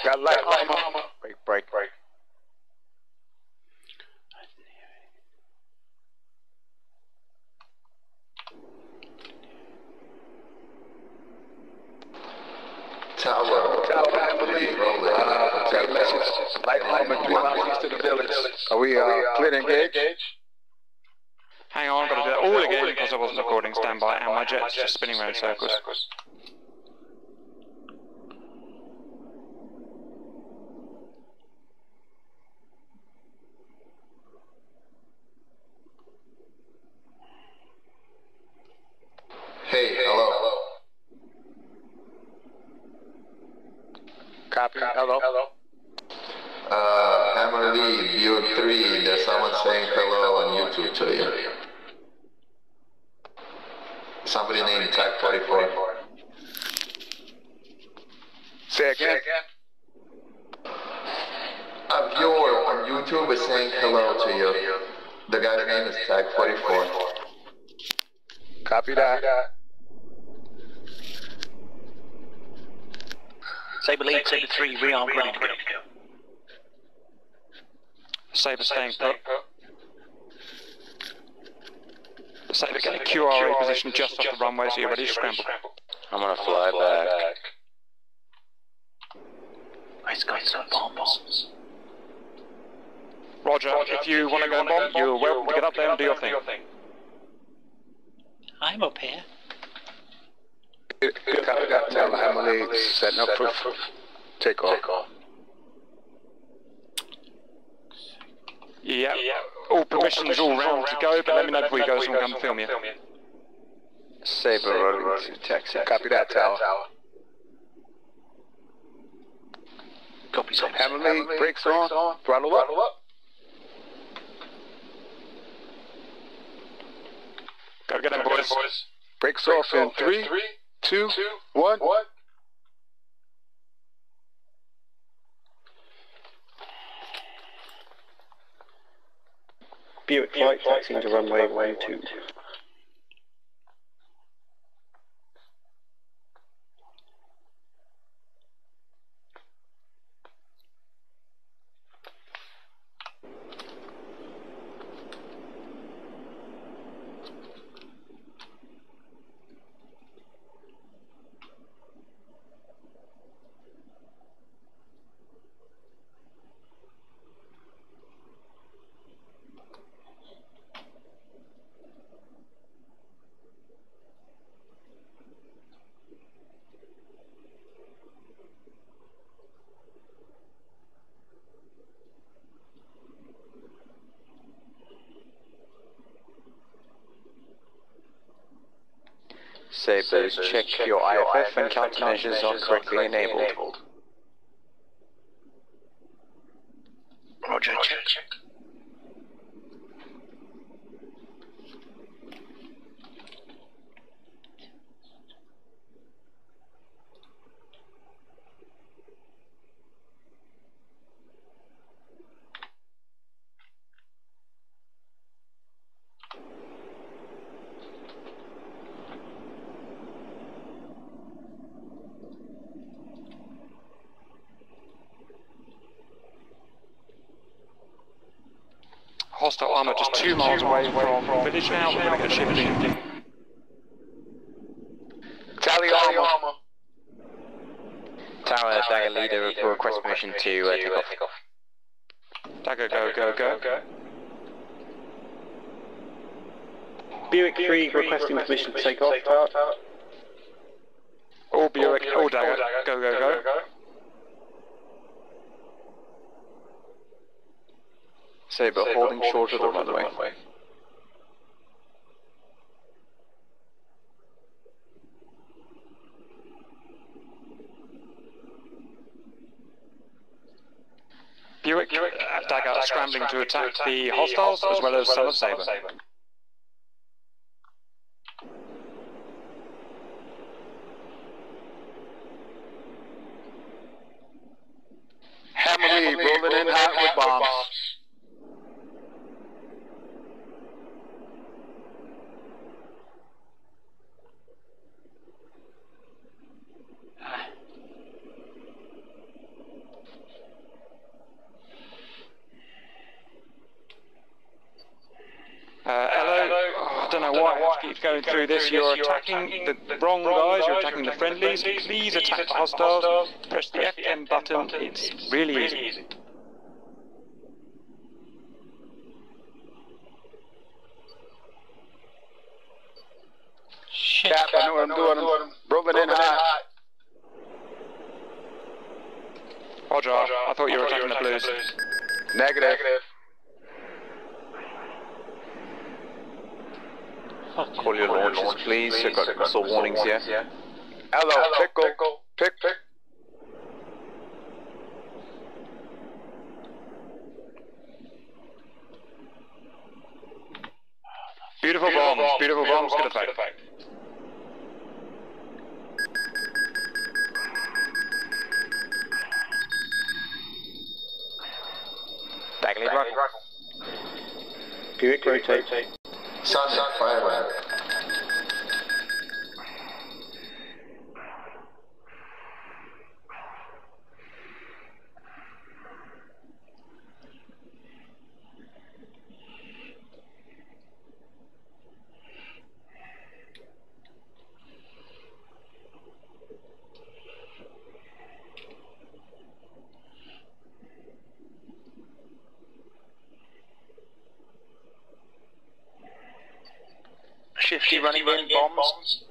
Got light armor. Break. Tower, I believe. Light armor 3 miles east of the village. Are we clear to engage? Hang on, I've got to do that all again because I wasn't recording. Stand by, and my jet's just spinning around in circles. Hey, hello. Copy. Hello. Hammer Lee, View 3, there's someone saying hello on YouTube to you. Somebody named Tag 44. Say again. A viewer on YouTube is saying hello to you. The guy's name is Tag 44. Copy that. Saber lead, Saber 3, rearm, ready to go. Saber staying put. Saber get a QRA position just off the runway so you're ready to scramble. I'm gonna fly back. Nice guys, got bombs. Roger, if you want to go and bomb, you're welcome to get up there and do your thing. I'm up here. Copy that. Tell Hammer Lee setting up for takeoff. Yeah. All permissions all round to go, but let me know before you go so I can come film you. Saber rolling to taxi. Copy that, Tower. Copy, Saber. Hammer Lee, brakes on, throttle up. Go get them, boys. Brakes off in 3, 2, 1. Buick flight taxiing to runway 12. Sabers, check your IFF and countermeasures are correctly enabled. Roger, check. Hostile armor just 2 miles away from village now. We're going to get shifting. Tally armor. Tower, Dagger leader, request permission to take off. Dagger, go. Buick 3 requesting permission to take off. Tower. All Buick, all Dagger, go. Saber, holding short of the runway. Buick, Dagger scrambling to attack the hostiles as well as some of Saber. Hammer Lee rolling in hot with bombs. going through this, you're attacking the wrong guys, you're attacking the friendlies. Please attack the hostiles. Press the F10 button. It's really easy. Shit. Cap, I know what I'm doing. I'm rolling in high. Roger, I thought you were attacking the blues. Negative. Call your launches, please. I've got missile warnings here. Hello, pickle. Pick. Beautiful bombs, good effect. Dagley, rifle. Buick, rotate. Sonic, fire lab. Shifty running in bombs.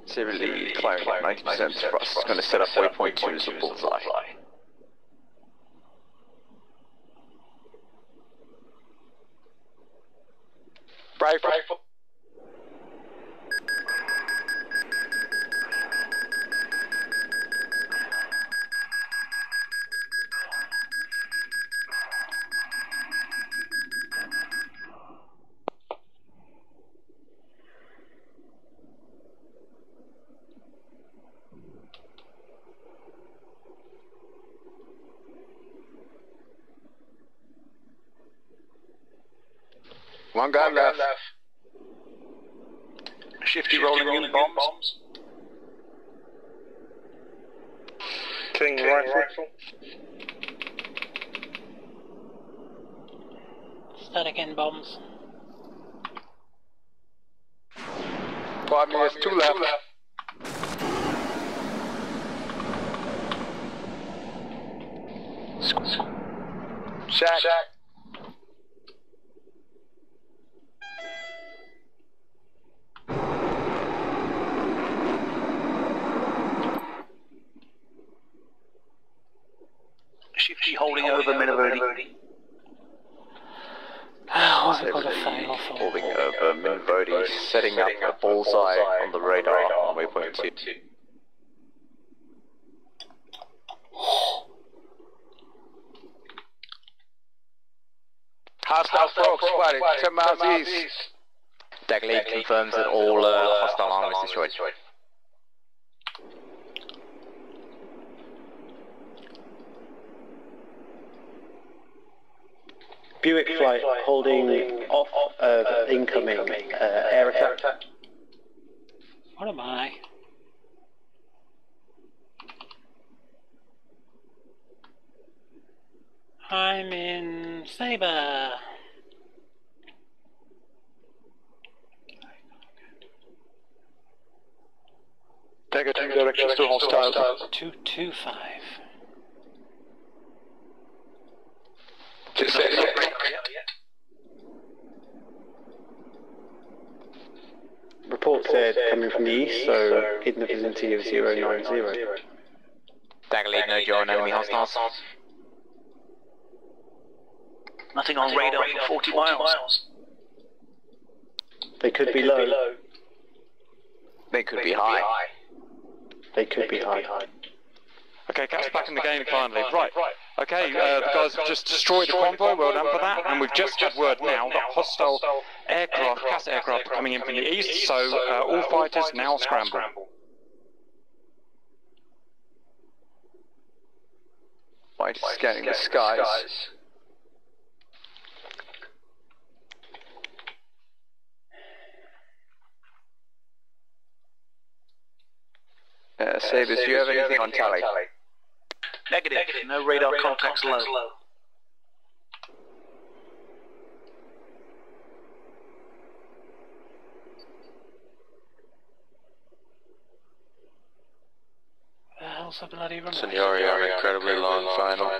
Seriously, declaring 90% thrust. It's going to set up waypoint 2 as a bullseye. Rifle. One guy left. Shifty rolling in bombs. King rifle. Static in bombs. Pardon me, there's 2 left. Shack. Shifty holding over Minavodi. Oh, I've got to fail. Holding over Minvodi, setting up a bullseye on the radar on waypoint 2. Hostile folks spotted 10 miles east. Dagley confirms that all hostile armor is destroyed. Buick flight holding off of incoming air attack. What am I? I'm in Sabre. Negative directions to hostile. 225. Just say it. Report said coming from the east, so in the vicinity of 090. Dagley, no Joe, enemy hostiles. Nothing on radar for 40 miles. They could be low. They could be high. They could be high. Okay, Cat's back in the game finally. Right. Okay, the guys have just destroyed the convoy, well done for that, and we've just had word now that hostile aircraft, CAS aircraft, are coming in from the east, so all fighters now scramble. Fighters scanning the skies. Sabers, do you have anything on tally? Negative. No radar contacts low. hell's a bloody runway? Signori, I'm incredibly long final.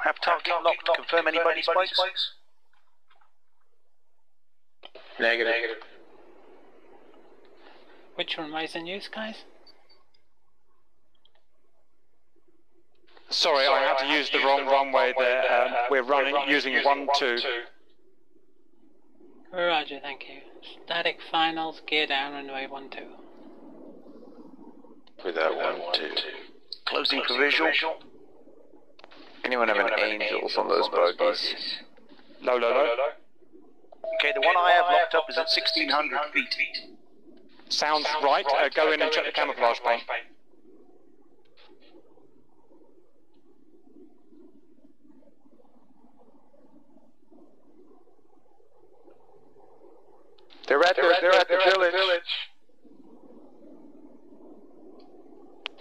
Have target locked. Confirm anybody's spikes? Negative. Which runway's in use, guys? Sorry, I had to use the wrong runway there. We're running using 1-2. Roger, thank you. Static finals, gear down, runway 12. Without 1-2. Closing for visual. Anyone have an angels on those bogies? Low. Okay, the one I have locked up is at 1600 feet. Sounds right. Go in and check the camouflage paint. They're at the village.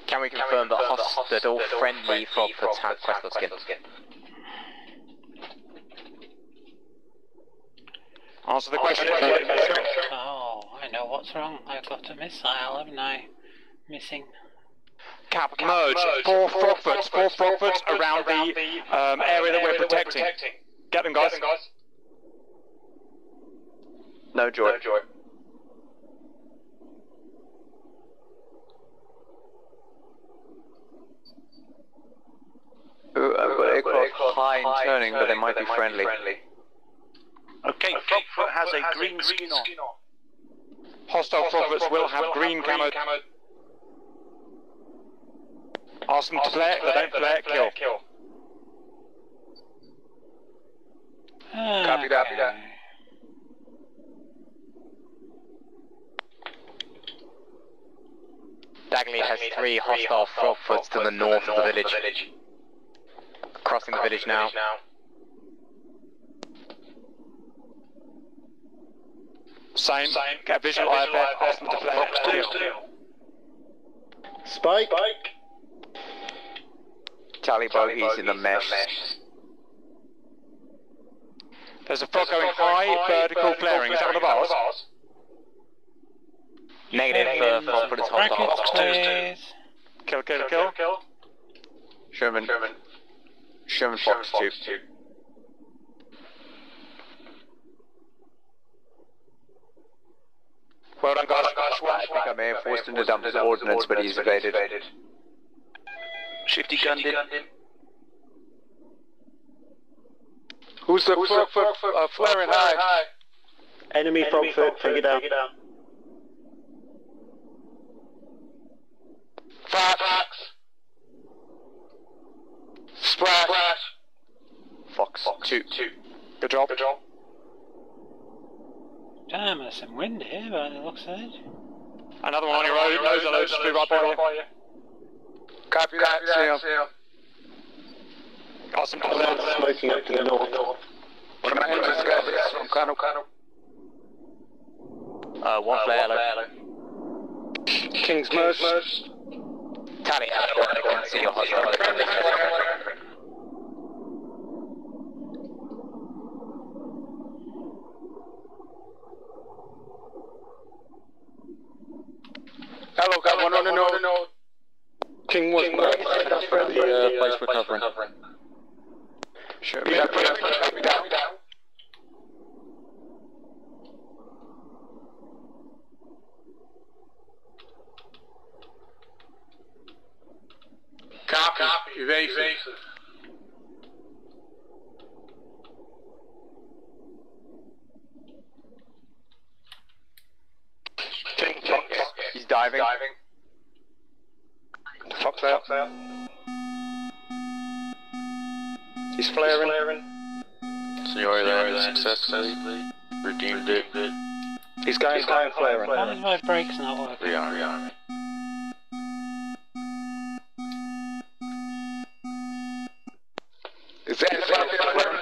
Can we confirm that all friendly Frogfoots have Questler skin? Answer the question. Oh, I know what's wrong. I've got a missile, haven't I? Missing. Cap, merge. 4 Frogfoots around the area that we're protecting. Get them, guys. No joy. Ooh, I've got aircraft high and turning, but they might be friendly. Okay, Frogfoot has a green skin on. Hostile Frogfoots will have green camo. Ask them to flare. They don't flare, kill. Copy that. Dagley has 3 hostile Frogfoots to the north of the village. Crossing the village now. Same. Get a visual IFF. Ask them to flare. Spike. Charlie bogies in the mesh. There's a frog going high, vertical flaring. Is that one of ours? Negative for Frogfoot is hostile. Brackets, please. Kill. Sherman Fox 2. Well done, guys. I think I may have forced him to dump his ordnance, but he's evaded. Shifty gunned in. Who's the Frogfoot flaring high? Enemy Frogfoot, figured out. Fox. Splash. Fox 2. Good job. Damn, there's some wind here by the looks of it. Another one on your road. Nose alert. Just be right by you. Copy that. Got some flare. Smoking up to the north. One of my engines got this from Kano. One flare, King's merge. Tally, I can see your hostile. Hello, got one on the node. King was merged. That's for the place we're covering. Sure, be down. Copy. Evasive. He's diving. Fox out. He's flaring. Signori landed successfully. Redeemed it. He's going high and flaring. Why is my brakes not working? We are. Is that flaring?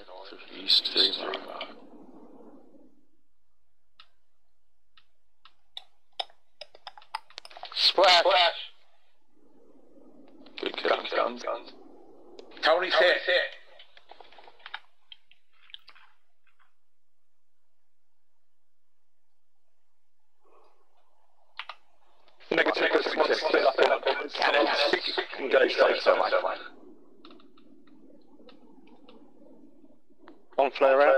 North of East 3 mile. Splash. Good guns. Tony's hit. Negative, this one split up in engage so much. One flare out.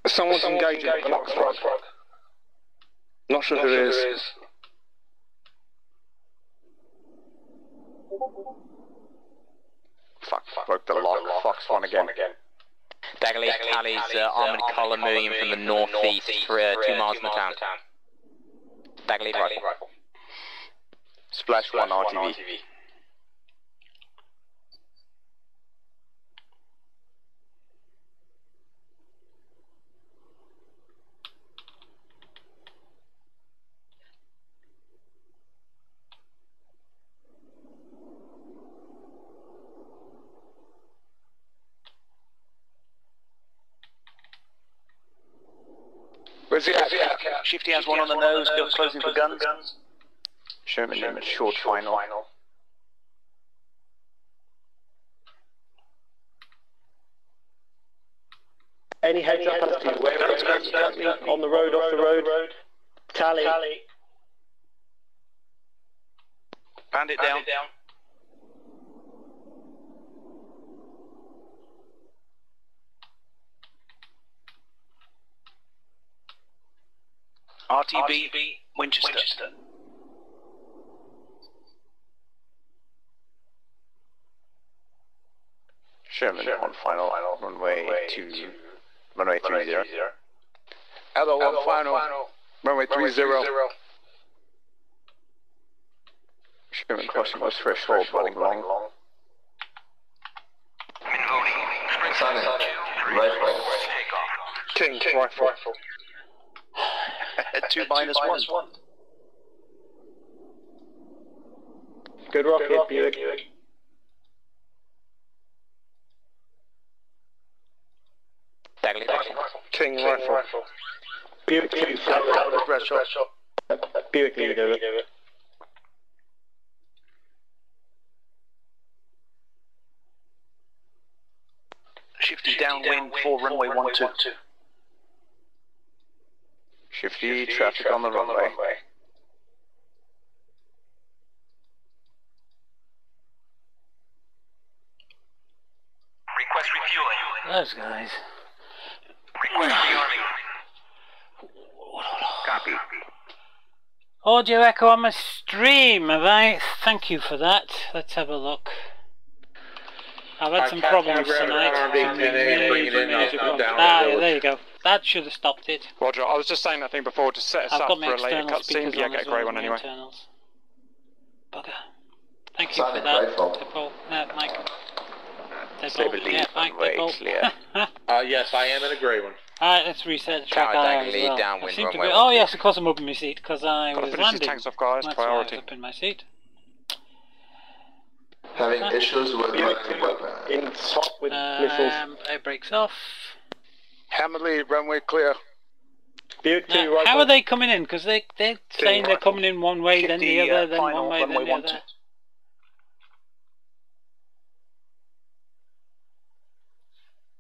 Someone's engaging an Oxford. Not sure who it is. Fuck, broke the lock. Fox one again. Dagley tallies armoured column moving in from the northeast for 2 miles from the town. Dagley rifle. Splash 1 RTV. Where's he at? Shifty has one on the nose, closing for guns. Sherman short final. Any heads up as to where it's exactly? On the road, off the road? Tally. Bandit down. RTB, Winchester. Sherman on final. Runway 30. Hello, on final. Runway 30. Sherman crossing most threshold, running long. Sunny, rifle. King, rifle. 2 minus 1. Good rocket, Buick. Dagley rifle. King, rifle. Buick 2, Buick leader. Shifty downwind for runway 12. Shifty, traffic on the runway. Request refueling. Those guys. Request refueling. Copy. Audio echo on my stream, have I? Thank you for that. Let's have a look. I've had some problems tonight. There you go. That should have stopped it. Roger, I was just saying that thing before to set us I've up got my for a later external cutscene. speakers Yeah, on get as a grey well, one my anyway. internals. Bugger. Thank you for Sonic that. rifle. Tipple. Mike. Saber lead, Mike, runway Tipple. Yes, I am in a grey one. Alright, let's reset the track Tower IR as Dagley, well. downwind, I seem to be, runway oh 12. yes, of course I'm up in my seat, because I Gotta was finish these landing. tanks off, guys. That's why I Priority. was up in my seat. Having issues with my weapon. In top with missiles. Air brakes off. Hammerly, runway clear. Buick 2, Now, rifle. how are they coming in? Because they're saying they're coming in one way, then the Shifty, other, then final, one way, then runway the 12. other.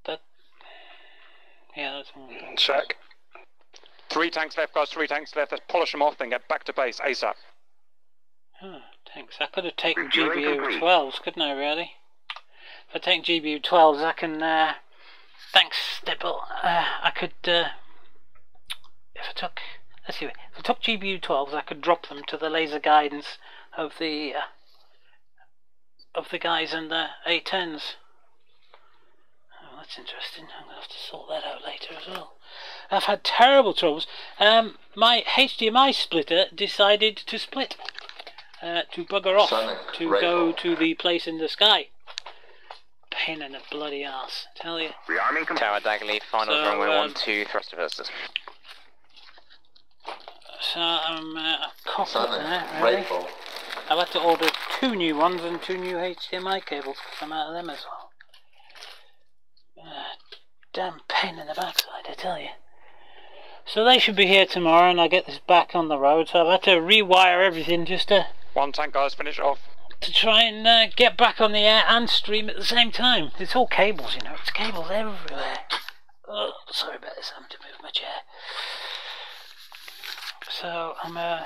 That... Yeah, that's one. Check. 3 tanks left, guys. 3 tanks left. Let's polish them off, then get back to base ASAP. Oh, thanks. I could have taken GBU 12s, couldn't I, really? If I take GBU 12s, I can, thanks, Stipple. I could, if I took, let's see, if I took GBU 12s, I could drop them to the laser guidance of the guys in the A10s. Oh, that's interesting. I'm going to have to sort that out later as well. I've had terrible troubles. My HDMI splitter decided to split. To bugger off, to go to the place in the sky. Pain in the bloody arse, I tell you. Tower Dagley, final So, runway 12, thrust reversers. So I'm cocked up Sonic there, really. rifle. I've had to order 2 new ones and 2 new HDMI cables because I'm out of them as well. Damn pain in the backside, I tell you. So they should be here tomorrow, and I get this back on the road. So I've had to rewire everything just to One tank, guys, finish it off. try and get back on the air and stream at the same time. It's all cables, you know. It's cables everywhere. Oh, sorry about this. I'm having to move my chair. So I'm a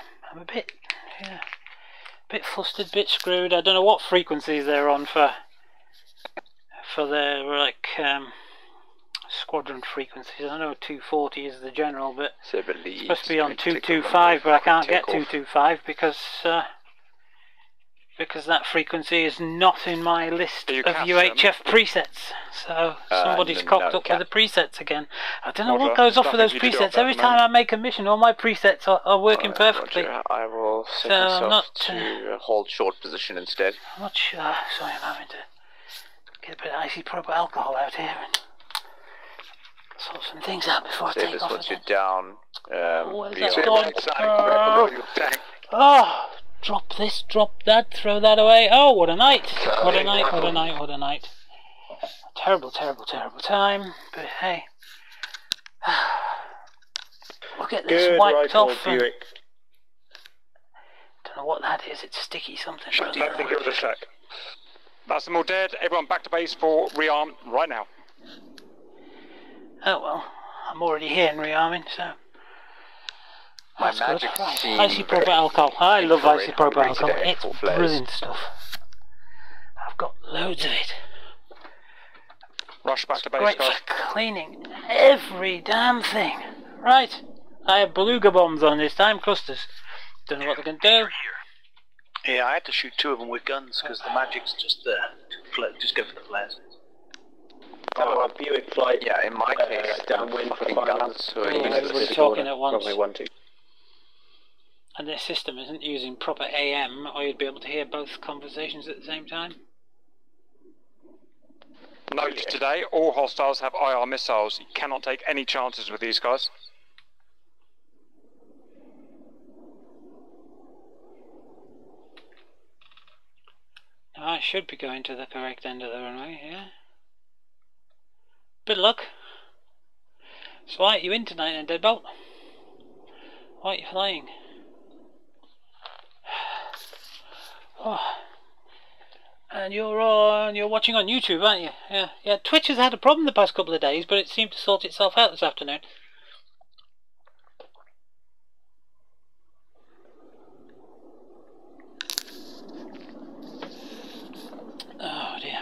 bit flustered, bit screwed. I don't know what frequencies they're on for their like squadron frequencies. I know 240 is the general, but it's supposed to be on 225, but I can't get 225 because that frequency is not in my list of UHF presets. So somebody's cocked up with the presets again. I don't know what goes off with those presets. Every time I make a mission, all my presets are working perfectly. I will set So I'm myself not to hold short position instead. I'm not sure. Sorry, I'm having to get a bit of icy proper alcohol out here and sort some things out before I take off Once again. you're down, Where's that gone? Oh, drop this, drop that, throw that away. Oh, what a night! What a night! What a night! What a night! Terrible, terrible, terrible time. But hey, we'll get this Good wiped rifle, off. And Buick. don't know what that is. It's sticky something. Let me give it a check. That's them all dead. Everyone back to base for rearm right now. Oh well, I'm already here in rearming, so that's good. Right. Isopropyl alcohol. I love isopropyl alcohol. It's brilliant stuff. I've got loads of it. Rush back to base, Great guys. for cleaning every damn thing. Right, I have beluga bombs on this time, clusters. Don't know what they can do. Yeah, I had to shoot 2 of them with guns because the magic's just just go for the flares. Oh, Buick flight. Yeah, in my case, downwind for fucking 5 guns. miles. So Everybody's talking at once. Probably 1-2. And this system isn't using proper AM, or you'd be able to hear both conversations at the same time. Note today, all hostiles have IR missiles. You cannot take any chances with these guys. Now, I should be going to the correct end of the runway, yeah? Good luck. So why aren't you in tonight then, Deadbolt? Why aren't you flying? Oh. And you're watching on YouTube, aren't you? Yeah. Yeah, Twitch has had a problem the past couple of days, but it seemed to sort itself out this afternoon. Oh dear.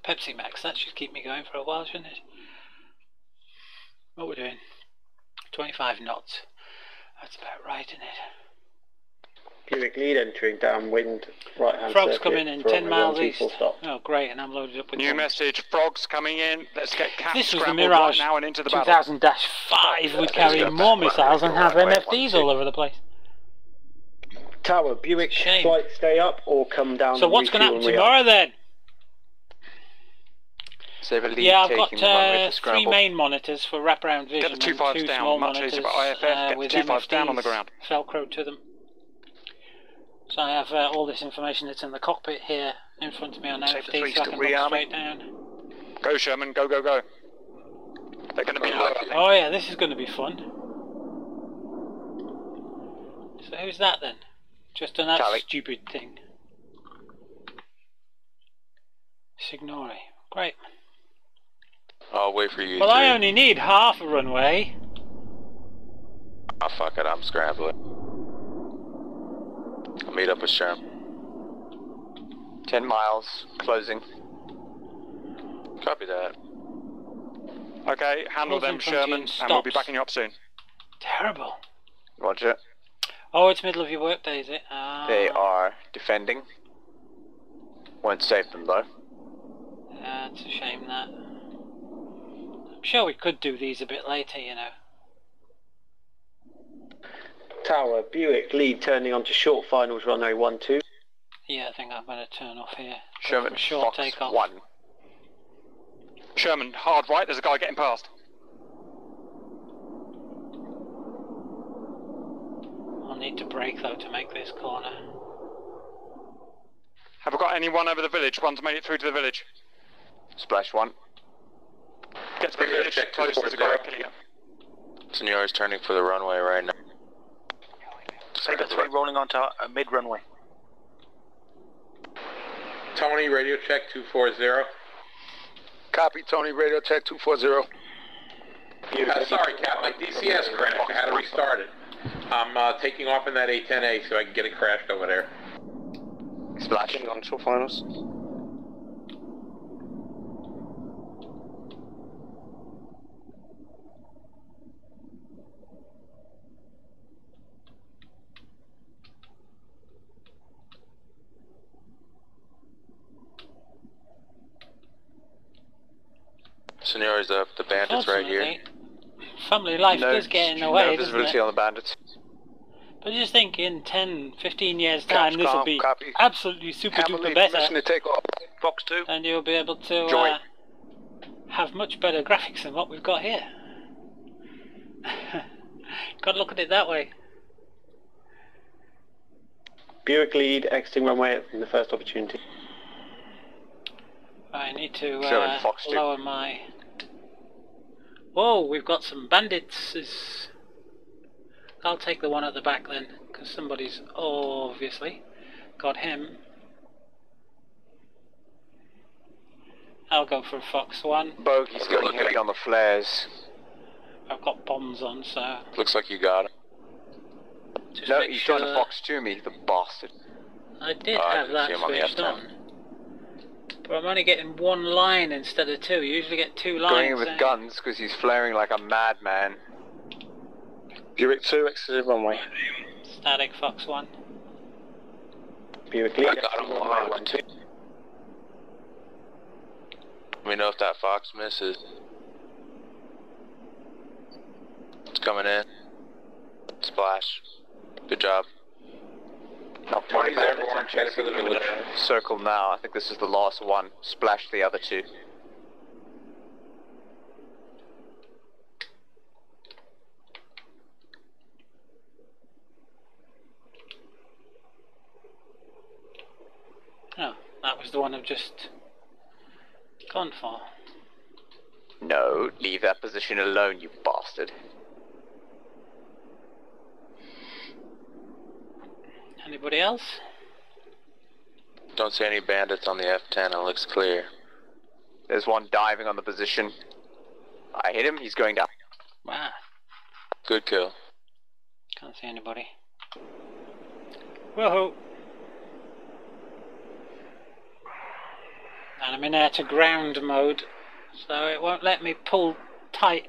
Pepsi Max, that should keep me going for a while, shouldn't it? What we're doing? 25 knots. That's about right, isn't it? Buick lead entering downwind, right hand Frogs circuit coming in for 10 miles 1-2 east. full stop. Oh great, and I'm loaded up with New bombs. message, frogs coming in. Let's get cat This was the scrambled Mirage right now and into the battle. 2000-5 would carry more missiles and have MFDs all over the place. Tower, Buick Shame. flight stay up or come down. So and what's going to refuel happen and re-up? tomorrow then? So the lead Yeah, I've got taking the runway to 3 scramble. main monitors for wraparound vision. Get the and 2.5s 2 down, small much monitors easier for IFF, get the with 2.5s down on the MFDs ground. Velcro to them. So I have all this information that's in the cockpit here in front of me on Take the MFD, threes so I to can look rearm. straight down. Go, Sherman, go, go, go. They're going to be low. Oh yeah, this is going to be fun. So who's that then? Just an that Charlie. stupid thing. Signori. Great. I'll wait for you. Well, I three. only need half a runway. Oh, fuck it, I'm scrambling. I'll meet up with Sherm. 10 miles, closing. Copy that. Okay, handle them, Closing frontier Sherman, and we'll be stops. backing you up soon. Terrible. Roger. Oh, it's middle of your workday, is it? They are defending. Won't save them though. It's a shame that. I'm sure we could do these a bit later, you know. Tower, Buick lead turning onto short finals runway 12. Yeah, I think I'm going to turn off here. Go Sherman, for a short Fox takeoff. 1. Sherman, hard right, there's a guy getting past. I'll need to brake though to make this corner. Have we got anyone over the village? One's made it through to the village. Splash 1. Get to the village, close to the guy killing him. Senor is turning for the runway right now. Saber 3 rolling onto a mid-runway. Tony, radio check 240. Copy, Tony. Radio check 240. Sorry, Cap, my DCS crashed. I had to restart it. I'm taking off in that A10A so I can get it crashed over there. Splashing on shore finals. Senor, the bandits right here. Family life does get in the way, doesn't visibility it? on the bandits. But just think, in 10, 15 years' time, this will be Copy. absolutely super duper better. Permission to take off. Fox 2. And you'll be able to have much better graphics than what we've got here. Got to look at it that way. Buick lead, exiting runway in the first opportunity. I need to Fox 2. lower my... Whoa, we've got some bandits. I'll take the one at the back then, because somebody's obviously got him. I'll go for a Fox 1. Bogey's going heavy on the flares. I've got bombs on, so... Looks like you got it. Just No, make he's sure... trying to Fox to me, the bastard. I did I have didn't that see him on the switched F10. on. But I'm only getting one line instead of two. You usually get two lines. Going in with guns because he's flaring like a madman. Buick 2, exiting runway. Static Fox 1. Buick lead, I got exiting him runway locked. 12. Let me know if that Fox misses. It's coming in. Splash. Good job. Tony's everyone check for the village. Circle now. I think this is the last one. Splash the other two. Oh, that was the one I've just gone for. No, leave that position alone, you bastard. Anybody else? Don't see any bandits on the F10. It looks clear. There's one diving on the position. I hit him. He's going down. Wow, Good kill. can't see anybody. Whoa! And I'm in air to ground mode, so it won't let me pull tight.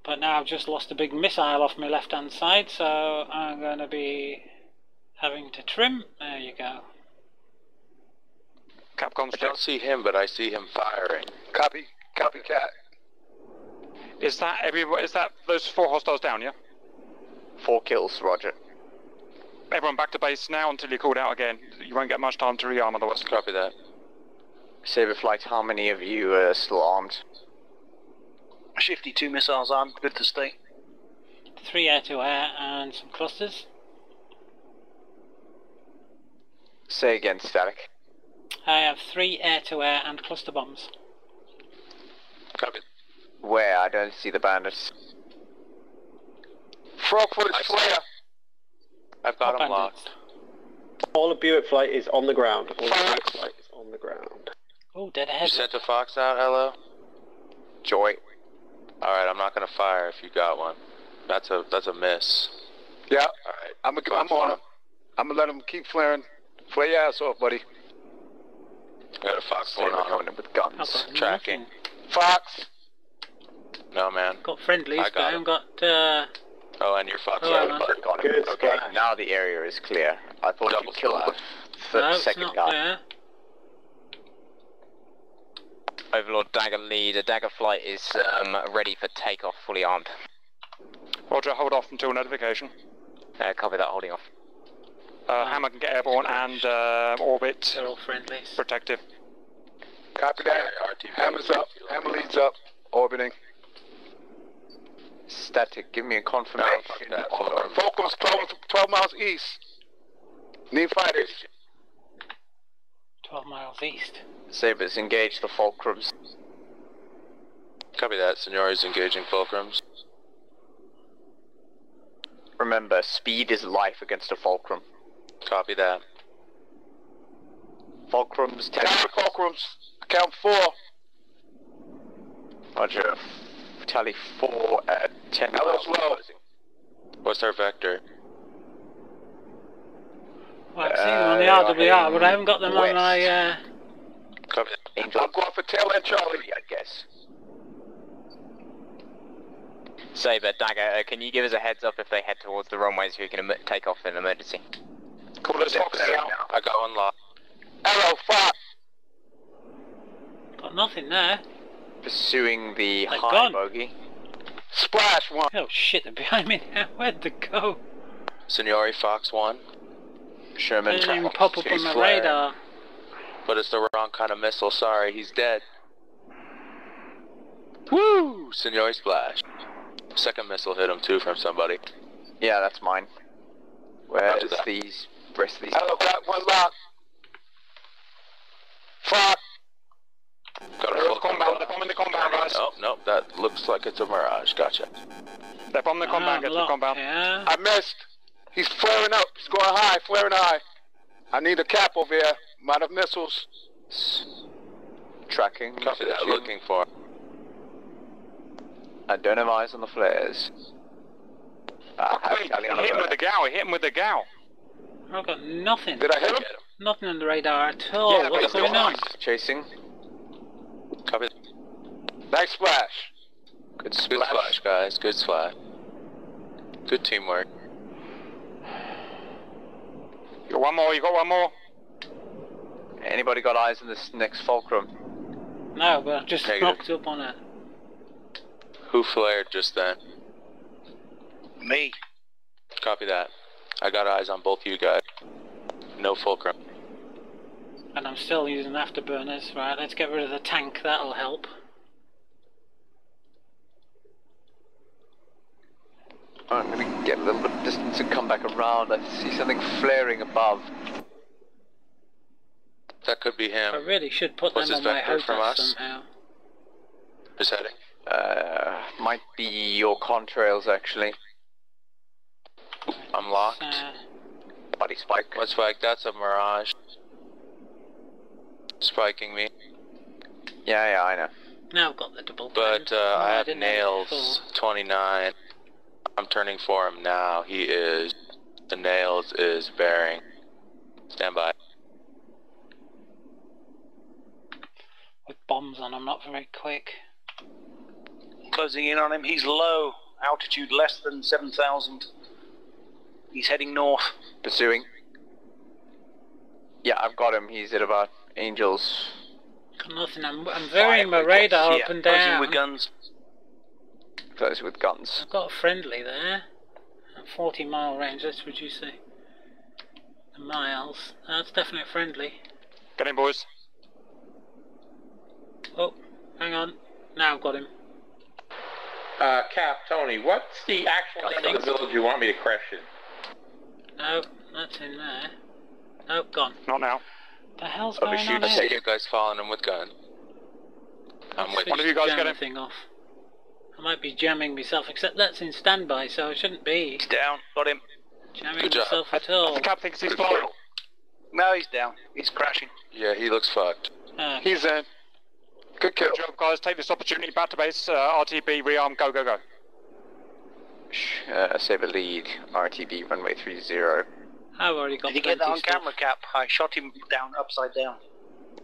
But now I've just lost a big missile off my left hand side, so I'm going to be having to trim. There you go. Capcom's I don't see him, but I see him firing. Copy. Copycat. Is that everybody? Is that those 4 hostiles down? Yeah. 4 kills, Roger. Everyone back to base now until you're called out again. You won't get much time to rearm otherwise. Copy that. Saberflight, how many of you are still armed? Shifty 2 missiles armed, good to stay. 3 air-to-air and some clusters. Say again, Static. I have 3 air-to-air and cluster bombs. Copy. Where? I don't see the bandits. Frog footage flare. I've got What him bandits? locked. All of Buick flight is on the ground. All of Buick flight is on the ground. Oh, dead You ahead. sent a Fox out, hello? Joy. Alright, I'm not gonna fire if you got one. That's a miss. Yeah. Alright. I'm on him. I'm gonna let him keep flaring. Flare your ass off, buddy. Got a Fox one on coming in with guns. I've got tracking. nothing. Fox. No, man. Got friendlies, I but got I haven't got. Oh, and your Fox Oh, out. hang on. Got him. Good Okay, splash. now the area is clear. I thought you killed the No, it's second not guy. there. Overlord Dagger lead. Dagger flight is ready for takeoff, fully armed. Roger, hold off until notification. Copy that, holding off. Hammer can get airborne and orbit They're all friendlies. protective. Copy that. Hammer's up. Hammer leads up. Orbiting. Static, give me a confirmation. Focus 12 miles east. Need fighters. 12 miles east. Sabers, engage the fulcrums. Copy that. Seniori's engaging fulcrums. Remember, speed is life against a fulcrum. Copy that. Fulcrums, Fulcrums. Count 4. Roger. Tally 4 at 10 miles. What's our vector? Well, I've seen them on the RWR, but I haven't got them on my... Copy that. Angel. I'm going for tail end Charlie. I guess. Saber, Dagger, can you give us a heads up if they head towards the runway so we can take off in emergency? Cool as Fox out. I got one lock. Arrow, fire. Got nothing there. Pursuing the They're high gone. bogey. Splash 1. Oh shit, they're behind me now. Where'd they go? Seniori Fox 1. Sherman They didn't even tracks. pop up on He's my flaring. radar. But it's the wrong kind of missile. Sorry, he's dead. Woo! Seniori splash. Second missile hit him too from somebody. Yeah, that's mine. Where's Roger that. these rest of these? Arrow, got 1 lock. Fire. Got a They're full compound, they're bombing the compound, guys. Nope, nope, that looks like it's a mirage. Gotcha. They're bombing the compound, get to the compound. Yeah. I missed. He's flaring up. He's going high, flaring high. I need a cap over here. Might have missiles. Tracking. Copy that. Looking for. I don't have eyes on the flares. I have Wait, Tally on hit him with the the gal, hit him with the gal. I've got nothing. Did I hit him? Nothing on the radar at all. Yeah, What's but going on? Chasing. Copy. Nice splash. Good Good splash. splash, guys. Good splash. Good teamwork. You got one more, you got one more. Anybody got eyes on this next fulcrum? No, but I've just Negative. knocked up on it. Who flared just then? Me. Copy that. I got eyes on both you guys. No fulcrum. And I'm still using afterburners. Right, let's get rid of the tank, that'll help. I'm gonna get a little bit of distance and come back around. I see something flaring above. That could be I him. really should put What's them his on my vector from HOTAS us? somehow. Who's heading? Might be your contrails actually. I'm locked. Body spike. What spike? That's a mirage. Spiking me. Yeah, I know. Now I've got the double But band. I have didn't have it nails 29. I'm turning for him now. He is. The nails is bearing. Stand by. with bombs on, I'm not very quick. Closing in on him. He's low. Altitude less than 7,000. He's heading north. Pursuing. Yeah, I've got him. He's at about Angels. Got nothing. I'm varying my radar up and closing down. with guns. Close with guns. I've got a friendly there. At 40-mile range. Let's reduce the miles. That's definitely a friendly. Get in, boys. Oh, hang on. Now I've got him. Cap, Tony, what's the actual name of the village you want me to crash in? No, that's in there. Oh, gone. Not now. The hell's I'll going be shooting. on I see here? you guys following him with gun. I'm with One of you guys Jam get the him. thing off. I might be jamming myself, except that's in standby, so I shouldn't be He's down. Got him. jamming Good job. myself at all. The cap thinks he's flying. No, he's down. He's crashing. Yeah, he looks fucked. He's in. Good kill. Good job, guys. Take this opportunity. Back to base. RTB, rearm. Go, go, go. Saber lead. RTB runway 30. I've already got Did you get that plenty on stuff. camera, Cap? I shot him down, upside down.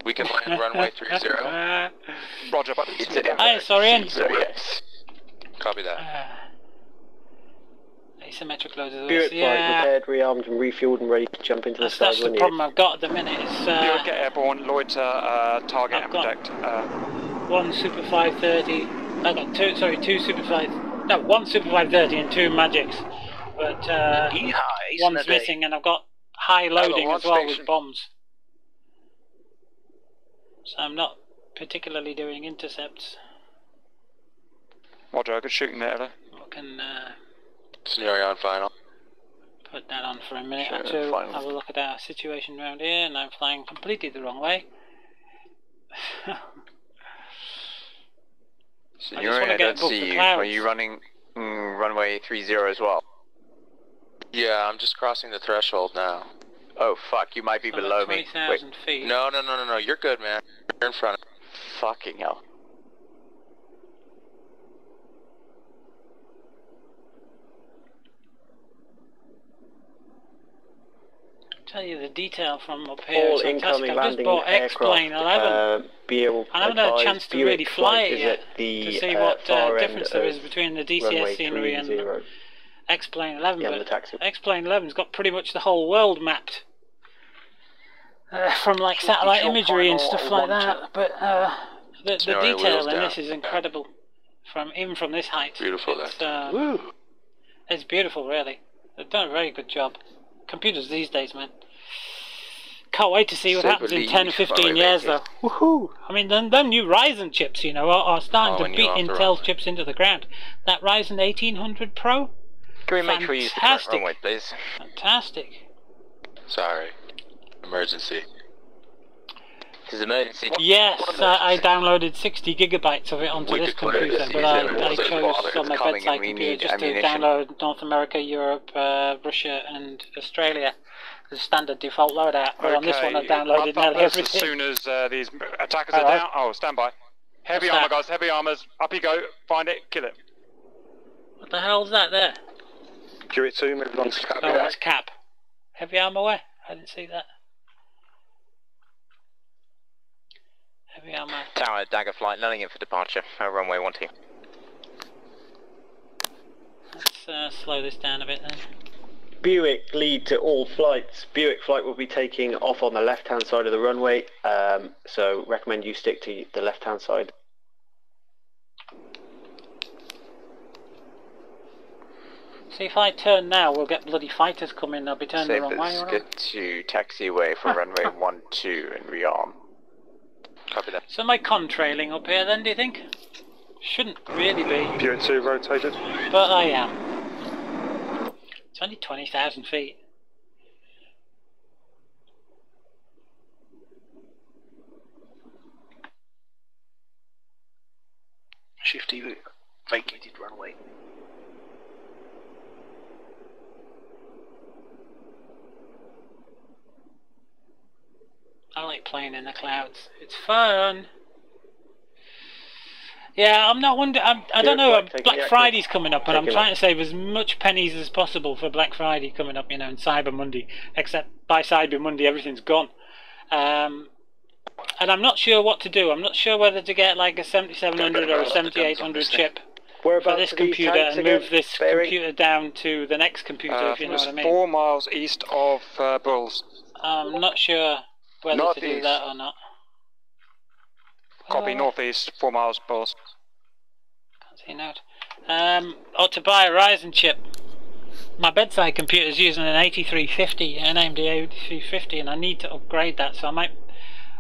We can land runway 30. Roger, but It's an Hi, Sorian. So yes. Copy that. Asymmetric loaders. Spirit flight Yeah, repaired, rearmed and refueled and ready to jump into the that's skies the when problem needed. I've got at the minute. It's Lloyd, get airborne. Lloyd to target I've and got- protect. one Super 530. I've got two Super 5. No, one Super 530 and two Magics. But Yeehaw, ace in one's the day. missing, and I've got high loading one as well station. with bombs. So I'm not particularly doing intercepts. Roger, good shooting there. I can Scenario on final. put that on for a minute or Sure, two. fine. Have a look at our situation around here, and I'm flying completely the wrong way. So I you're just want in, to I get don't above see the you. clouds. Are you running runway 30 as well? Yeah, I'm just crossing the threshold now. Oh fuck, you might be So I'm below at me. 20,000 feet. No, you're good, man. You're in front. Fucking hell. Tell you the detail from up here. All It's fantastic. incoming I've just landing bought X-Plane 11. aircraft, I haven't had a chance to really fly it yet to see what difference there is between the DCS scenery and X-Plane 11. But X-Plane 11's got pretty much the whole world mapped from like satellite imagery and stuff like that. But the detail in this is incredible. Even from this height, Beautiful. it's beautiful, really. They've done a very good job. Computers these days, man. Can't wait to see what happens in 10 or 15 years, though. Woohoo! I mean, them new Ryzen chips, you know, are starting to beat Intel's chips into the ground. That Ryzen 1800 Pro? Can we make sure you use the correct runway, please? Fantastic. Sorry. Emergency. This is emergency. Yes, I downloaded 60 gigabytes of it onto this computer, but I chose on my bedside computer just to download North America, Europe, Russia and Australia as a standard default loadout, but on this one I downloaded nearly everything. As soon as these attackers are down, stand by. Heavy armour, guys, heavy armours. Up you go, find it, kill it. What the hell's that there? Curate 2, move on to Cap. Oh, that's Cap. Heavy armour where? I didn't see that. Heavy armour. Tower, Dagger flight, landing in for departure. Runway 12. Let's slow this down a bit then. Buick lead to all flights. Buick flight will be taking off on the left-hand side of the runway, so recommend you stick to the left-hand side. See, if I turn now, we'll get bloody fighters coming. They'll be turning the wrong way. Let's get to taxiway for runway 12 and rearm. Copy that. So am I contrailing up here then, do you think? Shouldn't really be. Curate 2 rotated. But I am. It's only 20,000 feet. Shifty vacated runway. I like playing in the clouds. It's fun. Yeah, I'm not wondering. I don't know. Black Friday's coming up, and I'm trying to save as much pennies as possible for Black Friday coming up. You know, and Cyber Monday. Except by Cyber Monday, everything's gone. And I'm not sure what to do. I'm not sure whether to get like a 7700 or a 7800 chip for this computer and move this computer down to the next computer. If you know what I mean. 4 miles east of Bulls. I'm not sure whether to do that or not. Copy, northeast, 4 miles, Bulls. Can't see a note. Ought to buy a Ryzen chip. My bedside computer's using an 8350, an AMD 8350, and I need to upgrade that, so I might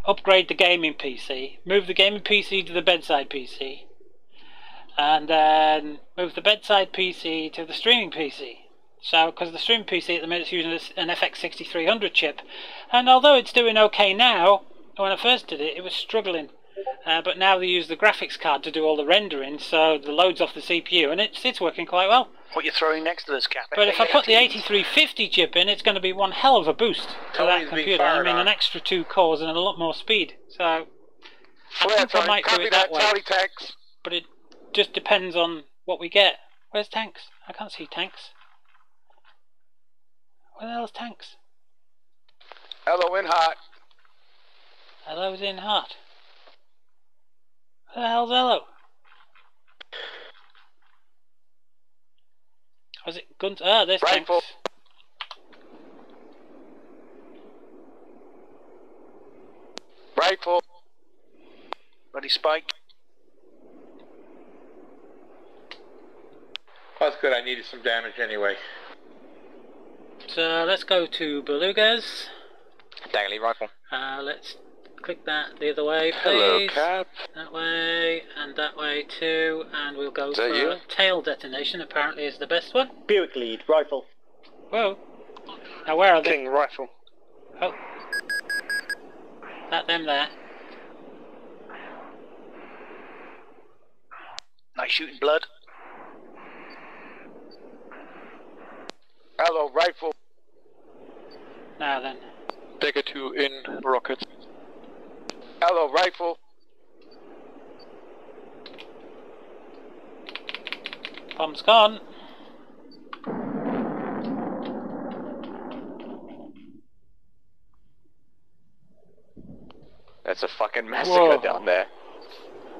upgrade the gaming PC, move the gaming PC to the bedside PC, and then move the bedside PC to the streaming PC. So, because the streaming PC at the minute is using an FX 6300 chip, and although it's doing okay now, when I first did it, it was struggling. But now they use the graphics card to do all the rendering, so the load's off the CPU, and it's working quite well. What you're throwing next to this, Cap? But if I put the 8350 chip in, it's going to be one hell of a boost to that computer. I mean, an extra 2 cores and a lot more speed. So I think I might do it that way. But it just depends on what we get. Where's tanks? I can't see tanks. Where the hell's tanks? Hello in hot. Hello's in hot. Where the hell's hello? Was it guns? Ah, there's tanks. Rifle. Ready, Spike? That's good, I needed some damage anyway. So let's go to Belugas. Dagger lead rifle. Let's click that the other way, please. Hello, Cap. That way, and that way too, and we'll go for you? tail detonation, apparently is the best one. Buick lead, rifle. Whoa. Now where are they? King rifle. Oh. That them there. shooting blood. Hello, rifle. Now then. Dagger 2 in rockets. Hello, rifle. Bomb's gone. That's a fucking massacre Whoa. down there.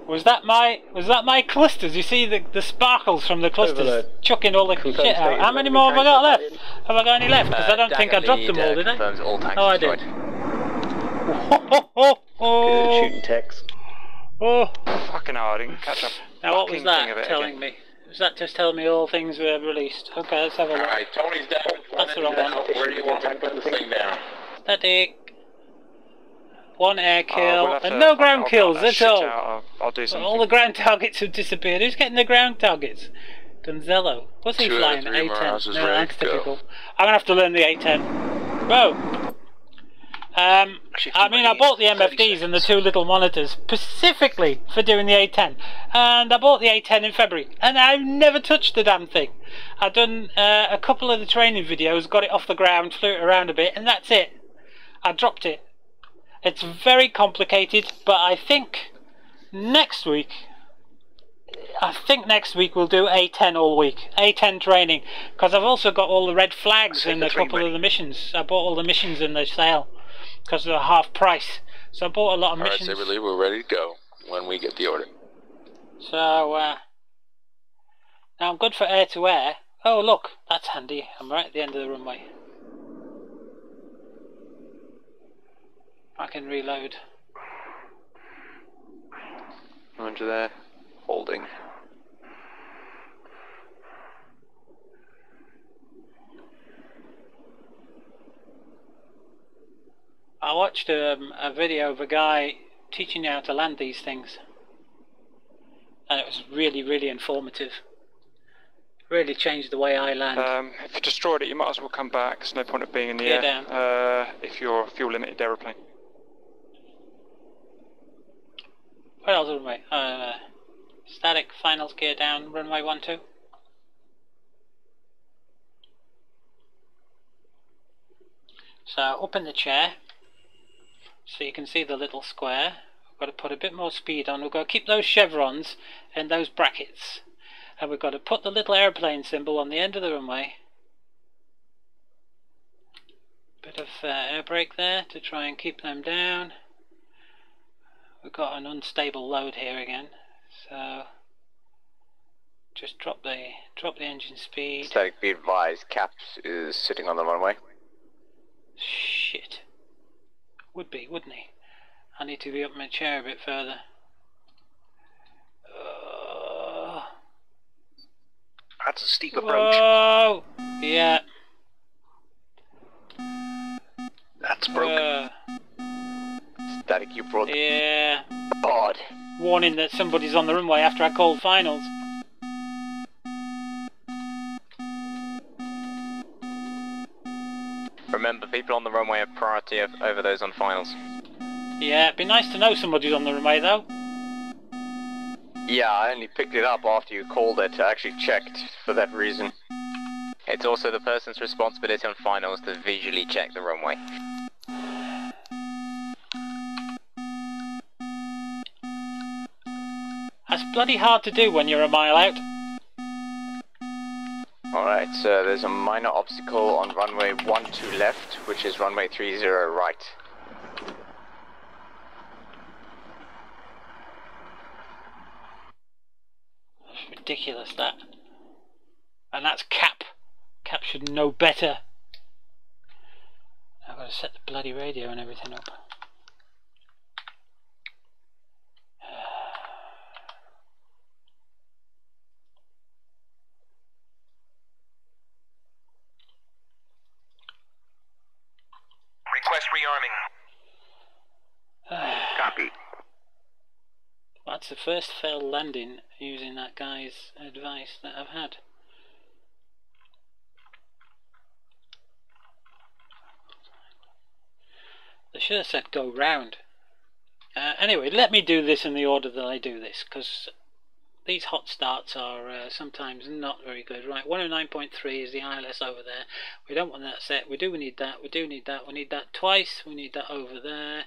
Was that my clusters? You see the sparkles from the clusters Overload. chucking all the Confirmed shit out. status How many on more have I got battalion. left? Have I got any left? Because I don't think I dropped them all, did I? Confirms all tanks Oh, I destroyed. did. Oh, Good shooting text. oh. Fucking hell, I didn't catch up. Now what was fucking thing of that it telling again. me? Was that just telling me all things were released? Okay, let's have a look. Alright, Tony's down. That's the wrong one. Where do you want me to put this thing down? Static. One air Oh, kill, we'll have and to- no I'll ground cut kills that at shit all. out. I'll do something. All the ground targets have disappeared. Who's getting the ground targets? Gonzello. What's he 2 out flying? of 3 Mirages A10. No, ready that's to go. typical. I'm gonna have to learn the A10. Whoa. I mean, I bought the MFDs and the 2 little monitors specifically for doing the A10, and I bought the A10 in February, and I've never touched the damn thing. I've done a couple of the training videos, got it off the ground, flew it around a bit, and that's it. I dropped it. It's very complicated, but I think next week we'll do A10 all week. A10 training, because I've also got all the red flags and a couple of the missions. I bought all the missions in the sale because they're half price. So I bought a lot of Alright, missions. Saber Lee, we're ready to go when we get the order. So now I'm good for air to air. Oh look, that's handy. I'm right at the end of the runway. I can reload. Under there. Holding. I watched a video of a guy teaching you how to land these things, and it was really, really informative. Really changed the way I land. If you destroyed it, you might as well come back. There's no point of being in the Gear air. down. If you're a fuel limited aeroplane. What else runway? Static, finals, gear down, runway 12. So up in the chair, so you can see the little square. We've got to put a bit more speed on. We've got to keep those chevrons in those brackets, and we've got to put the little airplane symbol on the end of the runway. Bit of air brake there to try and keep them down. We've got an unstable load here again, so just drop the engine speed. Static, be advised, Caps is sitting on the runway. Shit. Would be, wouldn't he? I need to be up my chair a bit further. That's a steep approach. Whoa! Yeah. That's broken. Static, you brought Yeah. God. Warning that somebody's on the runway after I called finals. Remember, people on the runway have priority over those on finals. Yeah, it'd be nice to know somebody's on the runway though. Yeah, I only picked it up after you called it. I actually checked for that reason. It's also the person's responsibility on finals to visually check the runway. That's bloody hard to do when you're a mile out. Alright, so there's a minor obstacle on runway 12 left, which is runway 30 right. That's ridiculous, that. And that's Cap. Cap should know better. I've got to set the bloody radio and everything up. Request rearming. Copy. That's the first failed landing using that guy's advice that I've had. They should have said go round. Anyway, let me do this in the order that I do this, because these hot starts are sometimes not very good. Right, 109.3 is the ILS over there. We don't want that set. We need that. We need that twice. We need that over there.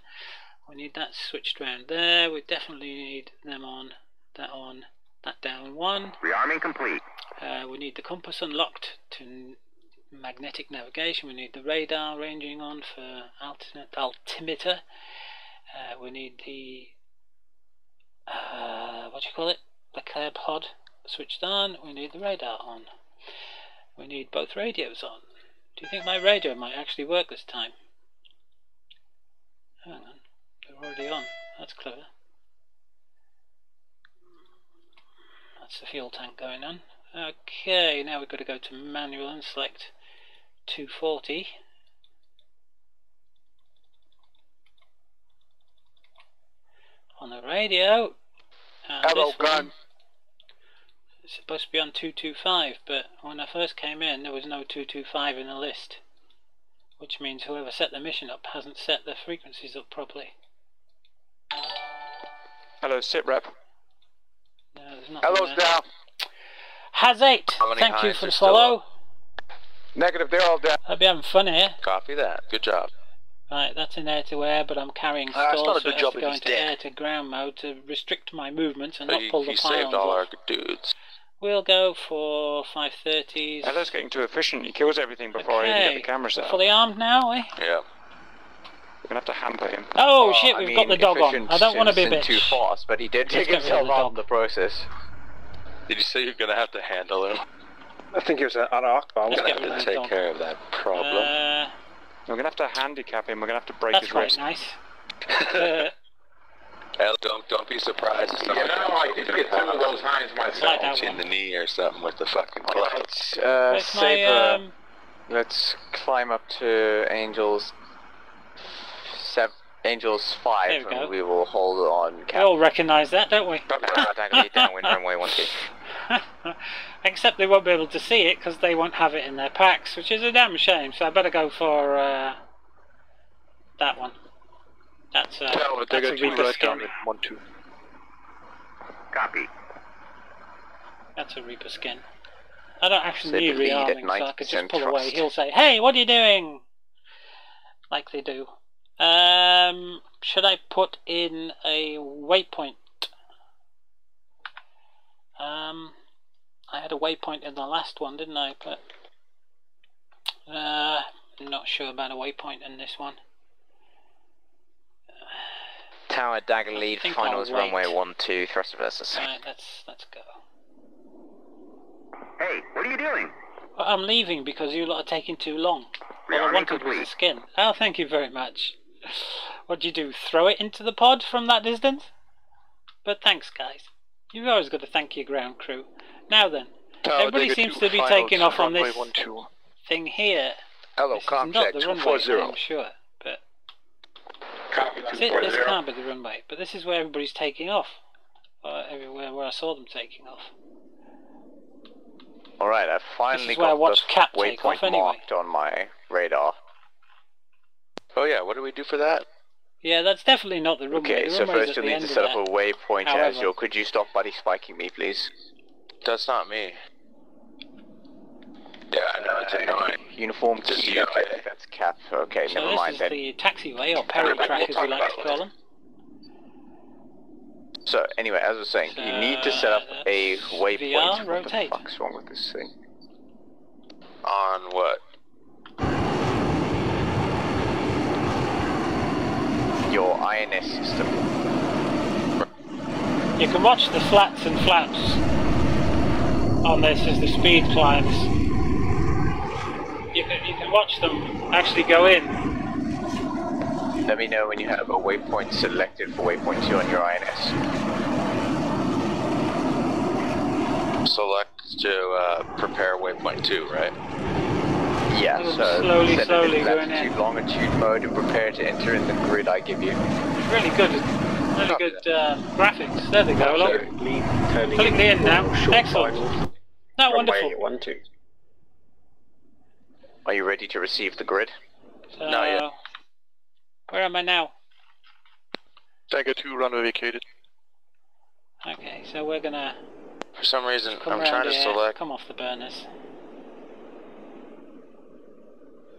We need that switched around there. We definitely need them on, that down one. Rearming complete. We need the compass unlocked to magnetic navigation. We need the radar ranging on for altimeter. We need the the clear pod switched on. We need the radar on. We need both radios on. Do you think my radio might actually work this time? Hang on, they're already on. That's clever. That's the fuel tank going on. Okay, now we've got to go to manual and select 240. On the radio. Hello, gun. It's supposed to be on 225, but when I first came in, there was no 225 in the list. Which means whoever set the mission up hasn't set the frequencies up properly. Hello, sit rep. No, there's nothing Hello's there. down. Has 8. Thank you for the follow. Negative, they're all down. I'll be having fun here. Copy that. Good job. Right, that's in air to air, but I'm carrying stores, it's not a good so job I if have he's to go into dead. air to ground mode to restrict my movements and not pull the He pylons saved all our off. dudes. We'll go for 530s. Hello's getting too efficient. He kills everything before I even get the cameras We're out. fully armed now, eh? Yeah. We're gonna have to hamper him. Oh shit, we've got the dog on. I don't want to be a bitch. Too fast, but he did Let's take get rid of himself the out dog. in the process. Did you say you're gonna have to handle him? I think it was an Akbar. Let's get rid To of the take dog. care of that problem. We're gonna have to handicap him. We're gonna have to break That's his quite wrist. nice. Hell, don't be surprised. If You know, I did get 2 of those Heinz Slide myself. that in the knee or something with the fucking clutch. Where's Saber, my, let's climb up to Angels 5 There we go. and we will hold on we cap. all recognise that, don't we? Downwind runway 12. Except they won't be able to see it because they won't have it in their packs, which is a damn shame. So I better go for that one. That's a Reaper skin. 1-2. Copy. That's a Reaper skin. I don't actually They need believe at rearming, so I could just 90% pull away. trust. He'll say, "Hey, what are you doing?" Like they do. Should I put in a waypoint? I had a waypoint in the last one, didn't I? But I'm not sure about a waypoint in this one. Tower, dagger lead, think finals I'll wait. runway 12, thrust reversers. Right, let's go. Hey, what are you doing? Well, I'm leaving because you lot are taking too long. All I Rearming wanted was a complete. skin. Oh, thank you very much. What'd you do? Throw it into the pod from that distance? But thanks, guys. You've always got to thank your ground crew. Now then, everybody seems to be taking off on this thing here. Hello, This is not Comtech the runway, 240. I'm sure. But Copy this can't be the runway. But this is where everybody's taking off. Everywhere where I saw them taking off. Alright, I This finally is where I got watched the Cap take off waypoint anyway. marked on my radar. Oh yeah, what do we do for that? Yeah, that's definitely not the runway. Okay, The so runway's first at you'll the need end to of set up that. a waypoint However- as your. Could you stop buddy spiking me, please? That's not me. Yeah, I know, it's annoying. Uniform Just key, you, okay, okay. that's cap. Okay, So never this mind is then. the taxiway, or peril track as we like to call them. So anyway, as I was saying, you need to set up a that's waypoint. VR, What the rotate. fuck's wrong with this thing? On what? Your INS system. You can watch the flats and flaps on this as the speed climbs. You can watch them actually go in. Let me know when you have a waypoint selected for waypoint 2 on your INS. Select to prepare waypoint 2, right? Yeah, It'll so slowly set it going in in. latitude, longitude mode and prepare to enter in the grid I give you. Really good graphics. There they go. Look. Lead turning Pulling me in now. short Excellent. finals. No, Runway wonderful. 12. Are you ready to receive the grid? So, Not yet. where am I now? Dagger 2, runway vacated. Okay, so we're gonna For some reason, Come I'm round trying to here. select. Come off the burners.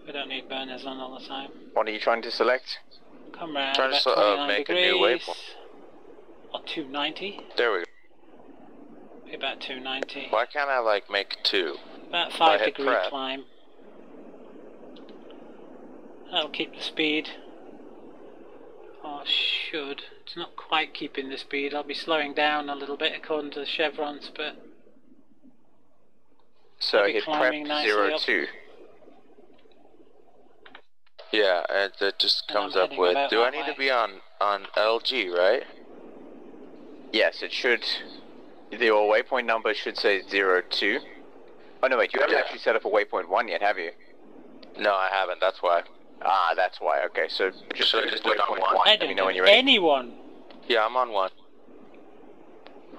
We don't need burners on all the time. What are you trying to select? Come round Trying about to 29 make degrees. a new waypoint. Or 290. There we go. Be about 290. Why can't I like make 2? About I 5 hit degree prep. climb. That'll keep the speed. Or should. It's not quite keeping the speed. I'll be slowing down a little bit according to the chevrons, but So I'll be hit prep climbing nicely 02. Yeah, it just And I'm comes up heading with. about Do I that need way. to be on LG, right? Yes, it should. Your waypoint number should say 02. Oh no, wait, you haven't actually set up a waypoint 1 yet, have you? No, I haven't. That's why. Ah, that's why. Okay, so just Should I just do it on waypoint one? 1. I Let me don't know know when you're ready. anyone. Yeah, I'm on 1.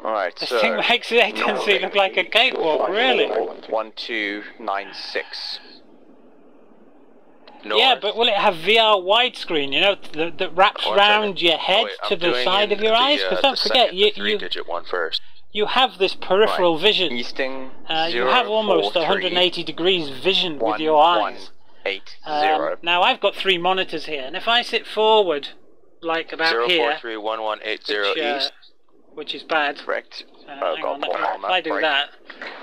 Alright, This so thing makes the latency look like a cakewalk, really. 1296. North. Yeah, but will it have VR widescreen, you know, that wraps One round second. your head Wait, to I'm the doing side in of your the, eyes? Because don't the forget, second, you, the 3-digit one first. you have this peripheral vision. Easting You have almost 180 degrees vision with your eyes. 1180. Now I've got 3 monitors here, and if I sit forward, like about here, 0431180 east. which is bad. Correct. Hang Oh, on, God, if Paul, I do break. that,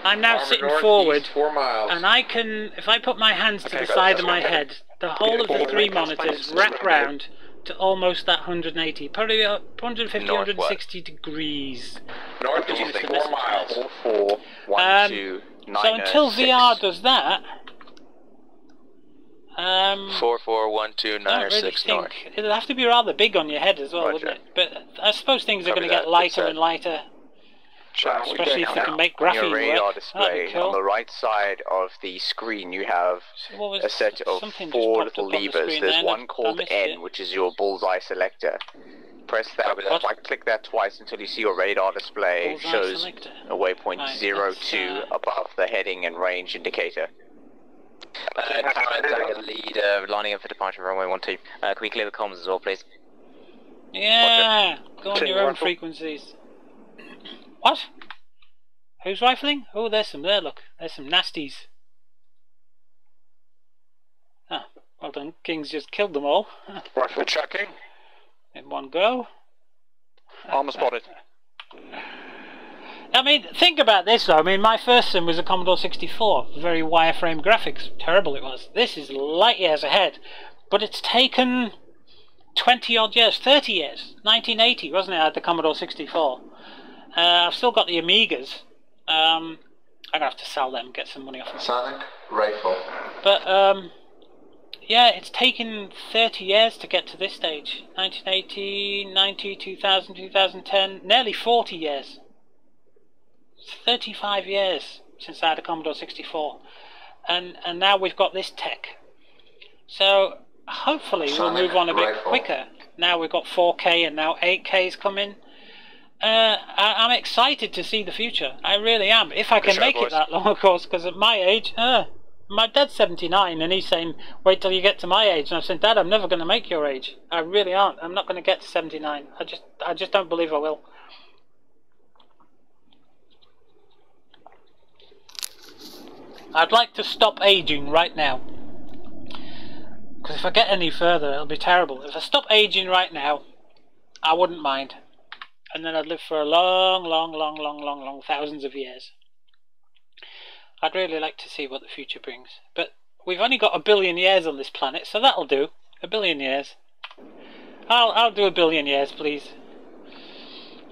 I'm now Armor sitting northeast, forward, 4 miles. and I can, if I put my hands to Okay, the got side it, of my okay. head, the whole of the 3 monitors wrap round to almost that 180, probably 150, North 160 degrees. Northeast, 4 miles. 441296. So until VR does that, I 441296 don't really think north. it'll have to be rather big on your head as well, Roger. wouldn't it? But I suppose things are Copy going to get that, lighter good and lighter, Well, especially if they can make on graphene your radar work. display, That'd be cool. on the right side of the screen, you have So what was a set of something just 4 popped little up on the levers. screen There's then, one I called missed N, it. which is your bullseye selector. Press that, What? click that twice until you see your radar display. It Bullseye shows selector. a waypoint Right, 02 that's, above the heading and range indicator. Lead, lining up for departure runway 12. Can we clear the comms as well, please? Yeah, go on Clean your own rifle. frequencies. What? Who's rifling? Oh, there's some there, look. There's some nasties. Ah, well done. King's just killed them all. Rifle checking. In one go. Armor spotted. I mean, think about this though. I mean, my first sim was a Commodore 64. Very wireframe graphics. Terrible it was. This is light years ahead. But it's taken 20 odd years, 30 years. 1980, wasn't it? I had the Commodore 64. I've still got the Amigas. I'm going to have to sell them, get some money off them. Sonic rifle. But, yeah, it's taken 30 years to get to this stage. 1980, 90, 2000, 2010, nearly 40 years. 35 years since I had a Commodore 64. And now we've got this tech. So, hopefully we'll Sonic move on a bit rifle. quicker. Now we've got 4K and now 8K is coming. I'm excited to see the future. I really am. If I can Good make show, it that long, of course, because at my age, my dad's 79 and he's saying, wait till you get to my age. And I'm saying, Dad, I'm never going to make your age. I really aren't. I'm not going to get to 79. I just don't believe I will. I'd like to stop aging right now. Because if I get any further, it'll be terrible. If I stop aging right now, I wouldn't mind. And then I'd live for a long, long, long, long, long, long, thousands of years. I'd really like to see what the future brings. But we've only got 1 billion years on this planet, so that'll do. 1 billion years. I'll do 1 billion years, please.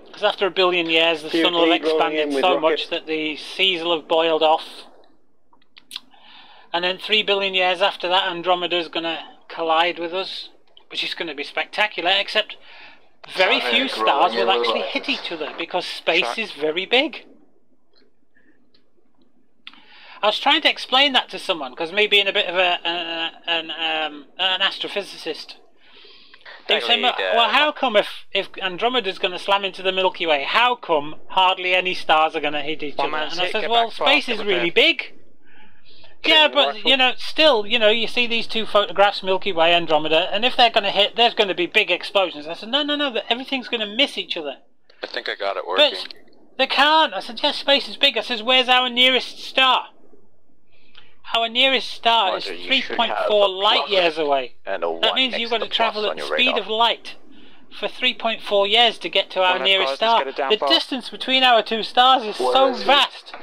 Because after 1 billion years, the sun will have expanded so much that the seas will have boiled off. And then 3 billion years after that, Andromeda's going to collide with us, which is going to be spectacular, except very few stars will actually hit each other because space is very big. I was trying to explain that to someone, because me being a bit of an astrophysicist, they were saying, well, how come if Andromeda's going to slam into the Milky Way, how come hardly any stars are going to hit each other? And I said, well, space is really big. Yeah, but, you know, still, you know, you see these two photographs, Milky Way, Andromeda, and if they're going to hit, there's going to be big explosions. I said, no, everything's going to miss each other. I think I got it working. But They can't. I said, yes, space is big. I says, where's our nearest star? Our nearest star is 3.4 light years away. And a that means you've got to travel at the speed of light for 3.4 years to get to our nearest star. The distance between our two stars is so vast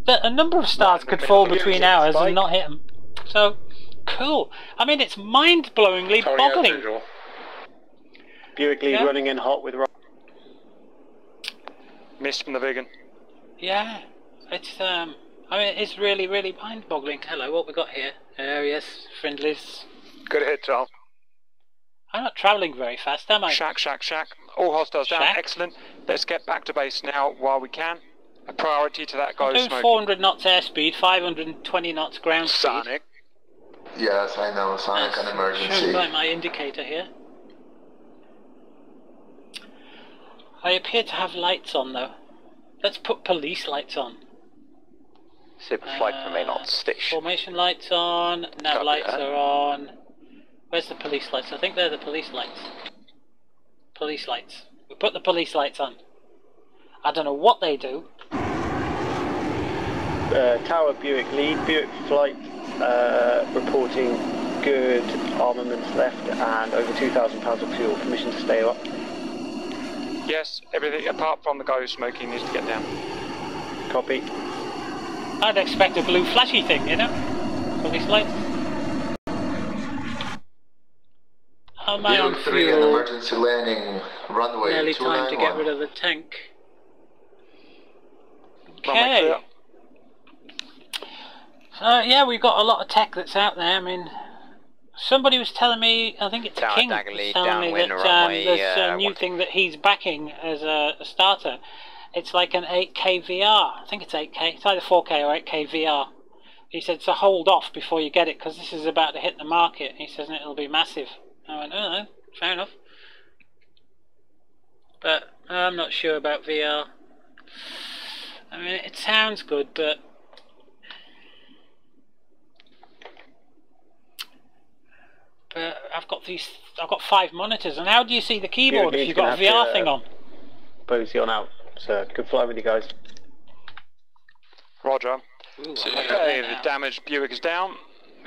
that a number of stars could fall between ours and not hit them. So, cool. I mean, it's mind-blowingly boggling. Buick lead running in hot with... Missed from the vegan. Yeah, it's I mean, it's really, really mind-boggling. Hello, what we got here? Yes, friendlies. Good hit, Tom. I'm not travelling very fast, am I? Shack. All hostiles down. Excellent. Let's get back to base now while we can. A priority to that guy who's smoking. 400 knots airspeed, 520 knots ground speed. Sonic. Yes, I know. Sonic on emergency. Shown by my indicator here. I appear to have lights on though. Let's put police lights on. Super flight for main on station. Formation lights on, nav lights are on. Where's the police lights? I think they're the police lights. Police lights. We put the police lights on. I don't know what they do. Tower Buick lead, Buick flight reporting good armaments left and over 2,000 pounds of fuel. Permission to stay up. Yes, everything apart from the guy who's smoking needs to get down. Copy. I'd expect a blue flashy thing, you know? Police lights. How am I on Buick 3 an emergency landing runway. Nearly time to get rid of the tank. Okay. Yeah, we've got a lot of tech that's out there. I mean, somebody was telling me, I think it's King, was telling me that there's a new thing that he's backing as a starter. It's like an 8K VR. I think it's 8K. It's either 4K or 8K VR. He said, so hold off before you get it because this is about to hit the market. He says, and it'll be massive. I went, oh, no, fair enough. But I'm not sure about VR. I mean, it sounds good, but I've got 5 monitors, and how do you see the keyboard if you've got a VR thing on? Boozy on out. So good fly with you guys. Roger. Okay, the damaged Buick is down.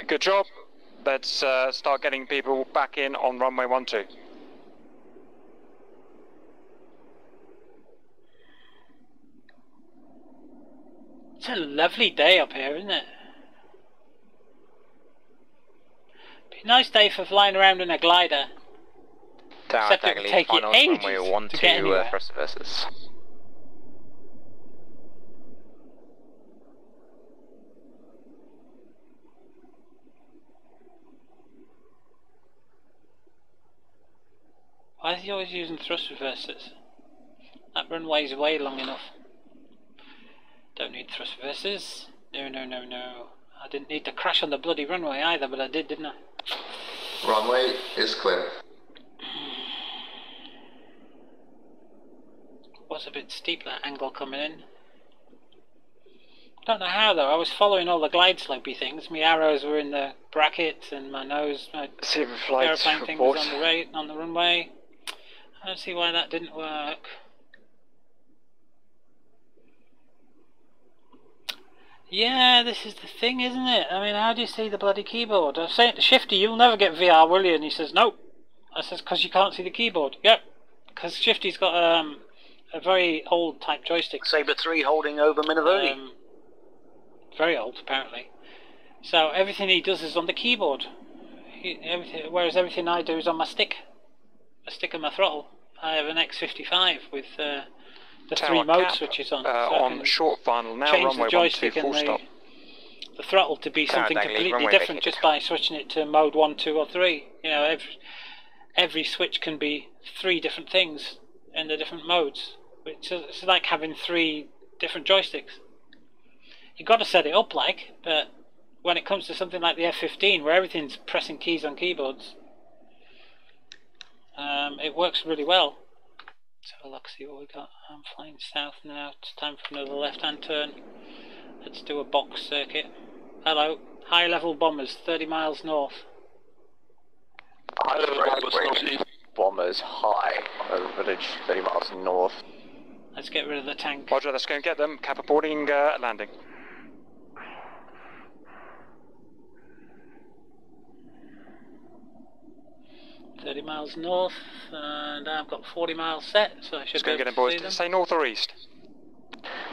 Good job. Let's start getting people back in on runway 12. It's a lovely day up here, isn't it? Be a nice day for flying around in a glider. Except it would take you ages to get anywhere. Versus. Why is he always using thrust reversers? That runway's way long enough. Don't need thrust reversers. No. I didn't need to crash on the bloody runway either, but I did, didn't I? Runway is clear. Was a bit steep, that angle coming in. Don't know how though. I was following all the glide slopey things. My arrows were in the brackets, and my nose, my aeroplane thing was on the runway. I don't see why that didn't work. Yeah, this is the thing, isn't it? I mean, how do you see the bloody keyboard? I was saying to Shifty, you'll never get VR, will you? And he says, nope. I says, because you can't see the keyboard. Yep, because Shifty's got a very old type joystick. Saber 3 holding over Minavodi. Very old, apparently. So everything he does is on the keyboard. Whereas everything I do is on my stick. A stick and my throttle. I have an X55 with the 3 mode switches on. On short final now, change runway the joystick 12, full and stop. the throttle to be something completely different just by switching it to mode 1, 2 or 3. You know, every switch can be 3 different things in the different modes. It's like having 3 different joysticks. You've got to set it up like, but when it comes to something like the F-15 where everything's pressing keys on keyboards, it works really well. Let's have a look, see what we got. I'm flying south now. It's time for another left-hand turn. Let's do a box circuit. Hello, high-level bombers, 30 miles north. Bombers high over village, 30 miles north. Let's get rid of the tank. Roger, let's go and get them. Kappa boarding, landing. $30 miles north, and I've got 40 miles set, so I should Let's be go and get able them, boys. to see Did them. it say north or east?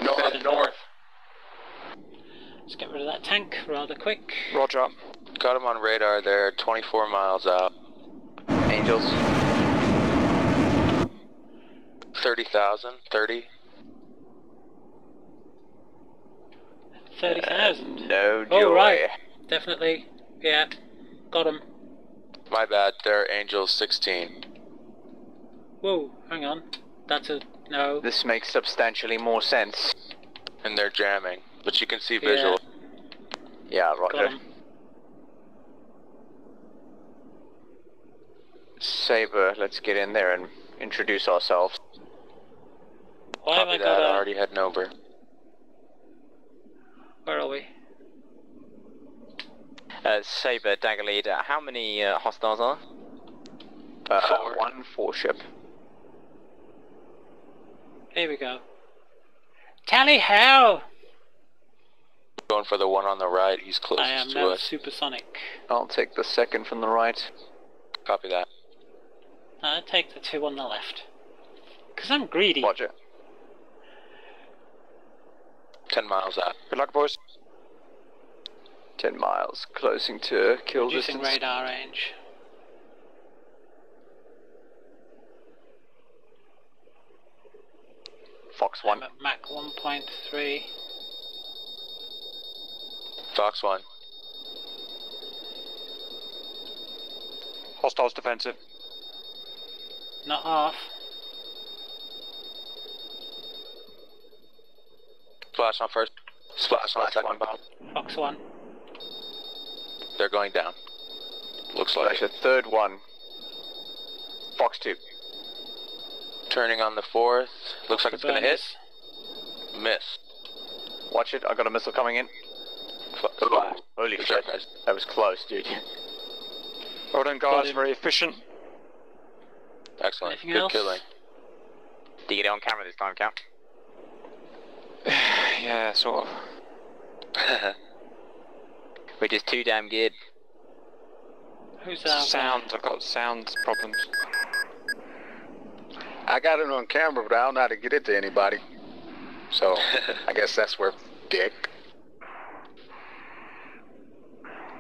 North. Let's get rid of that tank rather quick. Roger. Got him on radar there, 24 miles out. Angels. 30,000, 30. 30,000. No joy. Oh, right. Definitely. Yeah. Got him. My bad, they're Angels 16. Whoa, hang on. That's a... no. This makes substantially more sense. And they're jamming, but you can see visual. Yeah, Got Roger. him. Saber, let's get in there and introduce ourselves. Why have Copy I that, got I a... already had an over. Where are we? Saber, Dagger Leader, how many hostiles are? 1 4-ship. Here we go. Tally how! Going for the one on the right, he's I closest am to now us. supersonic. I'll take the second from the right. Copy that. I'll take the two on the left. Because I'm greedy. Roger. 10 miles out. Good luck, boys. 10 miles, closing to kill Reducing distance. radar range. Fox I'm 1. at Mach 1.3. Fox 1. Hostiles defensive. Not half. Splash on first. Splash on second bomb. Fox 1. They're going down. Looks like Flash a third one. Fox 2. turning on the fourth. Looks like it's gonna hit. Miss. Watch it, I got a missile coming in. Flash. Holy Good shit, job, guys. that was close, dude. Well done, guys. Very efficient. Excellent. Anything Good else? killing. Did you get it on camera this time, Cap? Yeah, sort of. We're just too damn good. Who's that? Sound. I've got sound problems. I got it on camera, but I don't know how to get it to anybody. So, I guess that's where dick.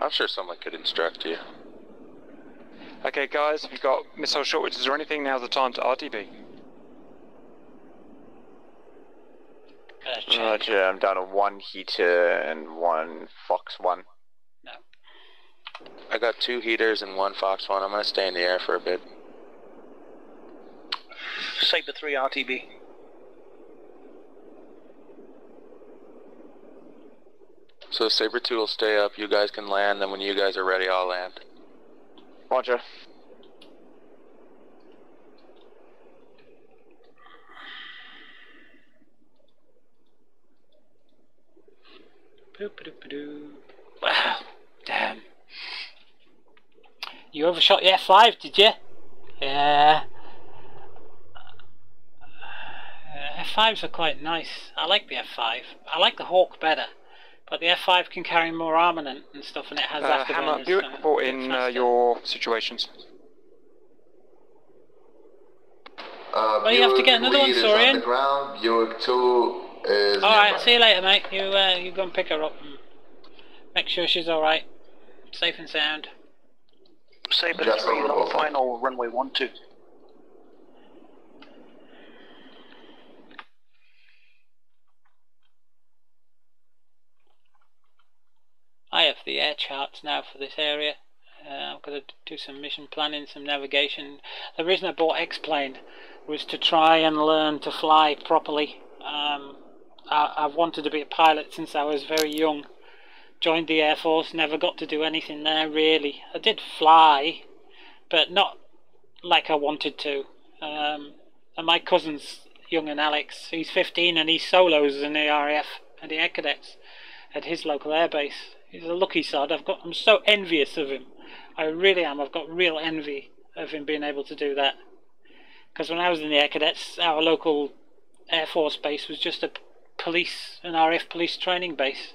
I'm sure someone could instruct you. Okay, guys, if you've got missile shortages or anything, now's the time to RTB. Roger, I'm down to 1 heater and 1 Fox 1. No. I got 2 heaters and 1 Fox 1. I'm gonna stay in the air for a bit. Saber 3 RTB. So Saber 2 will stay up, you guys can land, then when you guys are ready, I'll land. Roger. Boop-a-doop-a-doo. Wow, damn. You overshot your F5, did you? Yeah. F5s are quite nice. I like the F5. I like the Hawk better. But the F5 can carry more armament and stuff, and it has Hammer, afterburners. Buick, report a bit in faster. your situations. Well, you have to get another one, Lead is Saurian. underground. Buick 2 is Alright, nearby. see you later, mate. You go and pick her up and make sure she's alright. Safe and sound. Saber Just 3 over on over. final runway 12. I have the air charts now for this area. I've got to do some mission planning, some navigation. The reason I bought X-Plane was to try and learn to fly properly. I've wanted to be a pilot since I was very young. Joined the Air Force, never got to do anything there really. I did fly, but not like I wanted to. And my cousin's young and Alex, he's 15 and he solos in the RAF and the Air Cadets at his local air base. He's a lucky sod. I'm so envious of him. I really am. I've got real envy of him being able to do that. Because when I was in the Air Cadets, our local Air Force base was just an RAF police training base.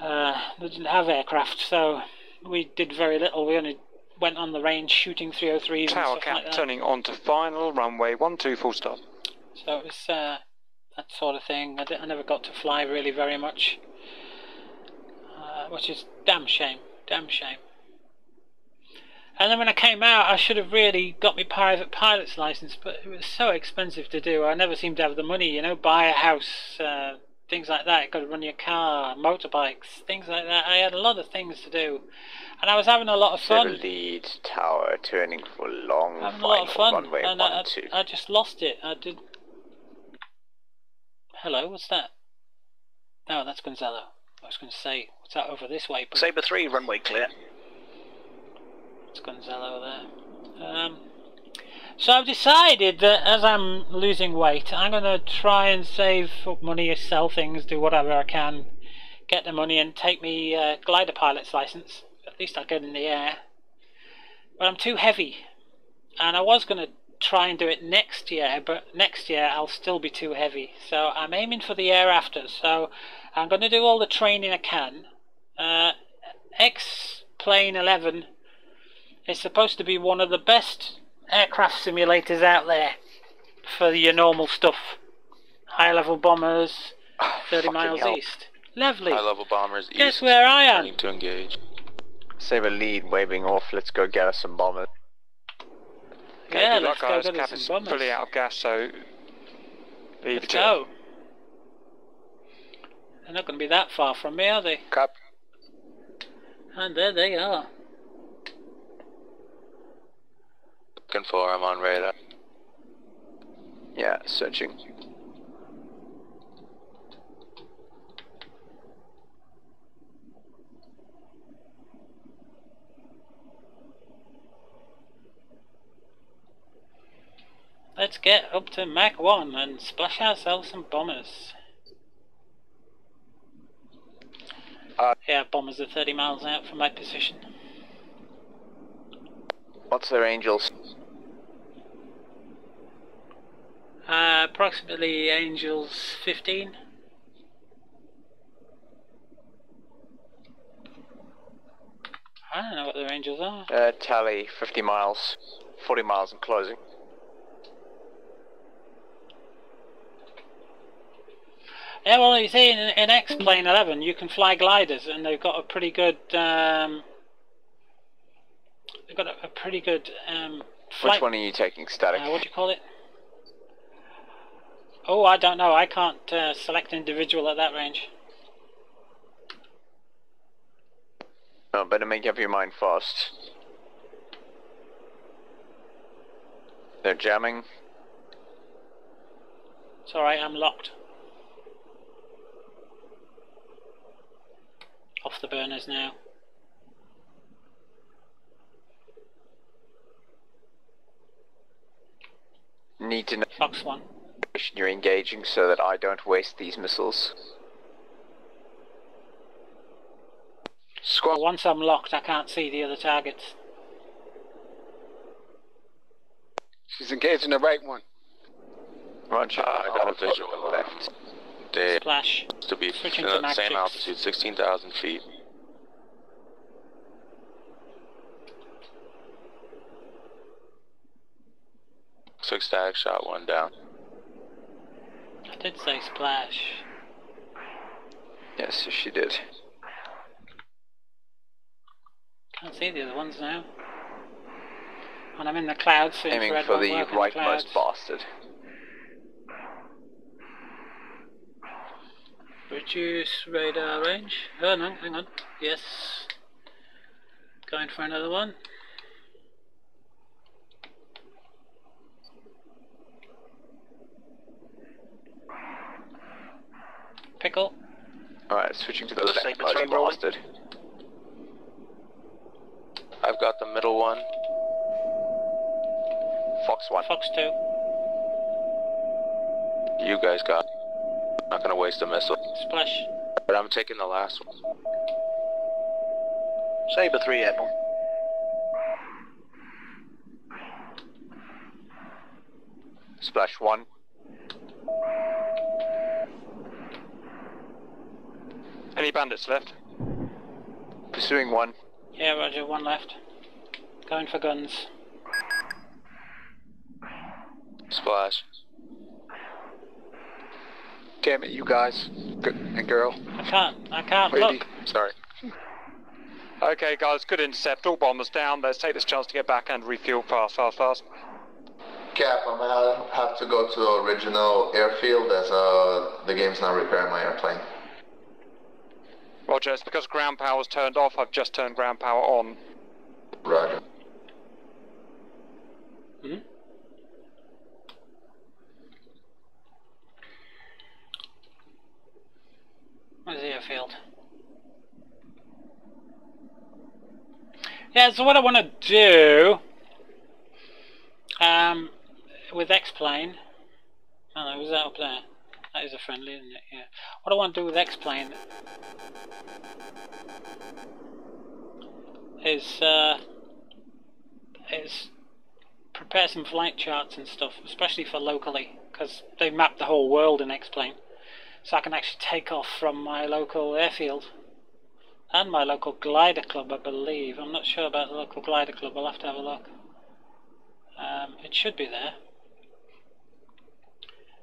They didn't have aircraft, so we did very little. We only went on the range shooting 303s and Tower stuff cap like that. turning on to final, runway 12 full stop. So it was that sort of thing. I never got to fly really very much, which is damn shame. And then when I came out, I should have really got my private pilot's license, but it was so expensive to do. I never seemed to have the money, you know, buy a house, things like that. You've got to run your car, motorbikes, things like that. I had a lot of things to do, and I was having a lot of fun. Lead tower turning for long, Having a lot of fun, runway and 12. I just lost it. I did. Hello, what's that? No, that's Gonzalo. I was going to say, what's that over this way? But Sabre 3, runway clear. it's Gonzalo there. So I've decided that as I'm losing weight, I'm going to try and save up money, sell things, do whatever I can, get the money and take me glider pilot's license. At least I'll get in the air. But I'm too heavy, and I was going to try and do it next year, but next year I'll still be too heavy. So I'm aiming for the year after, so I'm going to do all the training I can. X-Plane 11 is supposed to be one of the best aircraft simulators out there for your normal stuff. High level bombers, 30 miles east. Lovely. High level bombers east. Guess where I am? To engage. Sabre lead waving off. Let's go get us some bombers. Okay, Yeah, good let's luck, go guys. get Cap us is some bombers. fully out of gas, so leave Let's it. go. They're not going to be that far from me, are they? Cop. And there they are. Looking for him on radar. Yeah, searching. Let's get up to Mach 1 and splash ourselves some bombers. Yeah, bombers are 30 miles out from my position. What's their angels? Approximately Angels 15. I don't know what their Angels are. Tally 50 miles, 40 miles and closing. Yeah, well, you see, in X-Plane 11, you can fly gliders, and they've got a pretty good. They've got a pretty good flight. Which one are you taking, static? What do you call it? Oh, I don't know. I can't select individual at that range. Oh, better make up your mind fast. They're jamming. It's alright, I'm locked. Off the burners now. Need to know Fox 1. you're engaging so that I don't waste these missiles. Well, once I'm locked, I can't see the other targets. She's engaging the right one. Roger. I got a visual left. They Splash. to be Switching in to the Matrix. same altitude, 16,000 feet. Looks like Static shot one down. I did say splash. Yes, she did. Can't see the other ones now. When I'm in the clouds, so Aiming infrared for won't the work in the rightmost clouds. bastard. Reduce radar range. Oh no, hang on. Yes. Going for another one. Pickle. Alright, switching to the Saber leftmost 3 rolling. bastard. I've got the middle one. Fox 1. Fox 2. You guys got. Not gonna waste a missile. Splash. But I'm taking the last one. Sabre 3 airborne. Splash 1. Any bandits left? Pursuing one. Yeah, roger, one left. Going for guns. Splash. Damn it, you guys and girl. I can't Lady. look. Sorry. Okay, guys, good intercept. All bombers down. Let's take this chance to get back and refuel fast. Cap, I'm gonna have to go to the original airfield as the game's not repairing my airplane. Roger, it's because ground power's turned off. I've just turned ground power on. Roger. Hmm? Where's the airfield? Yeah, so what I want to do with X-Plane, oh no, was that up there? That is a friendly, isn't it? Yeah. What I want to do with X-Plane is prepare some flight charts and stuff, especially for locally, because they mapped the whole world in X-Plane, so I can actually take off from my local airfield and my local glider club, I believe. I'm not sure about the local glider club, I'll have to have a look. It should be there.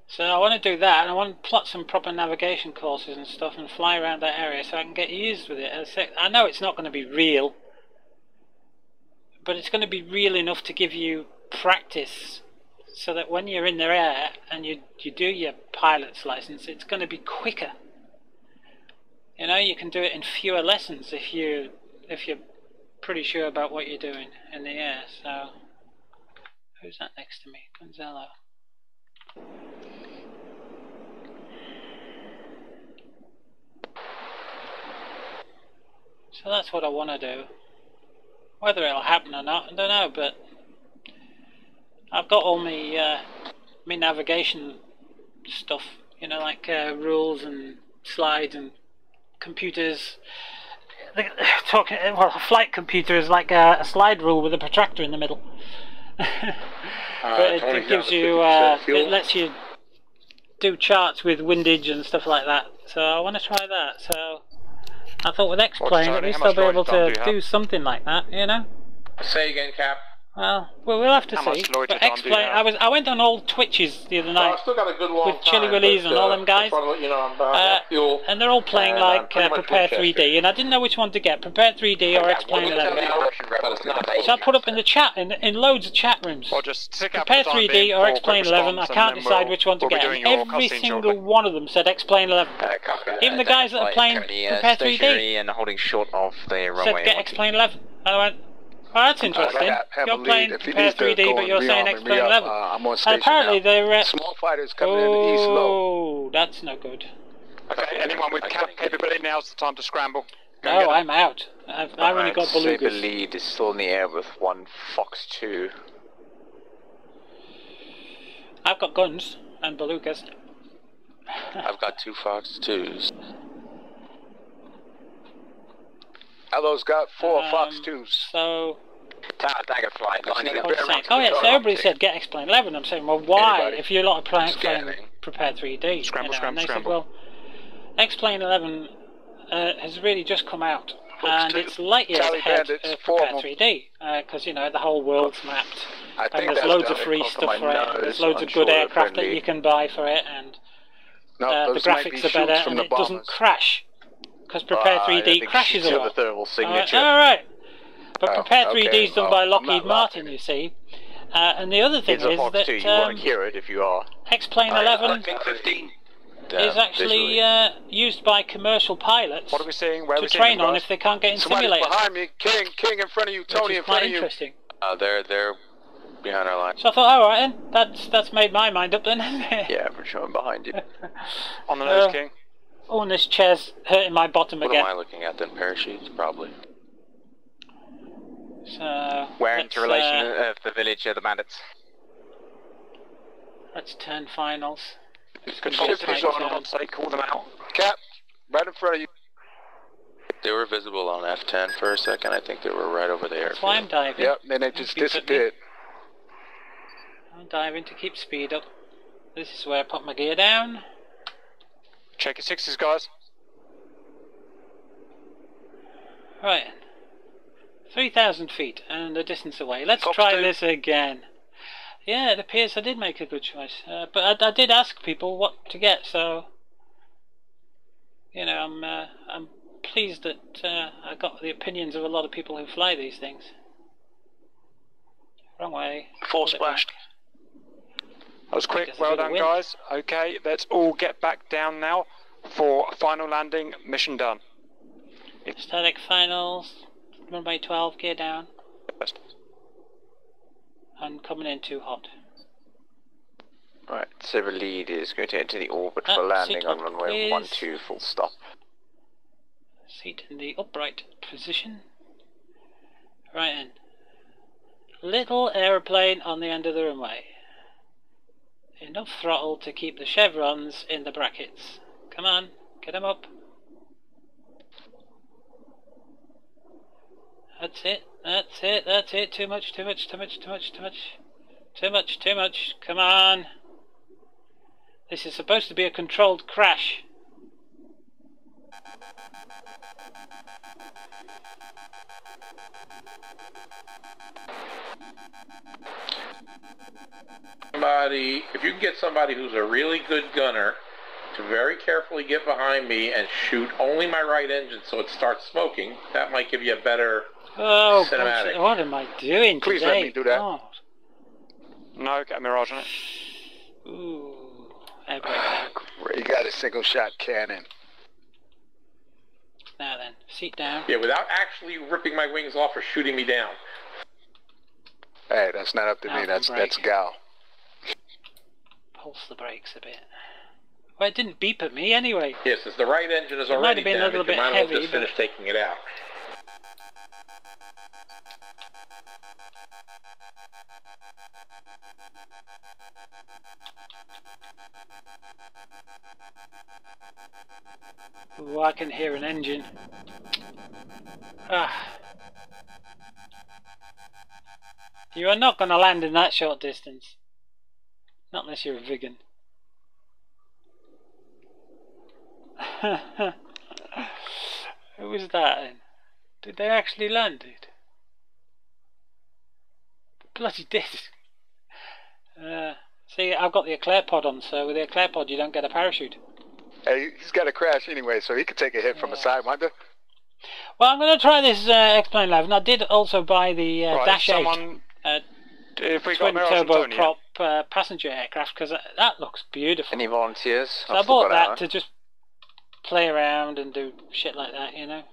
So I want to do that, and I want to plot some proper navigation courses and stuff and fly around that area so I can get used with it. I know it's not going to be real, but it's going to be real enough to give you practice so that when you're in the air and you do your pilot's license, it's going to be quicker. You know, you can do it in fewer lessons if you're pretty sure about what you're doing in the air. So, who's that next to me? Gonzalo. So that's what I want to do. Whether it'll happen or not, I don't know, but I've got all my navigation stuff, you know, like rules and slides and computers. Well, a flight computer is like a slide rule with a protractor in the middle. But it gives you, it lets you do charts with windage and stuff like that. So I want to try that. So I thought with X-Plane at least I'll be able to do something like that, you know? Say again, Cap. Well, we'll have to see. But X-Plane, I went on all Twitches the other night I still got a good long with Chili Willies and all them guys, and they're all playing like Prepare 3D, and I didn't know which one to get, Prepare 3D or X-Plane 11. So I put up in the chat, in loads of chat rooms, Well, just stick out Prepare for the time 3D being or for X-Plane quick 11, I response, can't and then decide which one to we'll be get, doing and your every cutscene single shortly. one of them said X-Plane 11. Even the guys that are playing Prepare 3D and holding short of the said runway. get X-Plane 11. I went, oh, that's interesting. You're playing Prepare 3D, but you're saying X-Plane 11. And apparently they're small fighters coming in east low. Oh, that's no good. Okay, anyone with capability, now's the time to scramble. No, I'm out. I've only got belugas. Saber lead is still in the air with one Fox 2. I've got guns and belugas. I've got 2 Fox 2s. Elo's got 4 Fox 2s. So Dagger flight lining up. oh yeah, so everybody said get X-Plane 11. I'm saying, well, why? If you're not playing Prepare 3D, Scramble, and they said, scramble. well, X-Plane 11 has really just come out, and it's light years ahead of Prepare 3D, because you know the whole world's mapped, and there's loads of free stuff for it. There's loads of good aircraft that you can buy for it, and the graphics are better, and it doesn't crash. Because Prepare 3D crashes a lot. Alright. But Prepare 3D is done by Lockheed Martin, you see. And the other thing is that you want to hear it if you are. X-Plane 11 is actually used by commercial pilots What are we seeing? Where are to we seeing train them, on guys? if they can't get in Somebody's simulators. behind me. King in front of you. Tony in front of you. Interesting. They're behind our line. So I thought, alright then, that's made my mind up then. Yeah, for sure, I'm behind you. On the nose, King. Oh, and this chair's hurting my bottom What again. am I looking at then? Parachutes, probably. So Where into relation of the village of the bandits? let's turn finals. Control station on site, call them out. Cap, right in front of you. They were visible on F10 for a second. I think they were right over there. That's why I'm diving. Yep, then they just disappeared. I'm diving to keep speed up. This is where I put my gear down. Check your 6s, guys. Right. 3,000 feet and a distance away. Let's try this again. Yeah, it appears I did make a good choice. But I did ask people what to get, so... You know, I'm pleased that I got the opinions of a lot of people who fly these things. Wrong way. Four splashed. That was quick. Well done, guys. Okay, let's all get back down now for final landing. Mission done. Static finals. Runway 12, gear down. Best. And coming in too hot. Right, Saber lead is going to enter the orbit for landing on runway 12, full stop. Seat in the upright position. Right in. Little aeroplane on the end of the runway. Enough throttle to keep the chevrons in the brackets. Come on, get them up. That's it, that's it, that's it. Too much, too much, too much, too much, too much. Too much, too much. Come on. This is supposed to be a controlled crash. If you can get somebody who's a really good gunner to very carefully get behind me and shoot only my right engine so it starts smoking, that might give you a better cinematic. What am I doing Please today? let me do that. God. No, get a Mirage on it. Ooh. You got a single shot cannon. Now then, seat down. Yeah, without actually ripping my wings off or shooting me down. Hey, that's not up to me. That's Gal. Pulse the brakes a bit. Well, it didn't beep at me anyway. Yes, as the right engine is It might already have been a little damaged, you bit might as well heavy, just finish taking it out. Ooh, I can hear an engine. Ah. You are not going to land in that short distance. Not unless you're a vegan. Who was that then? Did they actually land it? Bloody did. See, I've got the Eclair pod on, so with the Eclair pod you don't get a parachute. Hey, he's got to crash anyway, so he could take a hit from a sidewinder. Well, I'm going to try this X-Plane Live, and I did also buy the Dash 8 if we twin got turbo prop passenger aircraft, because that looks beautiful. Any volunteers? So I bought that to just play around and do shit like that, you know.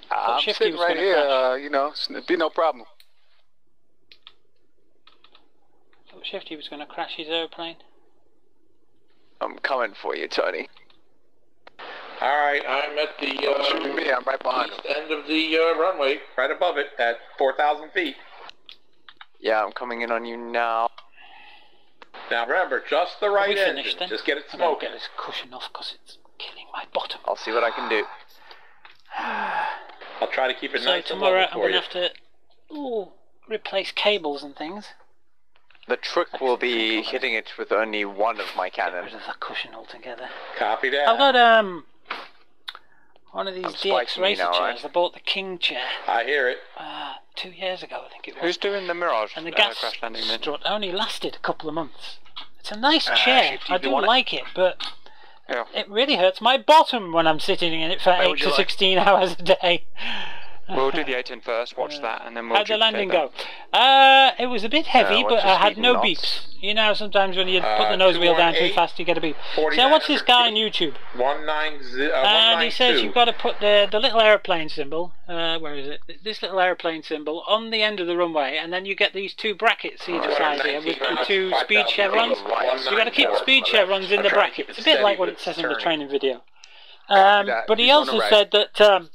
I'm sitting right here, you know, it'd be no problem. Thought Shifty was going to crash his airplane. I'm coming for you, Tony. Alright, I'm at the I'm right behind him. end of the runway, right above it, at 4,000 feet. Yeah, I'm coming in on you now. Now remember, just the right engine. Finished, then? Just get it I'm gonna smoking. get this cushion off because it's killing my bottom. I'll see what I can do. I'll try to keep it So nice and tomorrow level I'm for going you. to have to replace cables and things. The trick will be hitting it with only one of my Get cannons. rid of the cushion altogether. Copy that. I've got one of these I'm DX spiking you racer now, chairs. right? I bought the King chair I hear it. 2 years ago, I think it was. Who's doing the Mirage And the gas crash landing then? strut only lasted a couple of months. It's a nice chair. Shifty, I do you do want it? like it, but Yeah. it really hurts my bottom when I'm sitting in it for 8 to 16 hours a day. We'll do the 18 first, watch that, and then we'll How'd the landing duplicate go? It was a bit heavy, what's but the I had speed no in knots? beeps. You know, sometimes when you put the nose wheel down too 218, fast, you get a beep. So 49 what's this guy on YouTube? 192. And he says you've got to put the little aeroplane symbol, where is it? This little aeroplane symbol on the end of the runway, and then you get these two brackets either side here with the two speed chevrons. So you've got to keep the speed chevrons in the bracket. It's a bit like what it says in the training video. But he also said that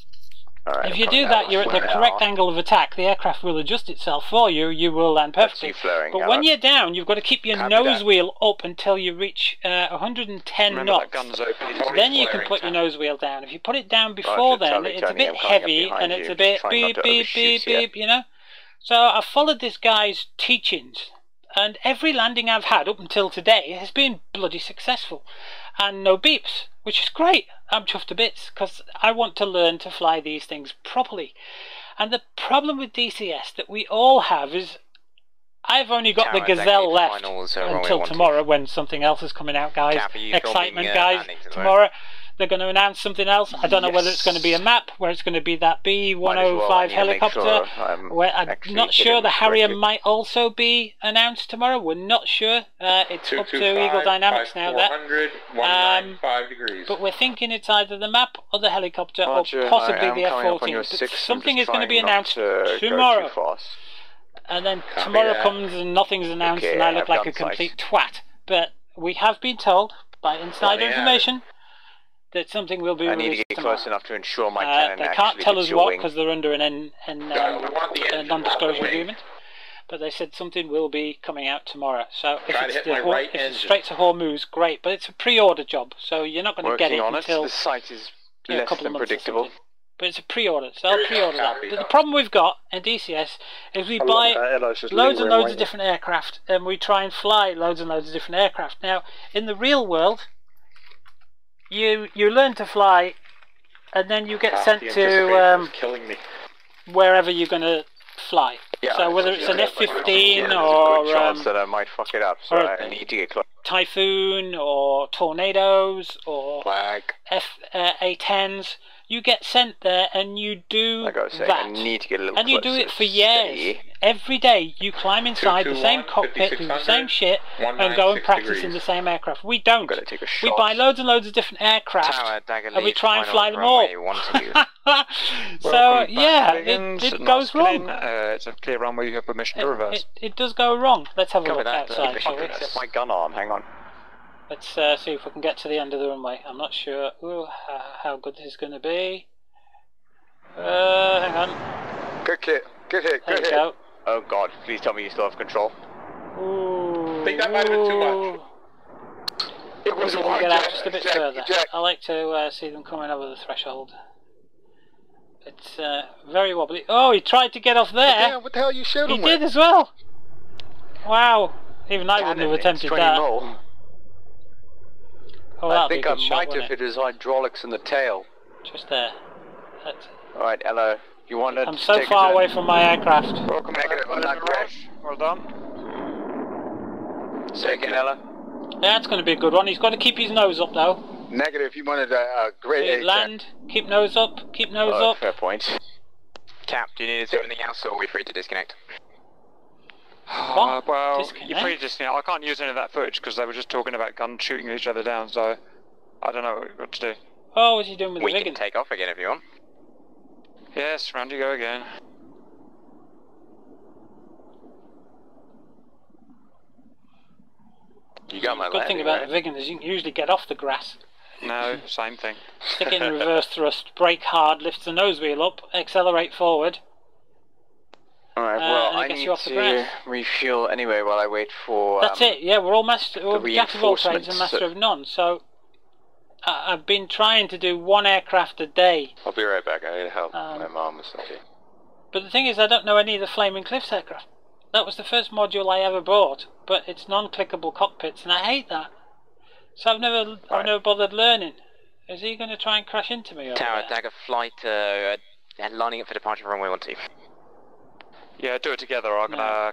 if you do that, you're at the correct angle of attack. The aircraft will adjust itself for you. You will land perfectly. But when you're down, you've got to keep your nose wheel up until you reach 110 Remember knots. that gun's open. Then you can put your nose wheel down. If you put it down before then, it's a bit heavy and it's a bit beep, beep, beep, beep, you know? So I followed this guy's teachings and every landing I've had up until today has been bloody successful, and no beeps, which is great. I'm chuffed to bits, because I want to learn to fly these things properly. And the problem with DCS that we all have is I've only got the Gazelle left until tomorrow when something else is coming out, guys. Excitement, guys. Tomorrow they're going to announce something else. I don't know whether it's going to be a map, where it's going to be that B-105 helicopter. I'm not sure. The Harrier might also be announced tomorrow. We're not sure. It's up to Eagle Dynamics now. But we're thinking it's either the map or the helicopter, or possibly the F-14. Something is going to be announced tomorrow. And then tomorrow comes and nothing's announced, and I look like a complete twat. But we have been told by insider information that something will be released tomorrow. I need to get close enough to ensure my cannon they can't tell us what, because they're under a non-disclosure agreement. But they said something will be coming out tomorrow. So if it's straight to Hormuz, great. But it's a pre-order job, so you're not going to get it until the site is a couple of months predictable. But it's a pre-order, so I'll pre-order that. But the problem we've got in DCS is we buy loads and loads of different aircraft, and we try and fly loads and loads of different aircraft. Now, in the real world, you learn to fly, and then you get sent to wherever you're going to fly. Yeah, so whether it's an F-15 or chance that I might fuck it up, so I need to get close. Typhoon or Tornadoes or A-10s. You get sent there and you do that. I need to get a little and you do it for years. Every day you climb inside the same cockpit, do the same shit, and go and practice in the same aircraft. We don't. We buy loads and loads of different aircraft, and we try and fly them all. So, yeah, it goes wrong. It's a clear runway, you have permission to reverse. It does go wrong. Let's have a look outside, shall we? Set my gun arm, hang on. Let's see if we can get to the end of the runway. I'm not sure how good this is going to be. Hang on. Good hit. Good hit. Good hit. Go. Oh god, please tell me you still have control. Ooh. I think that might have been too much. It was a get out just a bit further. I like to see them coming over the threshold. It's very wobbly. Oh, he tried to get off there. What the hell you shooting with? He did as well. Wow. Even I wouldn't have attempted that. Mil. Oh, I think I might have hit his hydraulics in the tail. Just there. Alright, Ella, you want to I'm so far away from my aircraft. Welcome negative on that crash. Well done. Say again, Ella. Yeah, that's going to be a good one. He's got to keep his nose up, though. Negative, you wanted a great land, keep nose up, keep nose up. Fair point. Cap, do you need to do anything else, or are we free to disconnect? Well, disconnect? You're free to disconnect. I can't use any of that footage because they were just talking about guns shooting each other down, so I don't know what to do. Oh, what's he doing with the We rigging? can take off again if you want. Yes, round you go again. You got my Good thing about the rigging is you can usually get off the grass. No, same thing. Stick it in reverse thrust, brake hard, lift the nose wheel up, accelerate forward. Alright, well, I need to refuel anyway while I wait for... That's it, yeah, we're all jack of all trades and master of none, so... I've been trying to do one aircraft a day. I'll be right back, I need help. My mom is okay. But the thing is, I don't know any of the Flaming Cliffs aircraft. That was the first module I ever bought, but it's non-clickable cockpits, and I hate that. So I've never bothered learning. Is he going to try and crash into me? Tower, Dagger flight, lining up for departure runway 12. Yeah, do it together. I'm gonna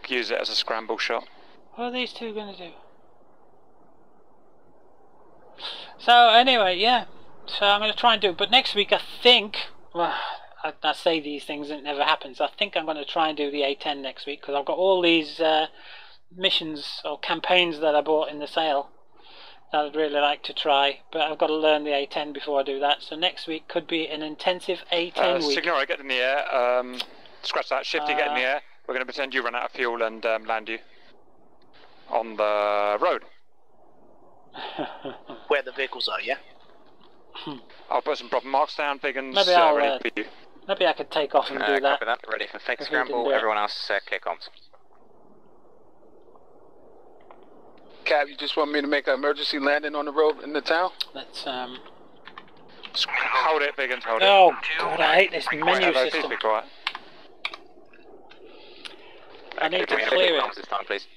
use it as a scramble shot. What are these two going to do? So anyway, yeah. So I'm going to try and do it. But next week, I think... Well, I say these things and it never happens. I think I'm going to try and do the A10 next week because I've got all these missions or campaigns that I bought in the sale that I'd really like to try, but I've got to learn the A10 before I do that. So next week could be an intensive A10 week. Signora, get in the air. Scratch that. Shifty, get in the air. We're going to pretend you run out of fuel and land you on the road. Where the vehicles are, yeah? I'll put some proper marks down, Biggins. Maybe ready for you. Maybe I could take off and do that. Copy that. Ready for fake scramble. Everyone else, clear comms. Cap, you just want me to make an emergency landing on the road in the town? Let's hold it, Biggins, hold it. Oh God, I hate this menu system. Please be quiet. I need to clear it. This time, please.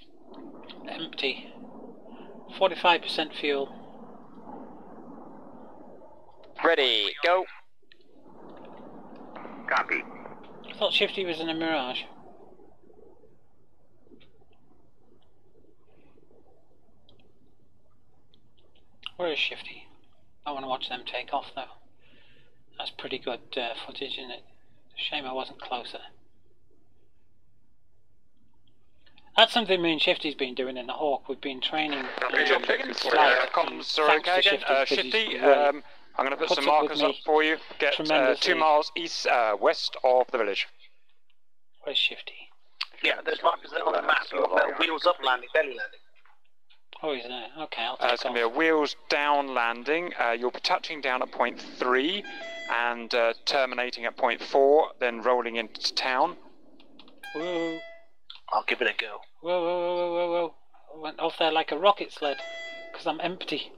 Empty. 45% fuel. Ready, go. Copy. I thought Shifty was in a Mirage. Where is Shifty? I want to watch them take off though. That's pretty good footage, isn't it? Shame I wasn't closer. That's something me and Shifty's been doing in the Hawk. We've been training. Comms are okay again. Shifty, I'm going to put some markers up for you. Get 2 miles east, west of the village. Where's Shifty? Yeah, there's markers there on the map. You've got wheels up landing, belly landing. Oh, he's there. Okay, I'll take It's going to be a wheels down landing. You'll be touching down at point 3 and terminating at point 4, then rolling into town. Whoa. I'll give it a go. Whoa, whoa, whoa, whoa, whoa, whoa. I went off there like a rocket sled, because I'm empty.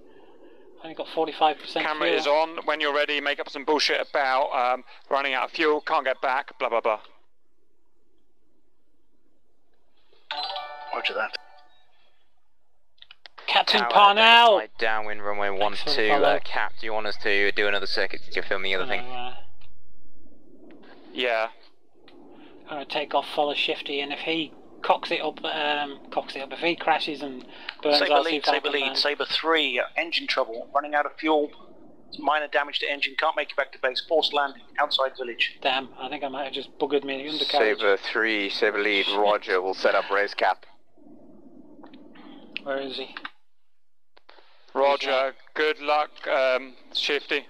I only got 45% Camera fuel. is on. When you're ready, make up some bullshit about running out of fuel, can't get back, blah, blah, blah. Roger that. Captain Tower, Parnell! identified downwind runway 12. Cap, do you want us to do another circuit to film the other thing? Yeah. I'm going to take off, follow Shifty, and if he cocks it up, if he crashes and burns, Saber I'll see lead, if I Saber can lead, land. Saber 3, engine trouble, running out of fuel, minor damage to engine, can't make it back to base, forced landing, outside village. Damn, I think I might have just buggered me in the undercarriage. Saber 3, Saber lead, Roger, we'll set up race cap. Where is he? Roger, good luck, Shifty.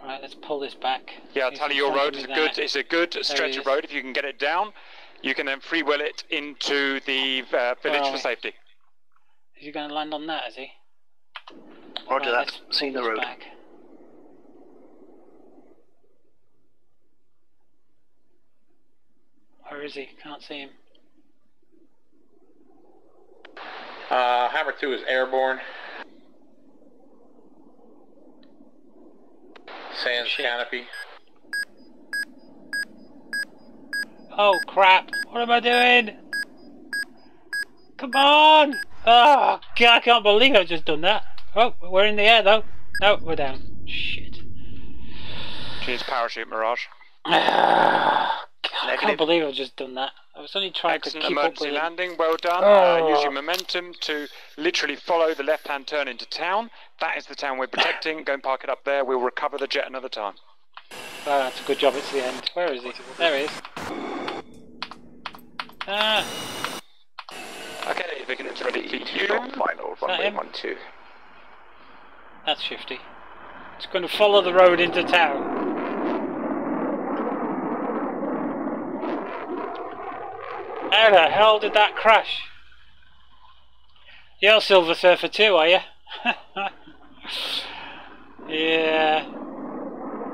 Right, let's pull this back. Yeah, I'll tell you, your road is a good stretch of road. If you can get it down, you can then free wheel it into the village for safety. Is he going to land on that, is he? Roger Right, that, seen the road. Back. Where is he? Can't see him. Hammer 2 is airborne. Sans canopy. Oh crap! What am I doing? Come on! Oh God, I can't believe I've just done that. Oh, we're in the air though. No, we're down. Shit. Cheers, parachute Mirage. God, I can't believe I've just done that. I was only trying to keep up emergency with it. landing, well done. Use your momentum to literally follow the left-hand turn into town. That is the town we're protecting. Go and park it up there. We'll recover the jet another time. Oh, that's a good job. It's the end. Where is he? There he is. Ah. Okay, Vicken, it's ready for you. Final runway 12. That's Shifty. It's going to follow the road into town. How the hell did that crash? You're Silver Surfer too, are you? Yeah.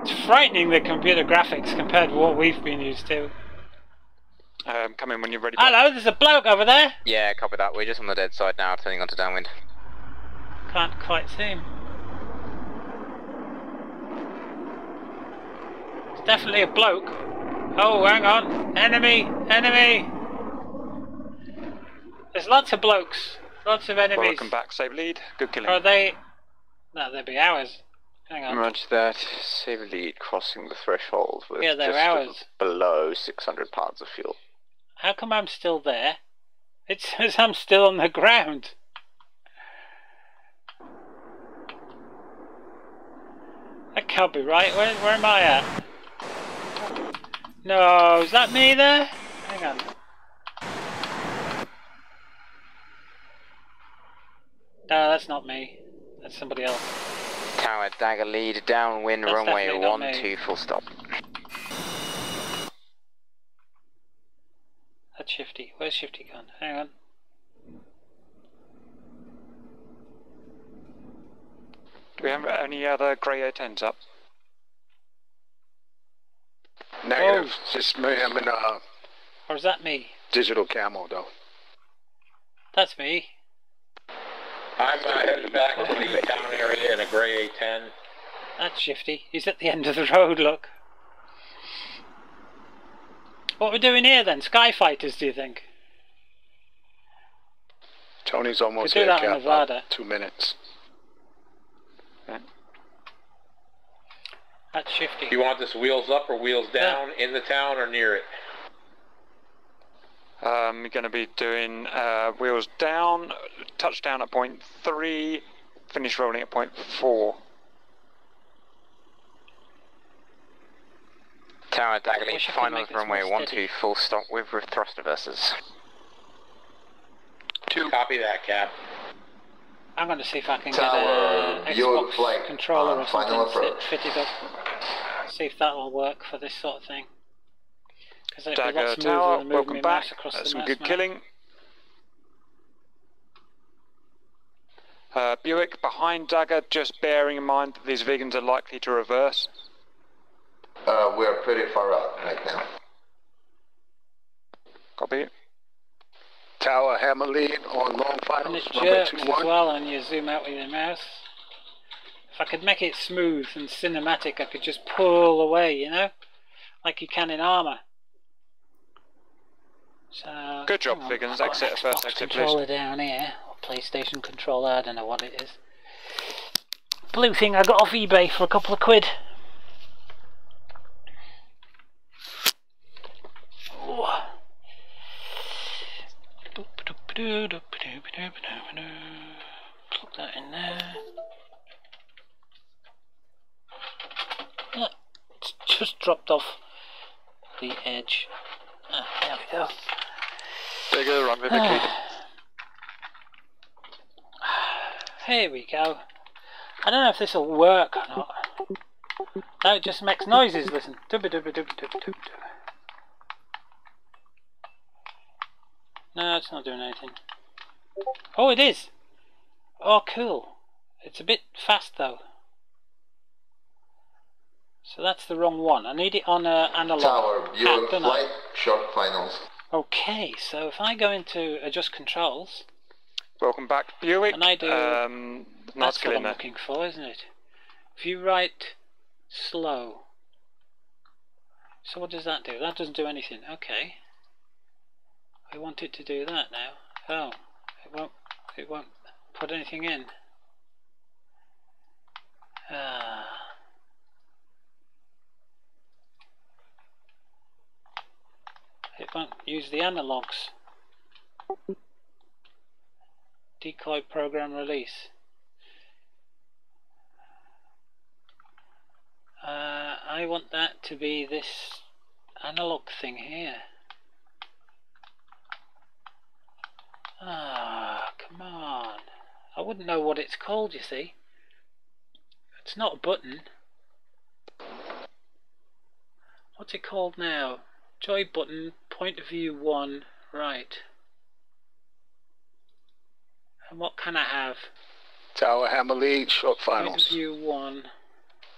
It's frightening, the computer graphics compared to what we've been used to. Come in when you're ready. Hello, there's a bloke over there. Yeah, copy that. We're just on the dead side now, turning onto downwind. Can't quite see him. It's definitely a bloke. Oh, hang on. Enemy! Enemy! There's lots of blokes. Lots of enemies. Welcome back, Saber lead. Good killing. Are they... No, they'll be ours. Hang on. Roger that. Saber lead crossing the threshold with Yeah, they're just ours. below 600 pounds of fuel. How come I'm still there? It says I'm still on the ground. That can't be right. Where am I at? No, is that me there? Hang on. No, that's not me. That's somebody else. Tower, dagger lead, downwind, That's runway definitely not me. 12, full stop. That's Shifty. Where's Shifty gone? Hang on. Do we have any other grey A10s up? Negative. Just me. I'm in Or is that me? digital camo, though. That's me. I'm headed back to the town area in a grey A10. That's Shifty. He's at the end of the road, look. What we're doing here then? Sky fighters, do you think? Tony's almost Could do here, that in Cap. Nevada. 2 minutes. That's shifty. Do you want this wheels up or wheels down, in the town or near it? We're going to be doing wheels down, touchdown at point 3, finish rolling at point 4. Tower Daggerly, Wish I could final make this runway more 12, steady. full stop with thrust reversers. 2. Copy that, Cap. I'm going to see if I can Tower, get Buick an Xbox flight, controller or final something approach. fitted up. See if that will work for this sort of thing. Because it'd be a lot Dagger smoother Tower, than moving welcome my back. mouse across That's the some mouse good map. killing. Buick behind Dagger, just bearing in mind that these vegans are likely to reverse. We're pretty far out right now. Copy. Tower, hammer lead on long And finals, it runway jerks 21. as well, and you zoom out with your mouse. If I could make it smooth and cinematic, I could just pull away, you know? Like you can in Armour. So, Good job, hang on, Figgins. I've got Exit an first, Xbox exit, controller please. down here, or PlayStation controller, I don't know what it is. Blue thing I got off eBay for a couple of quid. Ooh. Plug that in there. Ah, it's just dropped off the edge. Ah, there we go. Bigger runway Vicky. Here we go. I don't know if this will work or not. No, it just makes noises, listen. No, it's not doing anything. Oh, it is! Oh, cool. It's a bit fast though. So that's the wrong one. I need it on analog. Tower, Buick don't I? flight, short finals. Okay, so if I go into adjust controls, Welcome back, Buick. and I do, nice that's what killing I'm there. looking for, isn't it? View right, slow. So what does that do? That doesn't do anything. Okay. I want it to do that now. Oh, it won't put anything in. Ah. It won't use the analogs. Decoy program release. I want that to be this analog thing here. Ah, come on. I wouldn't know what it's called, you see. It's not a button. What's it called now? Joy button, point of view 1, right. And what can I have? Tower, hammer lead, short Point of finals. view 1.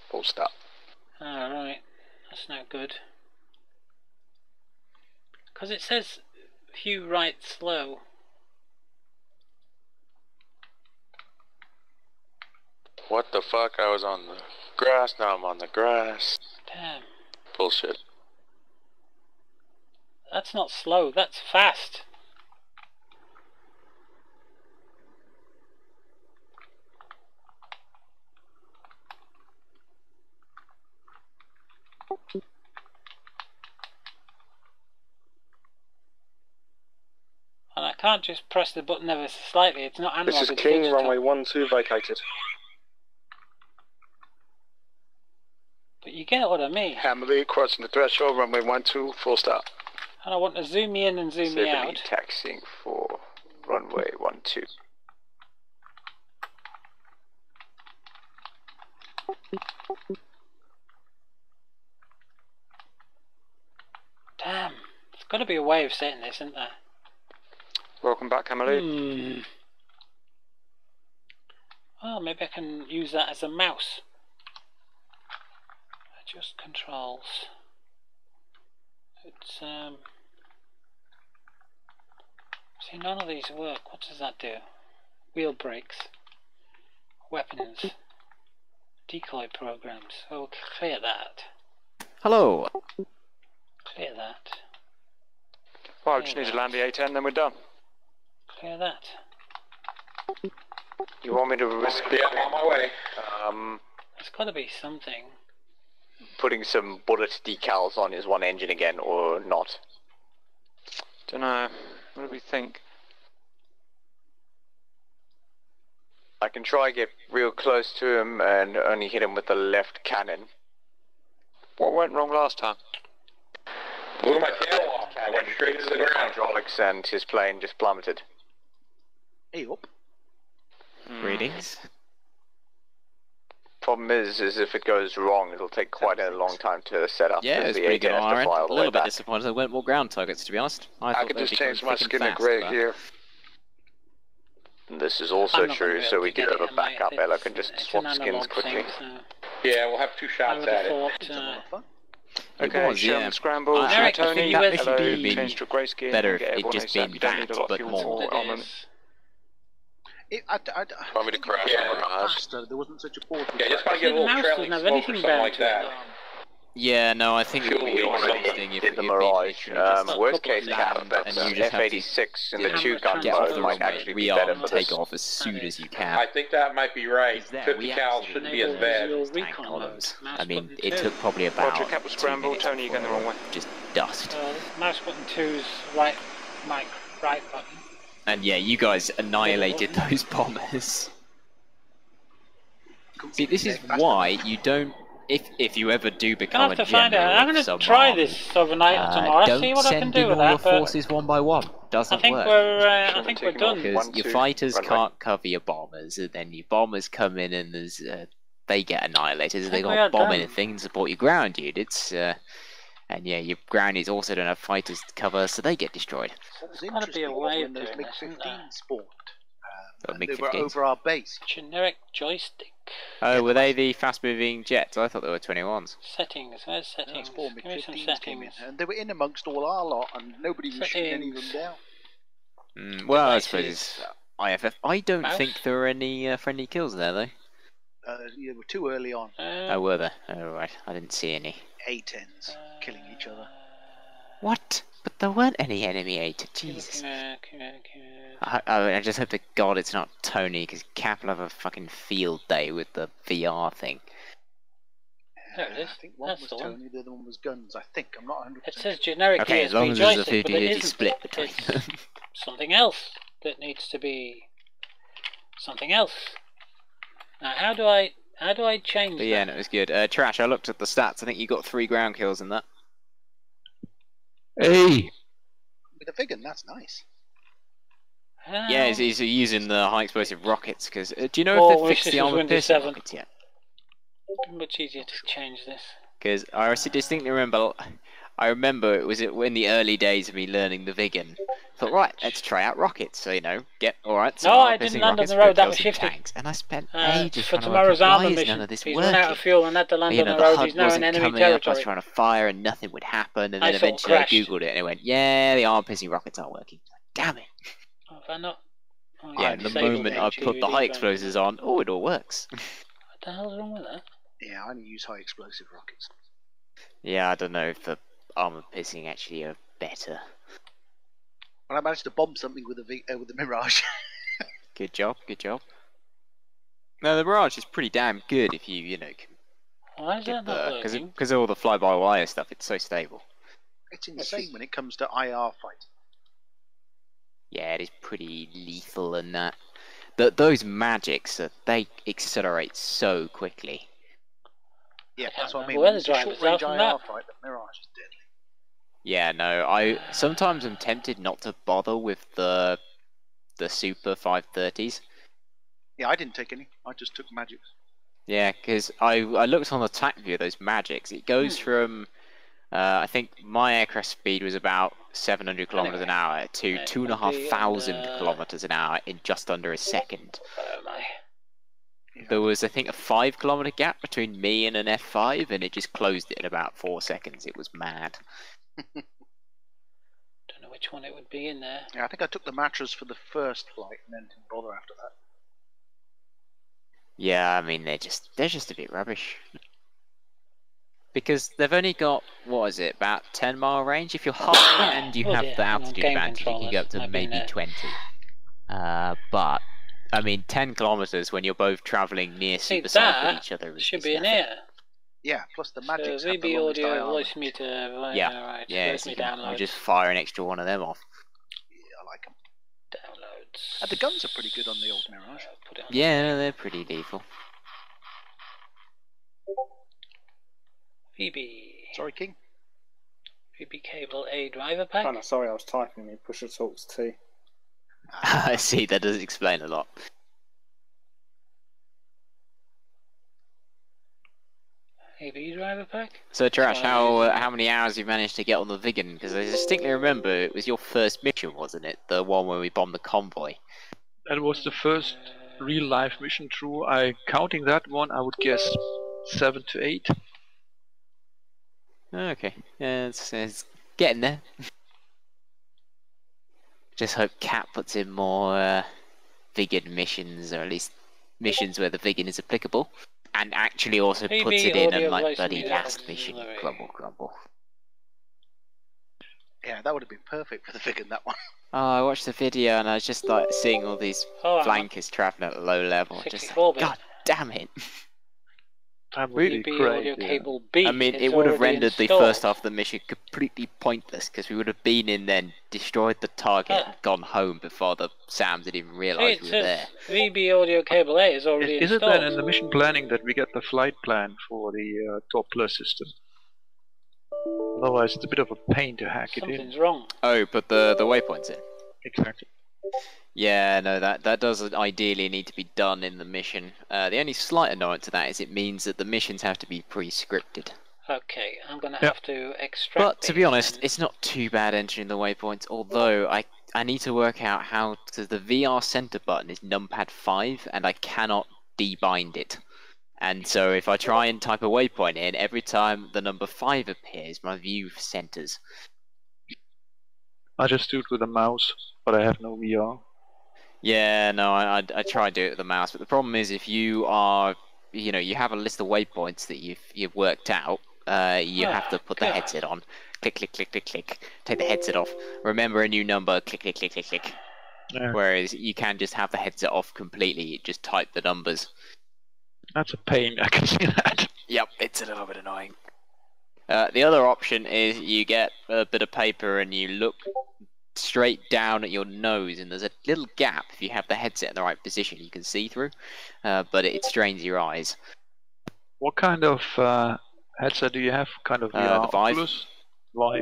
Full stop. Alright, that's not good. Because it says view right slow. What the fuck? I was on the grass, now I'm on the grass. Damn. Bullshit. That's not slow, that's fast. And I can't just press the button ever so slightly, it's not analog, This is it's King, digital. runway 12 vacated. But you get what I mean. Hammer lead, crossing the threshold, runway 12, full stop. And I want to zoom me in and zoom me 70 out. taxiing for runway 12. Damn, there's got to be a way of setting this, isn't there? Welcome back, Emily. Well, maybe I can use that as a mouse. Adjust controls. It's see, none of these work. What does that do? Wheel brakes, weapons, decoy programs. Oh, clear that. Hello. Clear that. Well, I just need to land the A10, then we're done. Clear that. You want me to risk Yeah, I'm on my way. There's got to be something. putting some bullet decals on his one engine again, or not? Don't know. What do we think? I can try get real close to him and only hit him with the left cannon. What went wrong last time? Blew my tail off. I went straight to the ground. Hydraulics and his plane just plummeted. Hey up. Greetings. Problem is if it goes wrong, it'll take quite a long time to set up. Yeah, it's the pretty good A10 on our has end. to fly all A the little way bit back. disappointed there weren't more ground targets, to be honest. I could just change my skin to grey here. And this is also true, so we do have a backup. Ella can just swap skins quickly. Yeah, we'll have 2 shots at it. Okay, Sherman scramble. Tony, hello, change to grey skin. Better get if it everyone just ASAP. been You don't need a that, lot of but fuel more. for armament. Want me to crash on Mirage? Faster, there wasn't such a port. Yeah, just want to get a little trailing smoke or something like that. Yeah, no, I think it would be interesting if Did the it Mirage. Worst case cap, and that's you just have to F86 in the 2-gun get off the mode might runway, actually be better rearm, for take this. off as soon as you can. I think that might be right. 50 we cal shouldn't be as bad. Tank columns. I mean, it took probably about Roger, cap was 2 scramble. minutes Tony, you're going the wrong way. just dust. Mouse button 2's right button. And yeah, you guys annihilated those bombers. See, this is why you don't. If you ever do become I'll have a to find general out. I'm of going to some try army, this overnight or tomorrow. don't See what I can send do in with all your that. But forces one by one. Doesn't I think work. we're done. Because your fighters can't cover your bombers, and then your bombers come in and there's they get annihilated. So they think we got are bomb done. anything and support your ground units. And yeah, your groundies also don't have fighters to cover, so they get destroyed. What was Gotta be a interesting way was of when those doing this, isn't there? MiG-15 spawned. Oh, And they were over our base. Generic joystick. Oh, were they the fast-moving jets? I thought they were 21s. Settings. Where's settings? Four Give me some MiG-15s came in, settings. and they were in amongst all our lot, and nobody was shooting any of them Settings. down. Well, I Devices. suppose IFF. I don't Mouse? think there were any friendly kills there, though. They were too early on. Oh, were there? Oh, right. I didn't see any. A-10s killing each other. What? But there weren't any enemy A10. Jesus. I just hope to God it's not Tony, because Cap will have a fucking field day with the VR thing. There it is. I think one That's was the one. Tony, the other one was guns. I think. I'm not 100%. It says generic Okay, USB as long as there's a joystick, but it 50-50 isn't. split between It's them. something else that needs to be something else. Now, how do I change But yeah, that? no, it was good. Trash, I looked at the stats. I think you got 3 ground kills in that. Hey! With a Vigan, that's nice. Yeah, he's using the high explosive rockets, because... do you know Oh, if they wish fixed this the was armor Windows piercing 7. rockets yet? Much easier to change this. Because I distinctly remember... I remember it was in the early days of me learning the Vigan. I thought, right, let's try out rockets. So, you know, alright, so No, I piercing didn't land on rockets, the road, put that kills was in shifted. tanks, and I spent For ages trying to work tomorrow's out armor why is mission, none of this he's working. run out of fuel and had to land You on know, the the road. HUD He's now in wasn't enemy coming up, I was territory. trying to fire and nothing would happen, and I then sort of eventually I crashed. googled it and it went, yeah, the arm-piercing rockets aren't working. Damn it. Oh, have I not? Oh, Yeah, and the disabled moment I put the high explosives on, oh, it all works. What the hell's wrong with that? Yeah, I only use high explosive rockets. Yeah, I don't know if the armor-piercing actually are better. Well, I managed to bomb something with the Mirage. Good job, good job. No, the Mirage is pretty damn good if you know, can Why is that not working? because of all the fly-by-wire stuff, it's so stable. It's insane when it comes to IR fight. Yeah, it is pretty lethal and that. Those magics, they accelerate so quickly. Yeah, I that's can't what I mean. remember where When the it's a drivers short-range are from IR that. fight, the Mirage is deadly. Yeah, no, I sometimes am tempted not to bother with the Super 530s. Yeah, I didn't take any. I just took magics. Yeah, because I looked on the attack view of those magics. It goes from, I think my aircraft speed was about 700 kilometers an hour to 2,500 kilometers an hour in just under a second. Oh my. There was, I think, a 5 kilometer gap between me and an F5, and it just closed it in about 4 seconds. It was mad. Don't know which one it would be in there. Yeah, I think I took the mattress for the first flight and then didn't bother after that. Yeah, I mean they're just a bit rubbish. Because they've only got, what is it, about 10-mile range? If you're high and you Oh have dear, the hang on, altitude game advantage, you can go up to controllers. I've been maybe there. 20. But I mean, 10 kilometers when you're both traveling near See, supersonic with that each other should is be in nothing. here. Yeah, plus the magics So have the VB longest audio, IR voice range. meter, right, Yeah, right. yeah, Where's so my you can downloads? just fire an extra one of them off. Yeah, I like them. Downloads. And the guns are pretty good on the old Mirage. Put it on Yeah, no, they're pretty lethal. VB. Sorry, King. VB cable A driver pack. Oh no, sorry, I was typing me. Pusher talks T. I see, that does explain a lot. AB driver pack. So, Trash, how many hours you managed to get on the Vigan? Because I distinctly remember it was your first mission, wasn't it? The one where we bombed the convoy. That was the first real life mission through. Counting that one, I would guess 7 to 8. Okay, yeah, it's getting there. Just hope Cat puts in more Vigan missions, or at least missions where the Vigan is applicable. And actually also puts it in and like bloody last mission, grumble grumble. Yeah, that would have been perfect for the Vigan, that one. Oh, I watched the video and I was just like seeing all these flankers traveling at a low level. Just like, God damn it. I'm really audio cable B. I mean, it would have rendered the first half of the mission completely pointless because we would have been in then, destroyed the target, and gone home before the SAMs had even realised we were there. VB audio cable A is already Is installed. it then in the mission planning that we get the flight plan for the Top Plus system? Otherwise, it's a bit of a pain to hack it in. Something's wrong. Oh, put the waypoints in. Exactly. Yeah, no, that does ideally need to be done in the mission. The only slight annoyance to that is it means that the missions have to be pre-scripted. Okay, I'm going to have to extract. But to be honest, it's not too bad entering the waypoints, although I need to work out how, because the VR center button is numpad 5 and I cannot debind it. And so if I try and type a waypoint in, every time the number 5 appears, my view centers. I just do it with a mouse, but I have no VR. Yeah, no, I try to do it with the mouse, but the problem is if you are, you have a list of waypoints that you've worked out, you have to put the headset on, click, click, click, click, click, take the headset off, remember a new number, click, click, click, click, click. Yeah. Whereas you can just have the headset off completely, just type the numbers. That's a pain, I can see that. Yep, it's a little bit annoying. The other option is you get a bit of paper and you look straight down at your nose, and there's a little gap. If you have the headset in the right position, you can see through, but it strains your eyes. What kind of headset do you have? Kind of VR? The Vive. Oculus? Vive.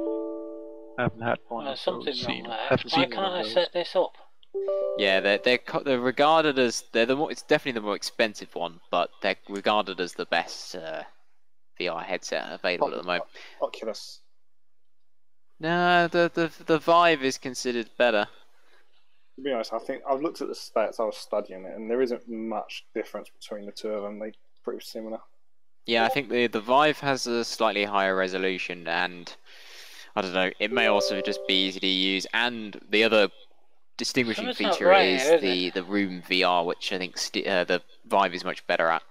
I haven't had one. Something's wrong there. Haven't Why seen can't one I of those. set this up? Yeah, they're regarded as it's definitely the more expensive one, but they're regarded as the best VR headset available at the moment. Oculus. No, the Vive is considered better. To be honest, I think I've looked at the specs. I was studying it, and there isn't much difference between the two of them. They're pretty similar. Yeah, I think the Vive has a slightly higher resolution, and I don't know. It may also just be easy to use, and the other distinguishing Something's not feature right is here, is the room VR, which I think the Vive is much better at.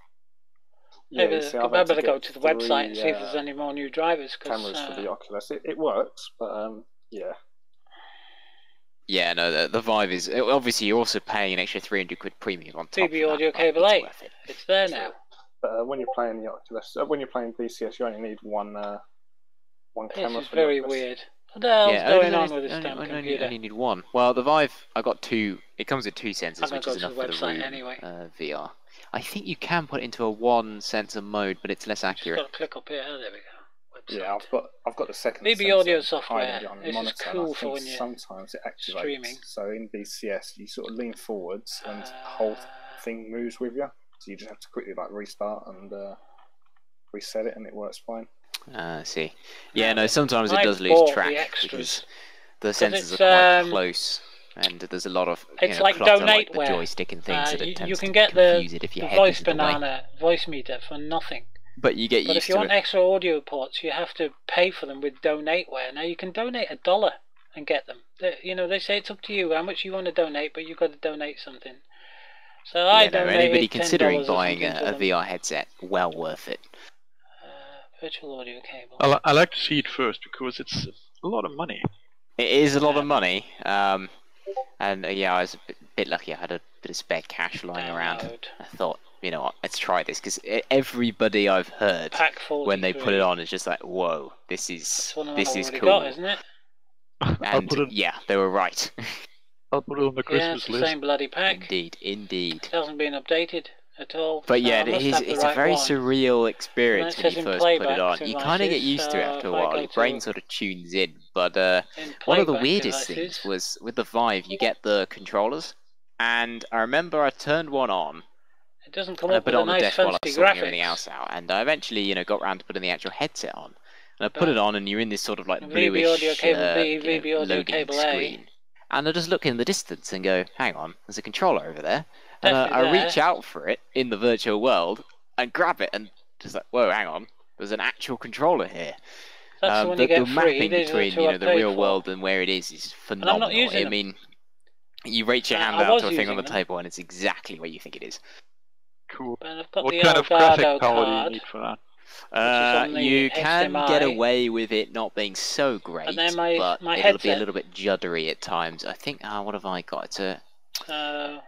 Maybe you see, I I've had better go get to the website and see if 3, there's any more new drivers. cameras for the Oculus. It works, but yeah. Yeah, no, the Vive is obviously you're also paying an extra 300 quid premium on top. VB audio cable A. It's there now. But when you're playing the Oculus, when you're playing DCS, you only need one camera. This is for the very Oculus. weird. What the hell's going on with this damn I computer? only need one. Well, the Vive, I got two. It comes with 2 sensors, I'm gonna which go is to enough the for the website room anyway. VR. I think you can put it into a 1 sensor mode, but it's less accurate. Just got to click up here. There we go. Yeah, I've got the second. VB sensor audio hiding software. behind the This is monitor, and cool I for think when you're sometimes it activates. streaming. So in DCS, you sort of lean forwards, and the whole thing moves with you. So you just have to quickly restart and reset it, and it works fine. I see. Yeah, no, sometimes it I does lose bought the track extras. because the sensors it's, are quite close, and there's a lot of It's like clutter, donate like the joystick and things that it you tends can to get confuse the, it if your the head voice is in the way. banana voice meter for nothing. But you get But used if you to want it. extra audio ports, you have to pay for them with Donateware. Now you can donate $1 and get them. They say it's up to you how much you want to donate, but you've got to donate something. So I donated anybody $10 considering or buying something to a them. VR headset, well worth it. Virtual audio cable. I like to see it first because it's a lot of money. It is a lot of money, and yeah, I was a bit lucky. I had a bit of spare cash lying around. I thought, you know what, let's try this, because everybody I've heard when they put it on is just like, whoa, this is cool. Got, isn't it? And yeah, they were right. I'll put it on the Christmas it's the list. same bloody pack. Indeed. It hasn't been updated at all. But yeah, it's a very surreal experience when you first put it on. You kind of get used to it after a while. Your brain sort of tunes in. But one of the weirdest things was with the Vive, you get the controllers, and I remember I turned one on. It doesn't come up with a nice fancy graphics. Everything else out, and I eventually, got round to putting the actual headset on. And I put it on, and you're in this sort of like bluish audio cable B, VB audio loading cable screen. And I just look in the distance and go, hang on, there's a controller over there. And Definitely I reach out for it in the virtual world and grab it, and just like, whoa, hang on, there's an actual controller here. That's when you get the mapping free, between the real world and where it is phenomenal. And I'm not using I mean, you reach your hand out to a thing on the table, and it's exactly where you think it is. Cool. Got what the kind of graphic Elgato power do card, you need for that? You can HDMI. get away with it not being so great, And then but my it'll be a headset. little bit juddery at times. I think, what have I got?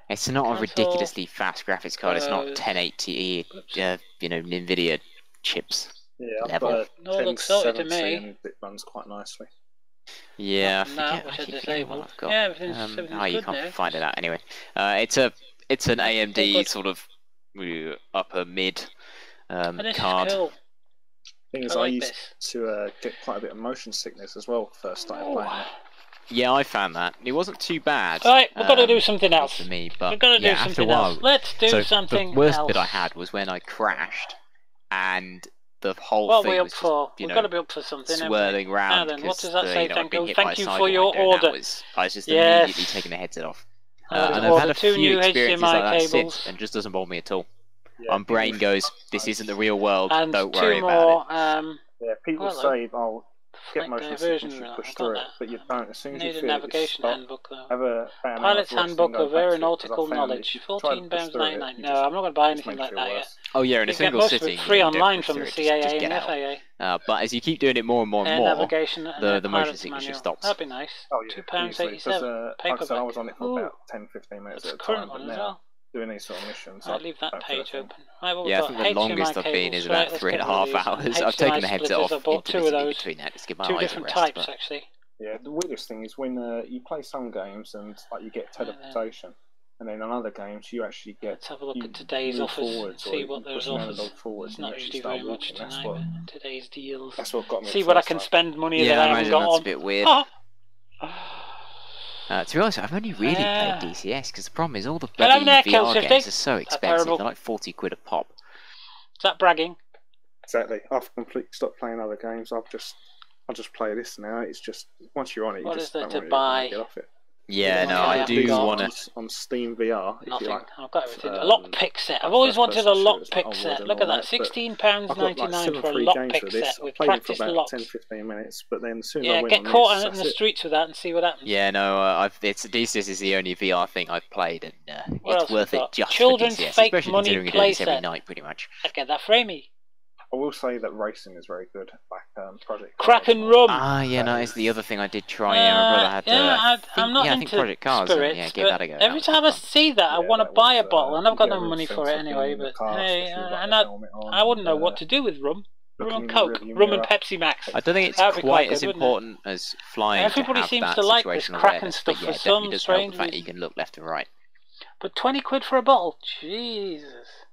It's not a ridiculously fast graphics card. It's not 1080, NVIDIA chips level. No, it looks sorted to me. And it runs quite nicely. Yeah, which I disabled. I've got. Yeah, everything's you good can't now. find it out anyway. It's an AMD sort of upper mid card. Cool. Thing is, I used to get quite a bit of motion sickness as well first started playing it. Yeah, I found that. It wasn't too bad. Right, we've got to do something else. For me, but we've got to do after something a while, else. Let's do something else. The worst bit I had was when I crashed, and the whole what thing are we up was for? just, We've got to be up for something. swirling round. Now then, what does that say? Thank Thank you for your order. I was just immediately taking the headset off. And I've had a two few new experiences HDMI like that cables. since, and it just doesn't bother me at all. My brain goes, this isn't the real world, And don't two worry more, about it. Yeah, people say, "Oh, get motion sickness, you push through it," but you don't. As soon as you Need a feel navigation it, handbook though. Have a Pilot's handbook of aeronautical knowledge, £14.99. No, I'm not going to buy anything like that yet. Oh yeah, in a single sitting. You get most of it free you don't online push from through the it, just CAA get and out. FAA. But as you keep doing it more and more and more, navigation the motion sickness just stops. That'd be nice. Oh, yeah, £2.87. like I said, I was on it for about 10-15 minutes at a time, but now doing these sort of missions. I'll leave that page open. Right, I think the longest I've been is about 3.5 hours. I've taken the headset off intermittently between that to give my eyes a rest. Two different types, actually. Yeah, the weirdest thing is when you play some games and like you get teleportation, and then on other games you actually get. Let's have a look at today's offers and see what there's offers. It's not usually very much tonight, but today's deals. That's what got me. See what I can spend money that I haven't got on. That's a bit weird. To be honest, I've only really played DCS because the problem is all the bloody VR games are so expensive. They're like 40 quid a pop. Is that bragging? Exactly. I've completely stopped playing other games. I just play this now. It's just once you're on it, you just don't want to get off it. Yeah, no, I do want to. On Steam VR. Nothing. I've got everything. A lockpick set. I've always wanted a lockpick set. Look at that. £16.99 for a lockpick set with practice locks. 10-15 minutes, but then soon yeah, get caught in the streets with that and see what happens. Yeah, no, DCS is the only VR thing I've played, and it's worth it just Children's for DCS, fake especially money considering you do play this every set. night, pretty much. I'd get that framey. I will say that racing is very good. Like Project Crack and Rum. Yeah, no, it's the other thing I did try. Yeah, my brother had. I'm not I into think Project Cars. spirits, give that a go. Every time I see that, I want to buy a bottle, and I've got no money for it anyway. But hey, I wouldn't know what to do with rum. Rum and Coke, rum and Pepsi Max. I don't think it's quite as important as flying. Everybody seems to like this cracking stuff for some strange reason. You can look left and right. But 20 quid for a bottle, Jesus.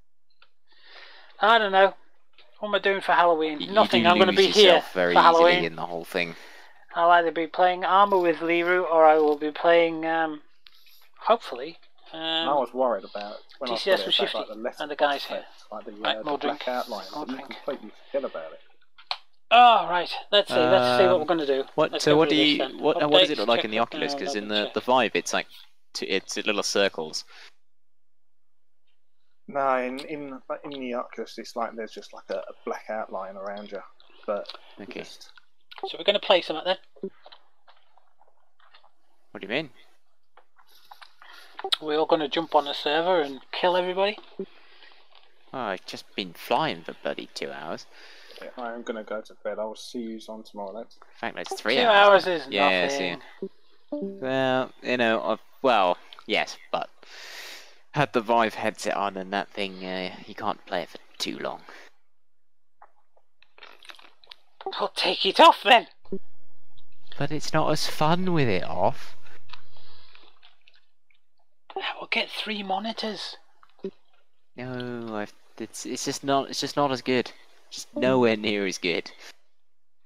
I don't know. What am I doing for Halloween? Nothing. I'm going to be here for Halloween. In the whole thing. I'll either be playing Armour with Liru, or I will be playing, hopefully. I was worried about when DCS I put with Shifty and the guys here. Like the, right, more drink. Outline, you completely forget about it. Oh right, let's see what we're going to do. What does it look like in the Oculus? Because in the Vive, it's like it's little circles. No, in the Oculus, it's like there's just like a black outline around you. But okay. So we're going to play something then. What do you mean? We're all going to jump on a server and kill everybody. Oh, I've just been flying for bloody 2 hours. Yeah, I am going to go to bed. I will see you on tomorrow night. In fact, it's 3 hours. 2 hours is nothing. Well, Yes, but had the Vive headset on, and that thing, you can't play it for too long. I'll take it off then. But it's not as fun with it off. We'll get 3 monitors. No, it's just not as good. Just nowhere near as good.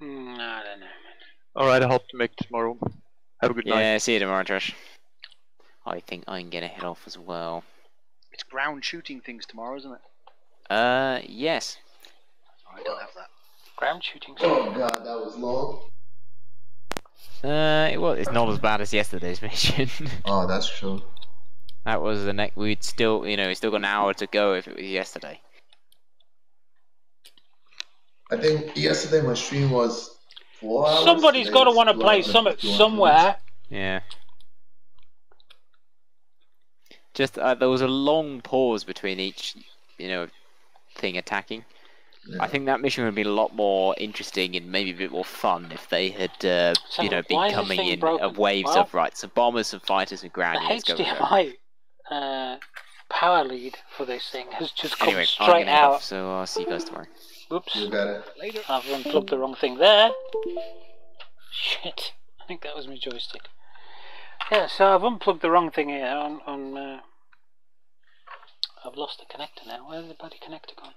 I don't know, man. Alright, I hope to make it tomorrow. Have a good night. Yeah, see you tomorrow, Trish. I think I'm gonna head off as well. It's ground shooting things tomorrow, isn't it? Yes. I don't have that. Ground shooting. Oh god, that was long. It's not as bad as yesterday's mission. Oh, that's true. That was the next. We'd still, we still got an hour to go if it was yesterday. I think yesterday my stream was 4 hours. Somebody's got to want to play Summit somewhere. Yeah. Just there was a long pause between each, thing attacking. Yeah. I think that mission would have been a lot more interesting and maybe a bit more fun if they had, been coming in waves of some bombers, some fighters, and ground units. The HDMI power lead for this thing has just come I'm straight out. Off, so I'll see you guys tomorrow. Oops. You got it. Later. I've unplugged the wrong thing there. Shit. I think that was my joystick. Yeah, so I've unplugged the wrong thing here on I've lost the connector now. Where's the bloody connector gone?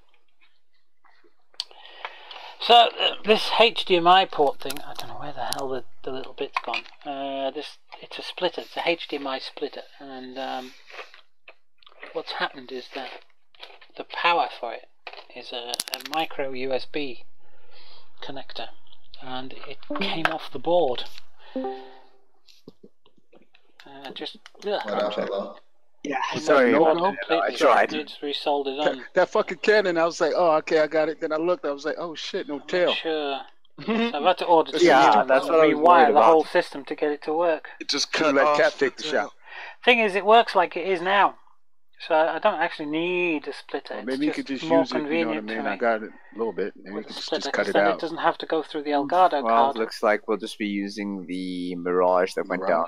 So this HDMI port thing, I don't know where the hell the little bit's gone. It's a splitter. It's a HDMI splitter, and what's happened is that the power for it is a micro USB connector, and it came off the board. Yeah, sorry. I tried. It's resoldered on. That fucking cannon, I was like, oh, okay, I got it. Then I looked, I was like, oh shit, no tail. Sure. So I've had to order to that's what I was rewire the whole system to get it to work. It just cut let Cap take the shot. Thing is, it works like it is now. So I don't actually need a splitter. Well, maybe you could just more use it, you know what I mean? I got it a little bit. Maybe you could just cut it out. It doesn't have to go through the Elgato card. It looks like we'll just be using the Mirage that went down.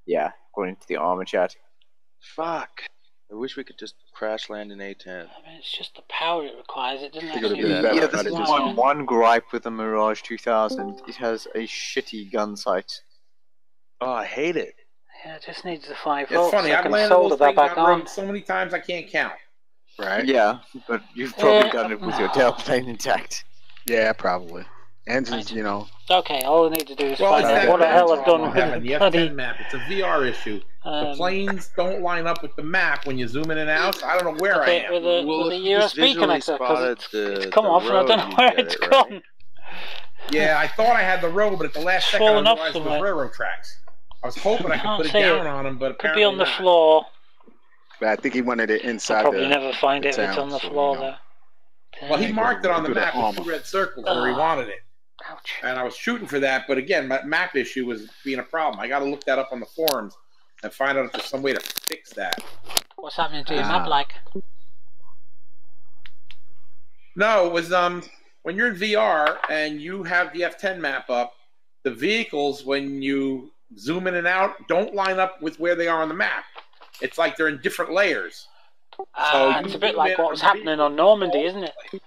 Yeah, according to the armor chat. Fuck. I wish we could just crash land in A10. I mean, it's just the power it requires. It doesn't actually. Yeah, this is one gripe with the Mirage 2000. It has a shitty gun sight. Oh, I hate it. Yeah, it just needs the 5 It's volts. funny, I've landed those things on road so many times I can't count. Right? Yeah, but you've probably done it with your tailplane intact. Yeah, probably. Engines, Okay, all I need to do is find out what the hell I've done with the F10 map. It's a VR issue. The planes don't line up with the map when you zoom in and out. So I don't know where I am. With the USB connector, because it's come off and I don't know where it's gone. Yeah, I thought I had the road, but at the last second I realized it was railroad tracks. I was hoping I could put it down on them, but apparently could be on the floor. But I think he wanted it inside. I'll probably never find it if it's on the floor, though. Well, he marked it on the map with 2 red circles where he wanted it. Ouch. And I was shooting for that, but again, my map issue was being a problem. I got to look that up on the forums and find out if there's some way to fix that. What's happening to your map like? No, it was when you're in VR and you have the F10 map up, the vehicles, when you zoom in and out, don't line up with where they are on the map. It's like they're in different layers. So it's a bit like what was happening on Normandy, isn't it?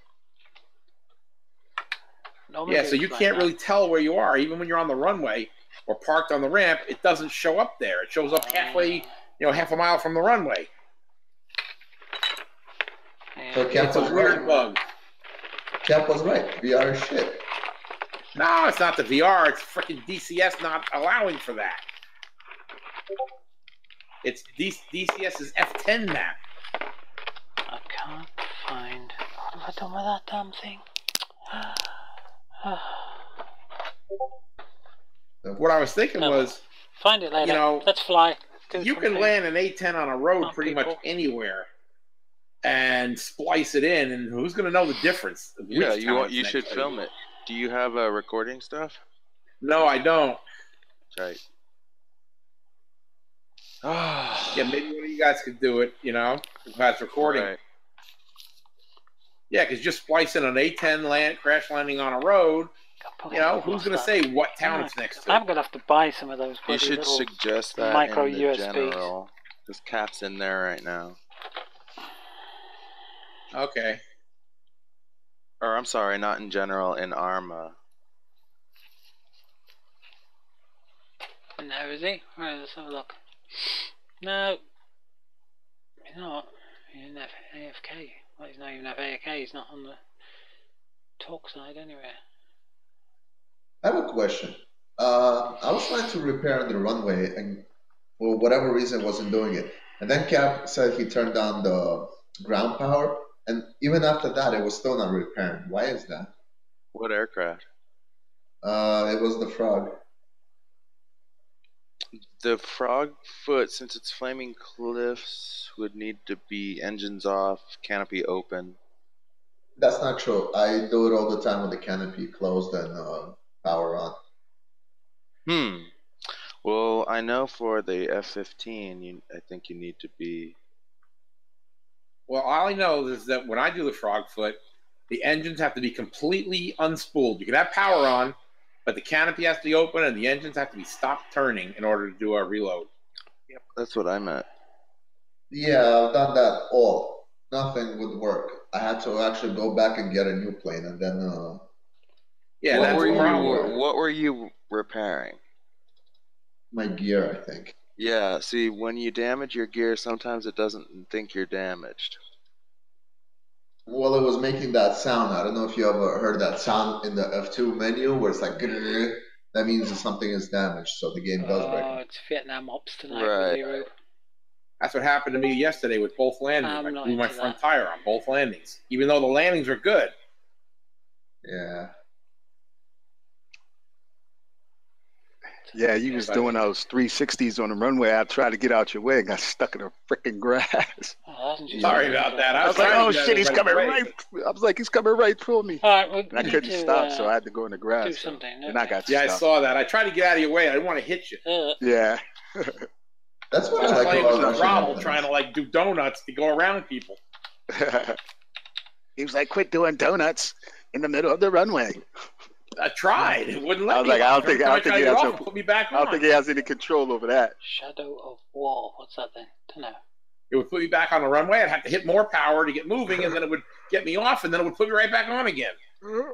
Yeah, so you can't really tell where you are. Even when you're on the runway or parked on the ramp, it doesn't show up there. It shows up halfway, half a mile from the runway. So Cap It's a was weird right. bug. Cap was right. VR is shit. No, it's not the VR. It's freaking DCS not allowing for that. It's DCS's F10 map. I can't find... What have I done with that damn thing? What I was thinking was... Find it later. Let's fly. You can land an A10 on a road pretty much anywhere and splice it in, and who's going to know the difference? Yeah, you should film it. Do you have recording stuff? No, I don't. Right. Yeah, maybe one of you guys could do it, who has recording. Right. Yeah, because just splicing an A10 crash landing on a road, who's going to say what town it's next to? I'm going to have to buy some of those. You should suggest that micro in the USBs. general This Cap's in there right now. Okay. Or I'm sorry, not in general, in Arma. No, is he? Right, let's have a look. No. He's not. He's in AFK. Well, he's not even AFK. He's not on the talk side anyway. I have a question. I was trying to repair the runway, and for whatever reason, wasn't doing it. And then Cap said he turned on the ground power, and even after that, it was still not repairing. Why is that? What aircraft? It was the Frog. The Frog Foot, since it's Flaming Cliffs, would need to be engines off, canopy open. That's not true. I do it all the time with the canopy closed and power on. Well, I know for the F-15, I think you need to be... Well, all I know is that when I do the Frog Foot, the engines have to be completely unspooled. You can have power on, but the canopy has to be open and the engines have to be stopped turning in order to do a reload. Yep, that's what I meant. Yeah, I've done that all. Nothing would work. I had to actually go back and get a new plane, and then. Yeah, what were you repairing? My gear, I think. Yeah, see, when you damage your gear, sometimes it doesn't think you're damaged. Well, it was making that sound. I don't know if you ever heard that sound in the F2 menu where it's like, grrr. That means that something is damaged, so the game does break. Oh, it's Vietnam Ops tonight. Right. That's what happened to me yesterday with both landings. I blew my front tire on both landings, even though the landings were good. Yeah. Yeah, you was doing those 360s on the runway. I tried to get out your way and got stuck in the freaking grass. Sorry about that. I was like, oh shit, he's coming right. I was like, he's coming right for me. All right, well, and I couldn't stop, so I had to go in the grass. Do something. And I got stuck. I saw that. I tried to get out of your way. I didn't want to hit you. Yeah. That's what I was like playing with Rommel, trying to like do donuts to go around people. He was like, quit doing donuts in the middle of the runway. I tried. It wouldn't let I was me. like, I don't think he has put me back on. I don't think he has any control over that. Shadow of War. What's that then? Don't know. It would put me back on the runway. I'd have to hit more power to get moving, and then it would get me off, and then it would put me right back on again. Okay,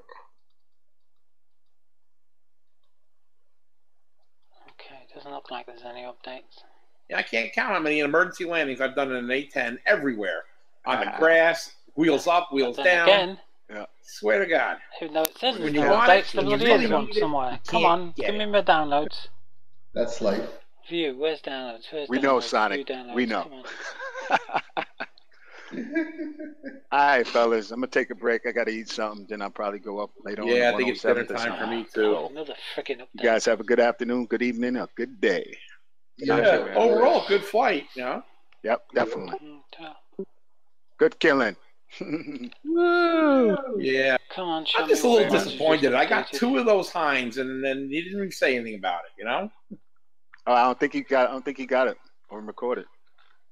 doesn't look like there's any updates. Yeah, I can't count how many emergency landings I've done in an A-10 everywhere. On the grass, wheels up, wheels down. Again, yeah. Swear to God. Even though it says when there's you no want updates, it, there when you bloody really is one need it, somewhere. you Come can't on, get give it. me my downloads. That's like. View, where's downloads? We know, Sonic. We know. All right, fellas, I'm gonna take a break. I gotta eat something. Then I'll probably go up later on. Yeah, I think it's dinner time for me too. Another freaking update. You guys have a good afternoon, good evening, a good day. Yeah, overall, good flight. You know. Yep, definitely. Good killing. Woo! Yeah. Come on, I'm just a little disappointed. I got 2 of those Hinds, and then he didn't even say anything about it. You know. Oh, I don't think he got it or recorded.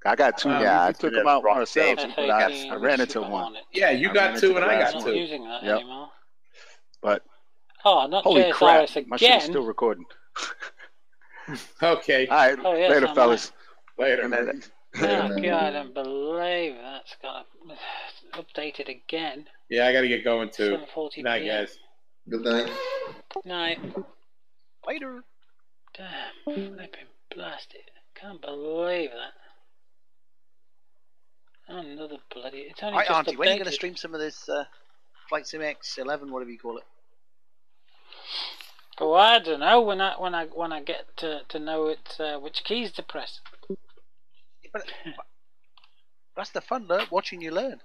I got 2. Yeah, we took them out ourselves, but I ran into one. Yeah, you got 2 and I got 2. I'm not using that anymore. But not holy JSRS crap, again. my shit's still recording. Okay. All right, later, fellas. Later. Oh God, I don't believe that's got updated again. Yeah, I got to get going too. 7:40 Good night, guys. Good night. Night. Later. Damn, they've been blasted. Can't believe that. Another bloody. It's only Right, just Auntie, when are you going to updated. stream some of this Flight Sim X11, whatever you call it? Oh, I don't know. When I get to know it, which keys to press. But that's the fun, watching you learn.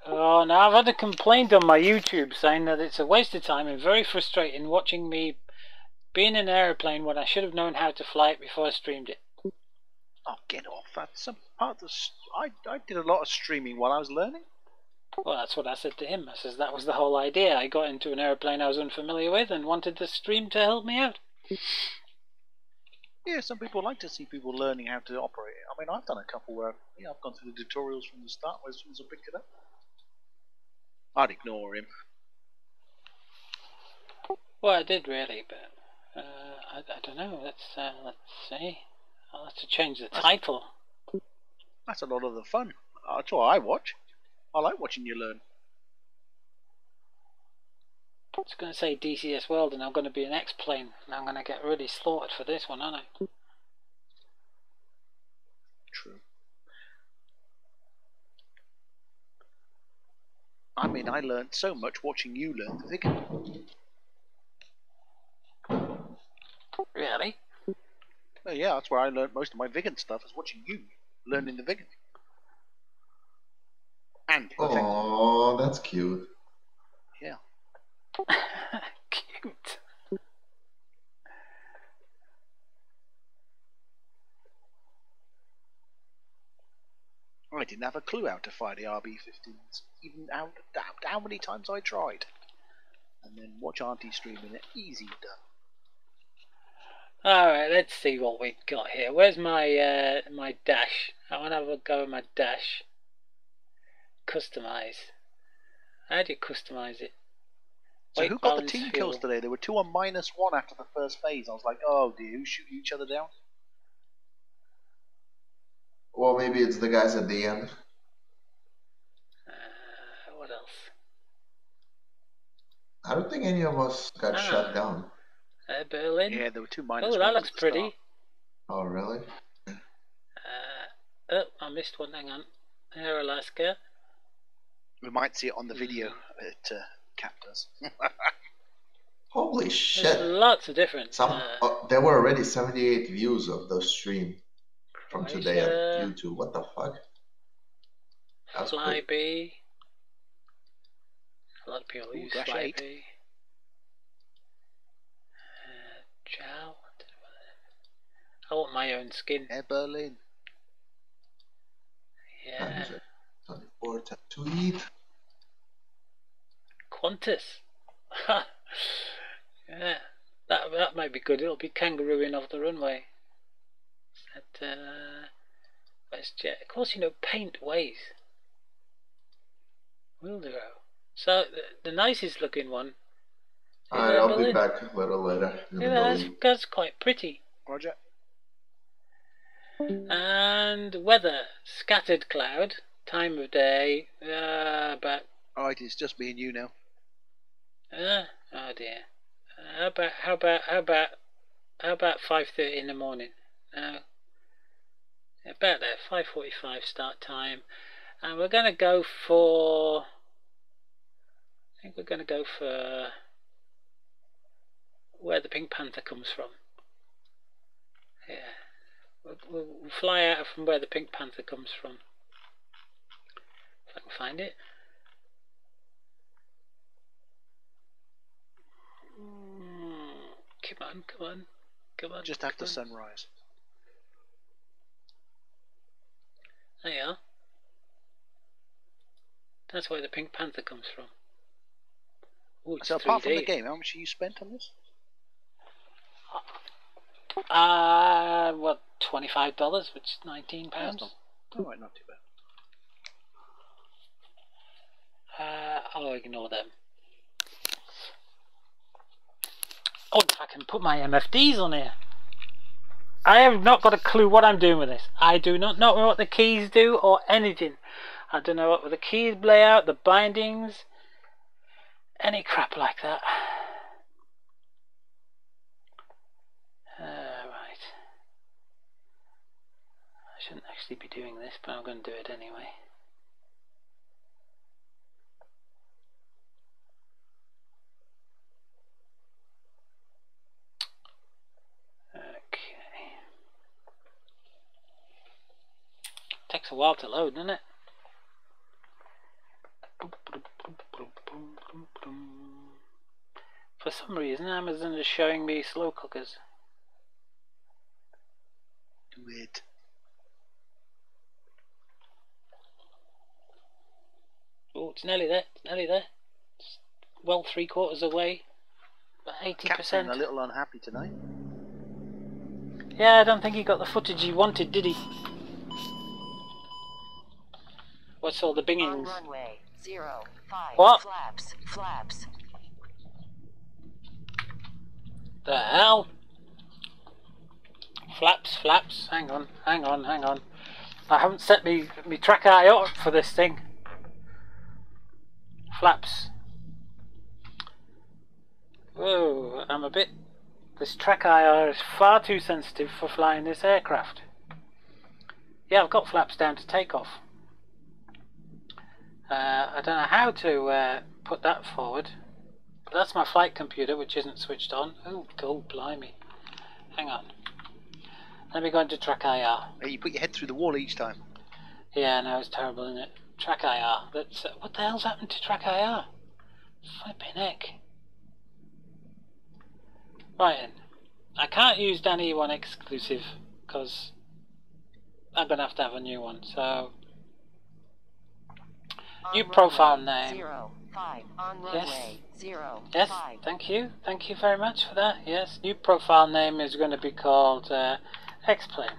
Oh, now I've had a complaint on my YouTube saying that it's a waste of time and very frustrating watching me be in an aeroplane when I should have known how to fly it before I streamed it. Oh, get off! That's some part of I did a lot of streaming while I was learning. Well, that's what I said to him. I says that was the whole idea. I got into an aeroplane I was unfamiliar with and wanted the stream to help me out. Yeah, some people like to see people learning how to operate it. I mean, I've done a couple where I've gone through the tutorials from the start as soon as I picked it up. I'd ignore him. Well, I did really, but I don't know. Let's see. I'll have to change the title. That's a lot of the fun. That's what I watch. I like watching you learn. I was going to say DCS World, and I'm going to be an X-Plane, and I'm going to get really slaughtered for this one, aren't I? True. I mean, I learned so much watching you learn the Vigan. Really? Oh, yeah, that's where I learned most of my Vigan stuff, is watching you learning the Vigan. And oh, that's cute. Yeah. Cute. I didn't have a clue how to fire the RB-15s, even how many times I tried. And then watch Auntie streaming it, easy done. Alright, let's see what we've got here. Where's my my dash? I want to have a go at my dash. Customize. How do you customize it? So Weight, who got the balance, team fuel. kills today? There were 2 on -1 after the first phase. I was like, oh dear, who's shooting each other down? Well, maybe it's the guys at the end. What else? I don't think any of us got shut down. Berlin. Yeah, there were 2 -1 Oh, that looks pretty. Oh, really? Oh, I missed one. Hang on. Air Alaska. We might see it on the video at Cap does. Holy shit! There's lots of different. There were already 78 views of the stream from today on Croatia. YouTube. What the fuck? That's Fly quick. B. A lot of people use Dash Fly 8. B. Chow. I want my own skin. Air Berlin. Yeah. 24 to eat. Qantas. Yeah. That might be good. It'll be kangarooing off the runway. That WestJet. Of course, you know, paint weighs. Wildero. So the nicest looking one. Alright, I'll be back a little later. Yeah, that's quite pretty. Roger. And weather, scattered cloud, time of day, about. Alright, it's just me and you now. Oh dear. How about 5:30 in the morning? About there, 5:45 start time, and we're gonna go for. I think we're gonna go for where the Pink Panther comes from. Yeah. We'll fly out from where the Pink Panther comes from. If I can find it. Come on. Just after sunrise. There you are. That's where the Pink Panther comes from. Ooh, it's so apart 3D. from the game, how much have you spent on this? What, $25, which is £19. Alright, not too bad. I'll ignore them. Oh, if I can put my MFDs on here. I have not got a clue what I'm doing with this. I do not know what the keys do or anything. I don't know what the keys lay out, the bindings, any crap like that. Right. I shouldn't actually be doing this, but I'm going to do it anyway. Takes a while to load, doesn't it? For some reason, Amazon is showing me slow cookers. Weird. Oh, it's nearly there. It's nearly there. It's well 3/4 away. About 80%. Captain a little unhappy tonight. Yeah, I don't think he got the footage he wanted, did he? What's all the bingings? On runway 05. What? Flaps. The hell? Flaps, flaps. Hang on, hang on, hang on. I haven't set me track eye up for this thing. Flaps. Whoa, I'm a bit... This track IR is far too sensitive for flying this aircraft. Yeah, I've got flaps down to takeoff. I don't know how to put that forward. But that's my flight computer, which isn't switched on. Oh, God, blimey. Hang on. Let me go into track IR. Hey, you put your head through the wall each time. Yeah, no, it's terrible, isn't it? Track IR. That's what the hell's happened to track IR? Flipping heck. Right then. I can't use Dan E1 exclusive because I'm gonna have to have a new one. So new profile name. 05 on runway 05. Yes. Thank you. Thank you very much for that. Yes. New profile name is going to be called X-Plane.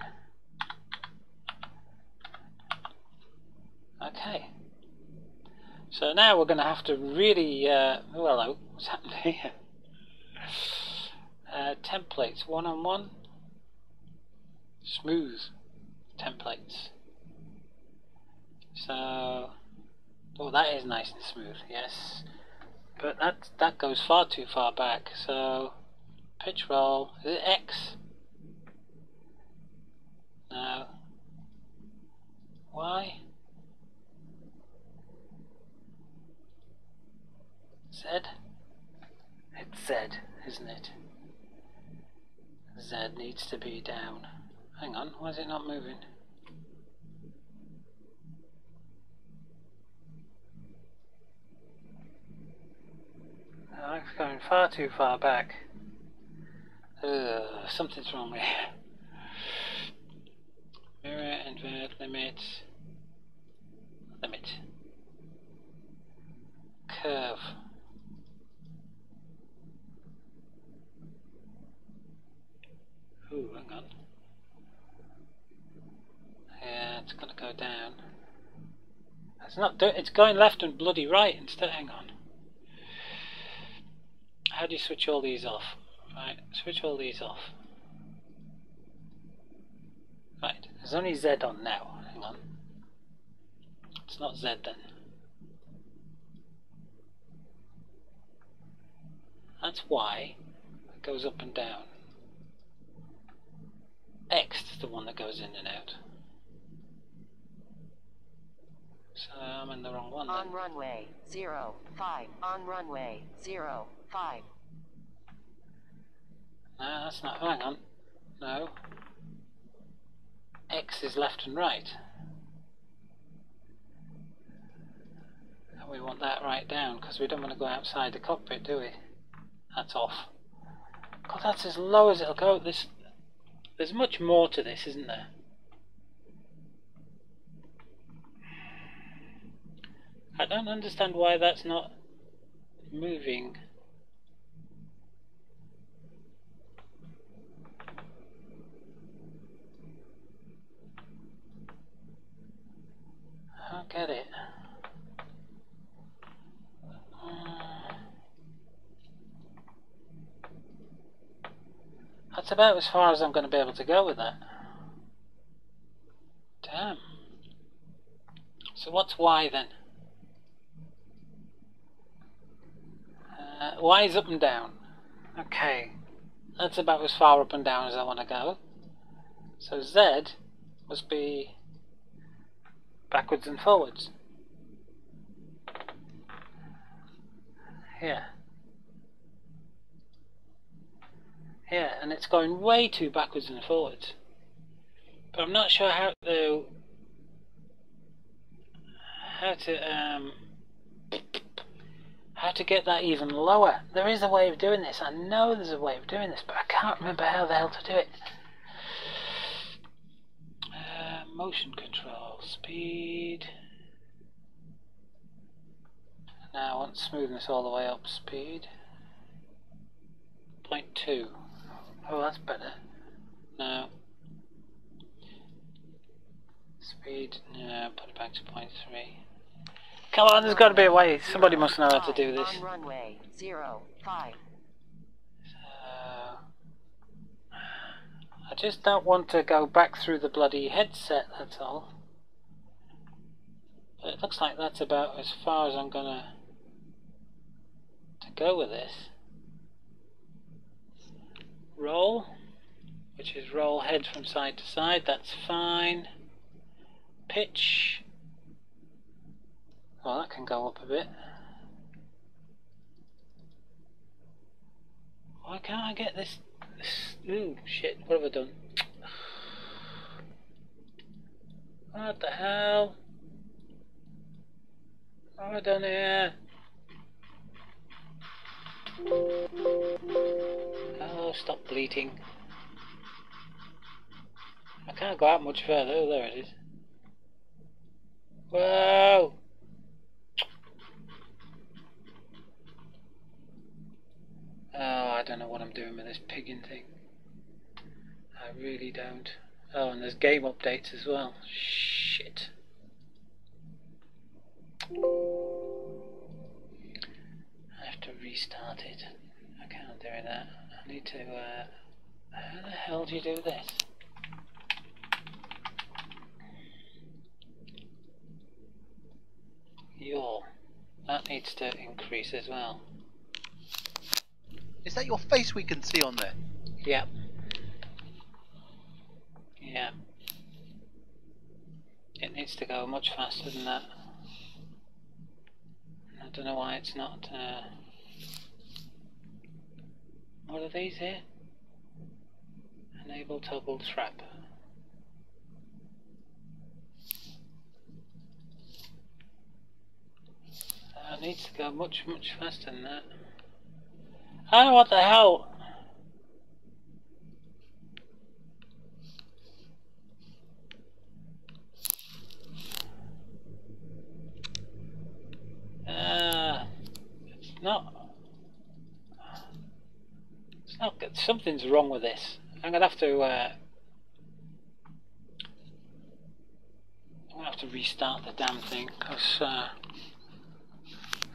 Okay. So now we're going to have to really... oh, hello. What's happened here? Templates. 1-on-1. Smooth templates. So... Oh, that is nice and smooth, yes. But that goes far too far back. So... Pitch roll. Is it X? No. Y? Z? It's Z, isn't it? Z needs to be down. Hang on, why is it not moving? I'm going far too far back. Something's wrong here. Mirror, invert, limit. Limit. Curve. Ooh, hang on. Yeah, it's gonna go down. It's not. It's going left and bloody right instead. Hang on. How do you switch all these off? Right, switch all these off. Right, there's only Z on now. Hang on. It's not Z then. That's Y. It goes up and down. X is the one that goes in and out. So I'm in the wrong one then. On runway 05. On runway 05. No, that's not. Hang on. No. X is left and right. And we want that right down because we don't want to go outside the cockpit, do we? That's off. God, that's as low as it'll go. There's much more to this, isn't there? I don't understand why that's not moving. I don't get it. That's about as far as I'm going to be able to go with that. Damn. So what's Y then? Y is up and down. Okay. That's about as far up and down as I want to go. So Z must be backwards and forwards. Here. Yeah, and it's going way too backwards and forwards. But I'm not sure how to get that even lower. There is a way of doing this. I know there's a way of doing this, but I can't remember how the hell to do it. Motion control, speed. Now I want smoothness all the way up. Speed 0.2. Oh, that's better. No. Speed, no, put it back to 0.3. Come on, there's got to be a way. Somebody must know how to do this. On runway 05. I just don't want to go back through the bloody headset, that's all. But it looks like that's about as far as I'm gonna go with this. Roll, which is roll heads from side to side, that's fine. Pitch. Well, that can go up a bit. Why can't I get this? Ooh, shit, what have I done? What the hell? What have I done here? Oh, stop bleating. I can't go out much further. Oh, there it is. Whoa! Oh, I don't know what I'm doing with this pigging thing. I really don't. Oh, and there's game updates as well. Shit. I have to restart it. I can't do that. I need to, how the hell do you do this? Yaw. That needs to increase as well. Is that your face we can see on there? Yeah. Yeah. It needs to go much faster than that. I don't know why it's not, what are these here? Enable toggle trap. It needs to go much faster than that. Oh, what the hell? It's not good. Something's wrong with this. I'm gonna have to restart the damn thing, because I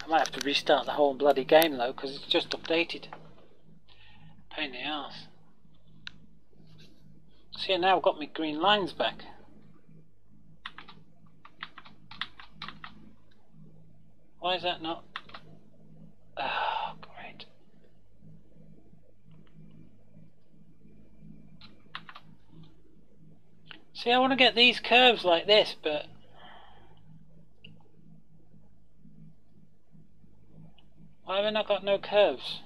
might have to restart the whole bloody game though, because it's just updated. Pain in the arse. See, now I've got my green lines back. Why is that not? Oh, great. See, I want to get these curves like this, but why have I not got no curves?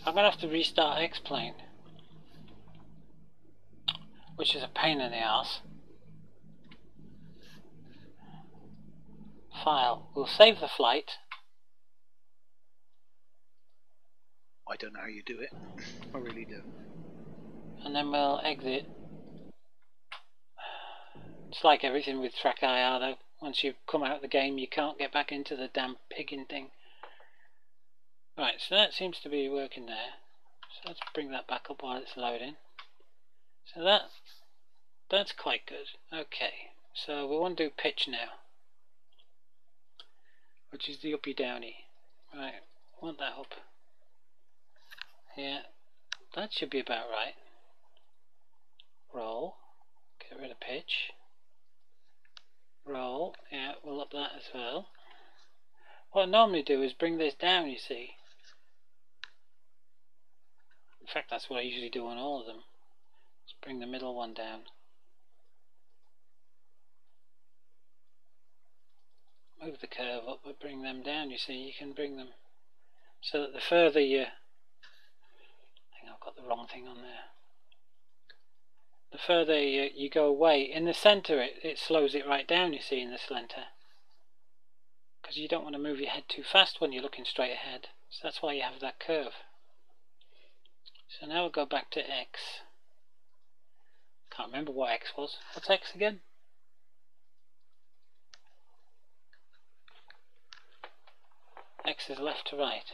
I'm going to have to restart X-Plane, which is a pain in the ass. File. We'll save the flight. I don't know how you do it. I really do. And then we'll exit. It's like everything with Track IR though. Once you've come out of the game, you can't get back into the damn pigging thing. Right, so that seems to be working there. So let's bring that back up while it's loading. So that's quite good. Okay, so we want to do pitch now, which is the uppy downy. Right, want that up. Yeah, that should be about right. Roll, get rid of pitch. Roll, yeah, we'll up that as well. What I normally do is bring this down, you see. In fact, that's what I usually do on all of them. Just bring the middle one down. Move the curve up, but bring them down, you see. You can bring them so that the further you... I think I've got the wrong thing on there. The further you go away, in the centre it slows it right down, you see, in the centre. Because you don't want to move your head too fast when you're looking straight ahead. So that's why you have that curve. So now we'll go back to X. Can't remember what X was. What's X again? X is left to right.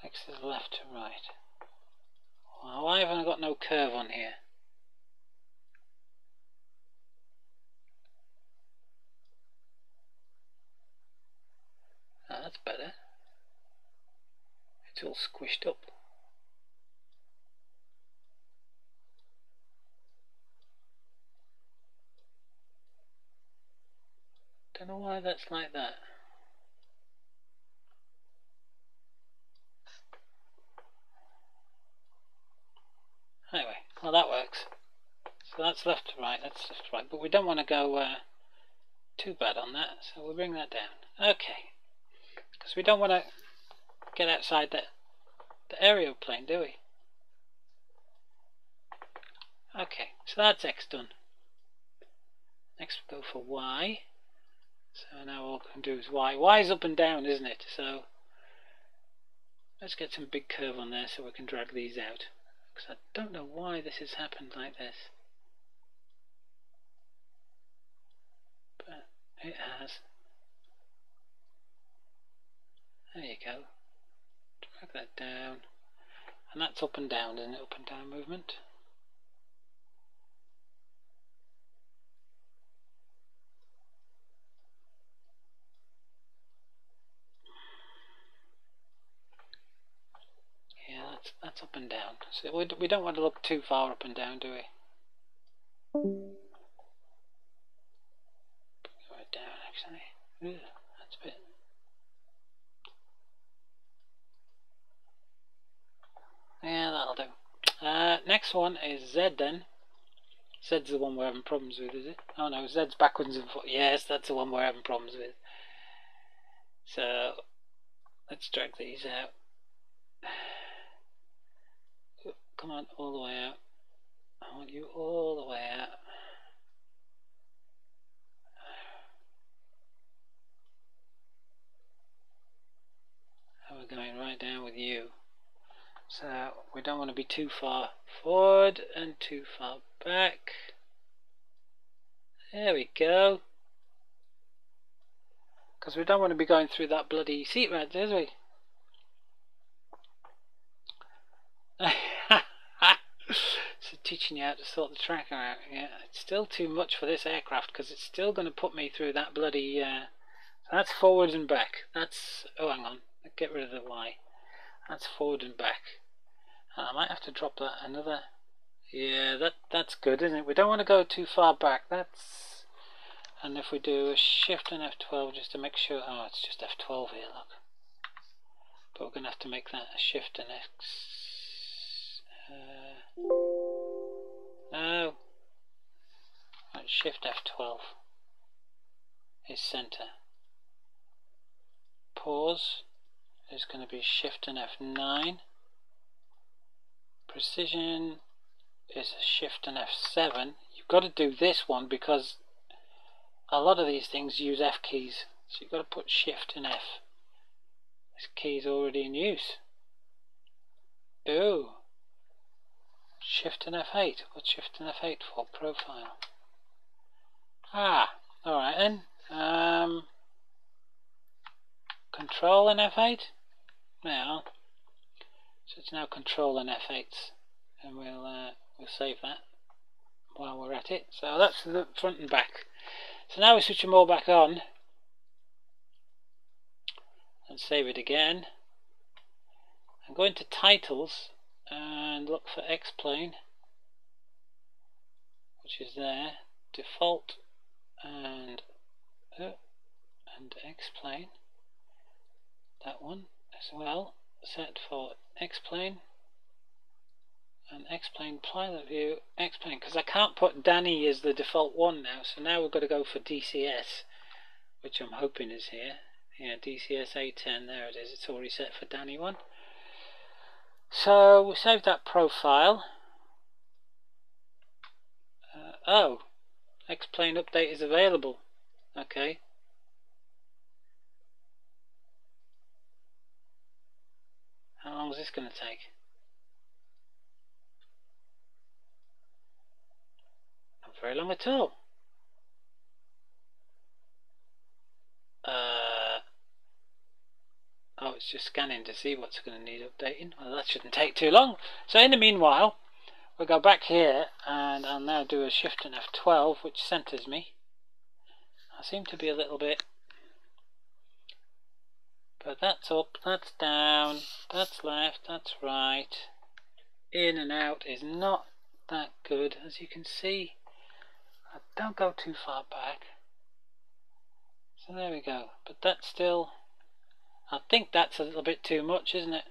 X is left to right. Well, why haven't I got no curve on here? Oh, that's better. It's all squished up. Don't know why that's like that. Anyway, well that works. So that's left to right, that's left to right. But we don't want to go too bad on that, so we'll bring that down. Okay. Because we don't want to get outside the aerial plane, do we? Okay, so that's X done. Next we'll go for Y. So now all we can do is Y. Y is up and down, isn't it? So let's get some big curve on there so we can drag these out. Because I don't know why this has happened like this. But it has. There you go. Drag that down. And that's up and down, isn't it? Up and down movement. Yeah, that's up and down. So we don't want to look too far up and down, do we? Go it down, actually. Ugh, that's a bit. Yeah, that'll do. Next one is Z then. Z's the one we're having problems with, is it? Oh no, Z's backwards and forwards. Yes, that's the one we're having problems with. So let's drag these out. Come on, all the way out. I want you all the way out. And we're going right down with you. So we don't want to be too far forward and too far back. There we go. Because we don't want to be going through that bloody seat rad, do we? So teaching you how to sort the tracker out. Yeah, it's still too much for this aircraft because it's still going to put me through that bloody. So that's forward and back. That's hang on. Get rid of the Y. That's forward and back. And I might have to drop that another. Yeah, that's good, isn't it? We don't want to go too far back. That's. And if we do a shift and F12 just to make sure. Oh, it's just F12 here. Look. But we're going to have to make that a shift and X. No. Right, shift F12 is center. Pause is going to be shift and F9. Precision is a shift and F7. You've got to do this one because a lot of these things use F keys. So you've got to put shift and F. This key is already in use. Ooh. Shift and F8. What's shift and F8 for? Profile. Ah, alright then. Control and F8? Now, so it's now control and F8s. And we'll save that while we're at it. So that's the front and back. So now we switch them all back on. And save it again. And go into titles and look for X-plane, which is there, default and X-plane, that one as well, set for X-plane and X-plane pilot view, X-plane, because I can't put Danny as the default one now, so now we've got to go for DCS, which I'm hoping is here. Yeah, DCS A10, there it is, it's already set for Danny one. So we save that profile. Oh, X-plane update is available. Okay. How long is this going to take? Not very long at all. Oh, it's just scanning to see what's going to need updating. Well, that shouldn't take too long. So in the meanwhile, we'll go back here and I'll now do a shift and F12, which centers me. I seem to be a little bit But that's up, that's down, that's left, that's right. In and out is not that good, as you can see. I don't go too far back. So there we go. But that's still... I think that's a little bit too much, isn't it?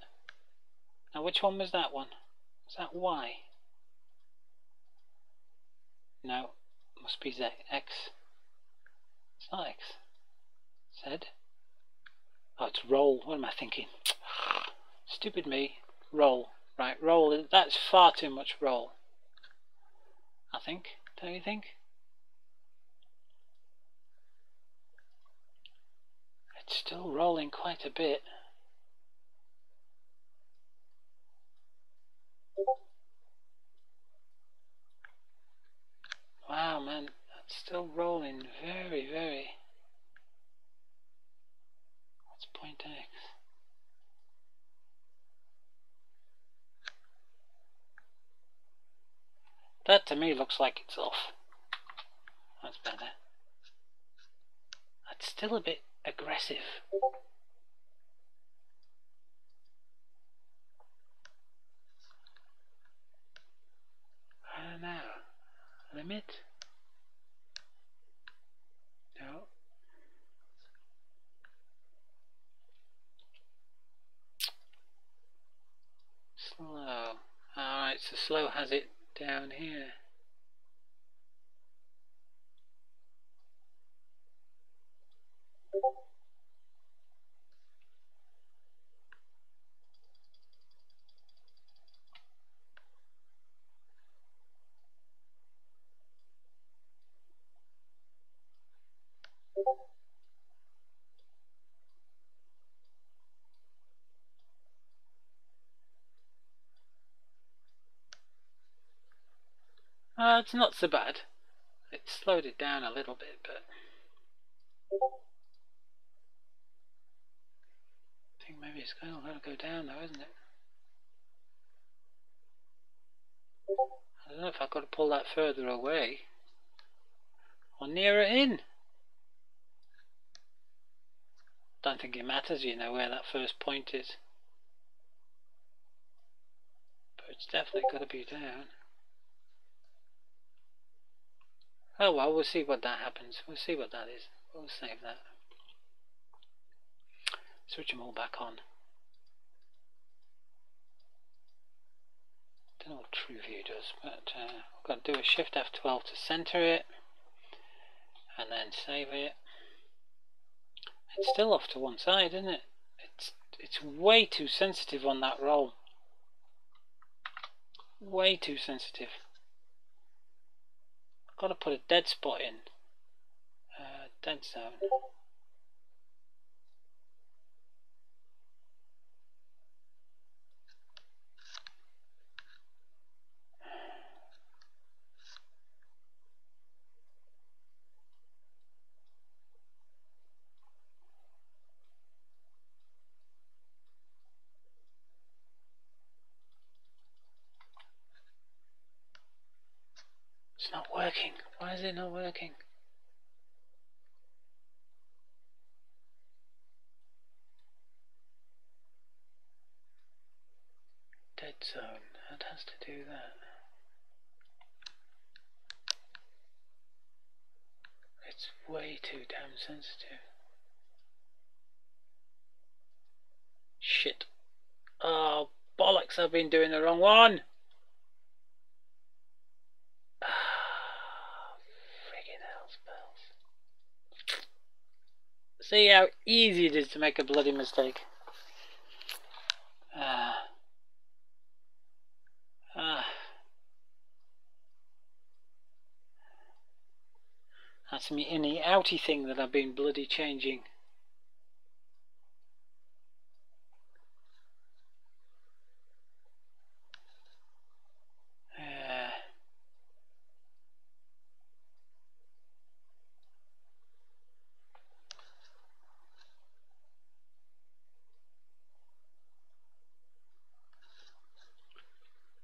Now which one was that one? Was that Y? No, must be Z. X. It's not X. Z. Oh, it's roll. What am I thinking? Stupid me. Roll. Right, roll. That's far too much roll. I think. Don't you think? It's still rolling quite a bit. Wow, man. That's still rolling very, very... What's point X? That to me looks like it's off. That's better. That's still a bit aggressive. I don't know. Limit? No. Slow. Alright, so slow has it down here. It's not so bad. It slowed it down a little bit, but I think maybe it's going to go down though, isn't it? I don't know if I've got to pull that further away or nearer in. Don't think it matters, you know, where that first point is. But it's definitely got to be down. Oh well, we'll see what that happens. We'll see what that is. We'll save that. Switch them all back on. Don't know what True View does, but we've got to do a Shift F12 to center it, and then save it. It's still off to one side, isn't it? It's way too sensitive on that roll. Way too sensitive. I've got to put a dead spot in. Dead zone. It's not working. Why is it not working? Dead zone. That has to do that. It's way too damn sensitive. Shit. Oh, bollocks, I've been doing the wrong one. Friggin' hell, spells. See how easy it is to make a bloody mistake. That's me any outy thing that I've been bloody changing.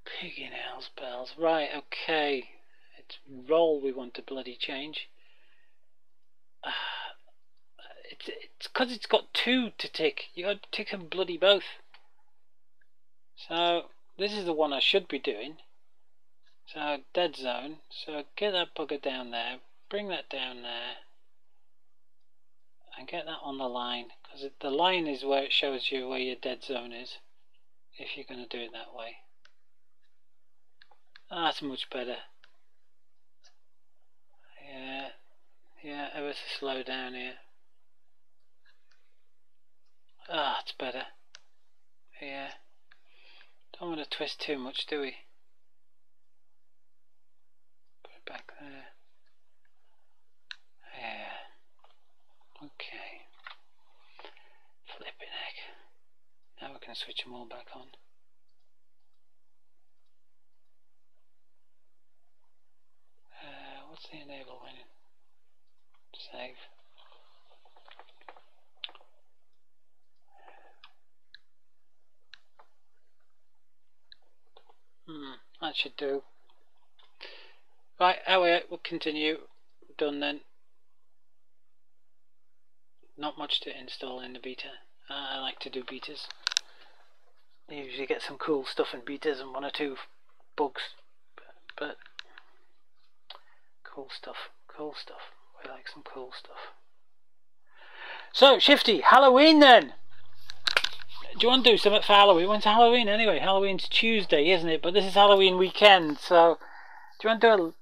Piggin' hell's bells. Right, okay. It's roll we want to bloody change. it's because it's got 2 to tick. You got to tick them bloody both. So this is the one I should be doing. So dead zone. So get that bugger down there. Bring that down there. And get that on the line. Because the line is where it shows you where your dead zone is. If you're going to do it that way. That's much better. Yeah, ever so slow down here. It's better. Yeah. Don't want to twist too much, do we? Put it back there. Yeah. Okay. Flipping heck. Now we can switch them all back on. What's the enable winning? Save. That should do. Right, we'll continue. Done then. Not much to install in the beta. I like to do betas. You usually get some cool stuff in betas and 1 or 2 bugs. But cool stuff. Cool stuff. We like some cool stuff. So, Shifty, Halloween then! Do you want to do something for Halloween? When's Halloween anyway? Halloween's Tuesday, isn't it? But this is Halloween weekend, so do you want to do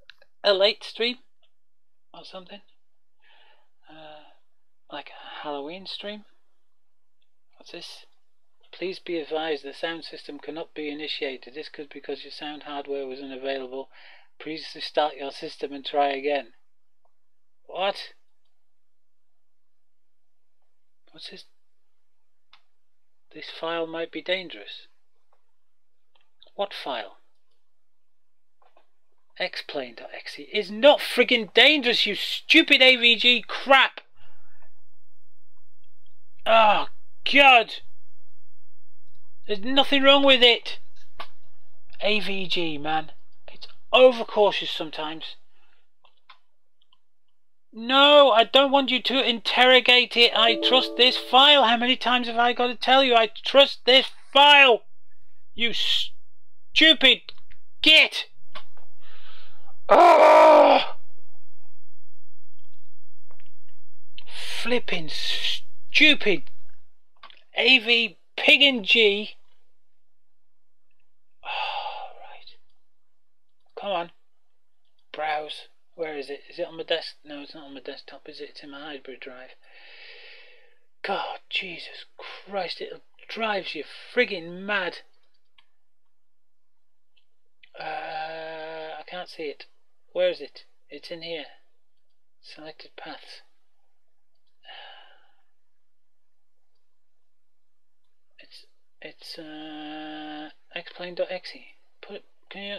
a late stream? Or something? Like a Halloween stream? What's this? Please be advised the sound system cannot be initiated. This could be because your sound hardware was unavailable. Please restart your system and try again. What? What's this? This file might be dangerous. What file? Explain.exe is not friggin' dangerous, you stupid AVG crap! Oh, God! There's nothing wrong with it! AVG, man. It's overcautious sometimes. No, I don't want you to interrogate it. I trust this file. How many times have I got to tell you? I trust this file. You stupid git. Oh! Flipping stupid AV pig and G. Oh, right. Come on. Browse. Where is it? Is it on my desk? No, it's not on my desktop, is it? It's in my hybrid drive. God, Jesus Christ, it drives you friggin' mad. I can't see it. Where is it? It's in here. Selected paths. It's explain.exe. Put it. Can you?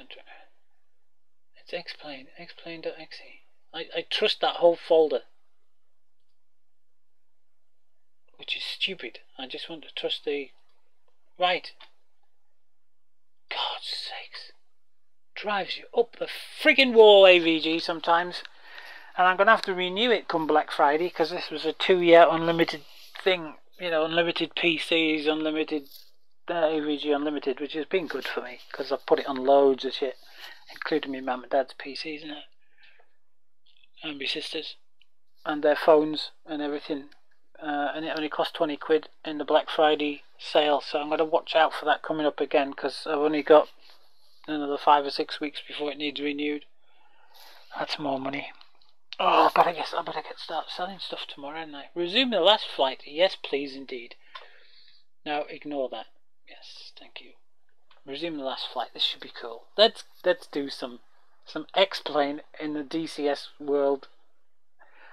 It's explain.exe. I trust that whole folder, which is stupid. I just want to trust the right. God's sakes, drives you up the friggin' wall, AVG sometimes. And I'm gonna have to renew it come Black Friday because this was a 2-year unlimited thing. You know, unlimited PCs, unlimited AVG Unlimited, which has been good for me because I've put it on loads of shit, including my mum and dad's PCs and my sisters and their phones and everything, and it only cost 20 quid in the Black Friday sale, so I'm going to watch out for that coming up again because I've only got another 5 or 6 weeks before it needs renewed. That's more money. Oh, I better start selling stuff tomorrow, hadn't I? Resume the last flight. Yes, please, indeed. Now ignore that. Yes, thank you. Resume the last flight. This should be cool. Let's do some explain in the DCS world.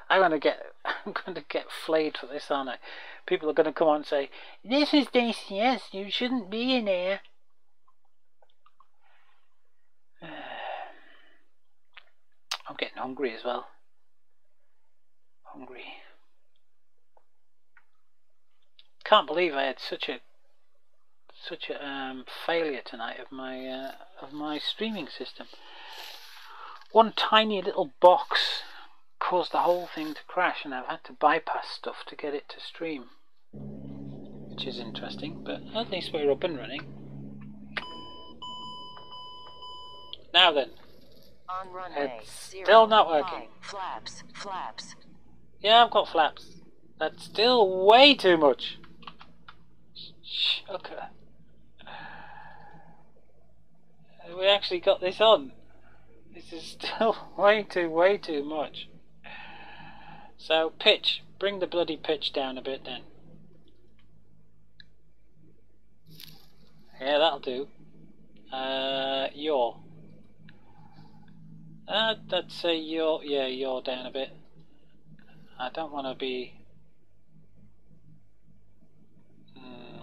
I'm gonna get flayed for this, aren't I? People are gonna come on and say, "This is DCS. You shouldn't be in here." I'm getting hungry as well. Hungry. Can't believe I had such a failure tonight of my streaming system. One tiny little box caused the whole thing to crash, and I've had to bypass stuff to get it to stream. Which is interesting, but at least we're up and running. Now then. On runway, It's 0, still not working. 5, flaps. Yeah, I've got flaps. That's still way too much. Okay. We actually got this on. This is still way too much. So pitch, bring the bloody pitch down a bit then. Yeah, that'll do. Yaw. I'd say yaw. Yeah, yaw down a bit. I don't want to be.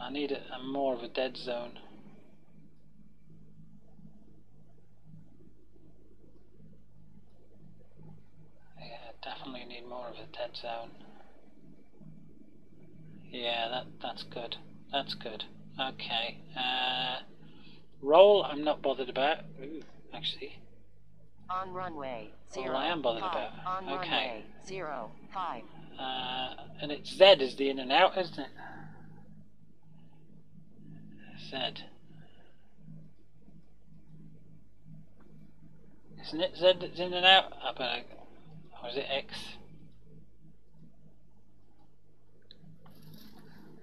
I need a more of a dead zone. Yeah, definitely need more of a dead zone. Yeah, that's good. That's good. Okay. Roll, I'm not bothered about. Ooh, actually. On runway, 0, Well, I am bothered 5, about. on Okay. runway, 0, 5. And it's Z is the in and out, isn't it? Z. Isn't it Z that's in and out? Or is it X?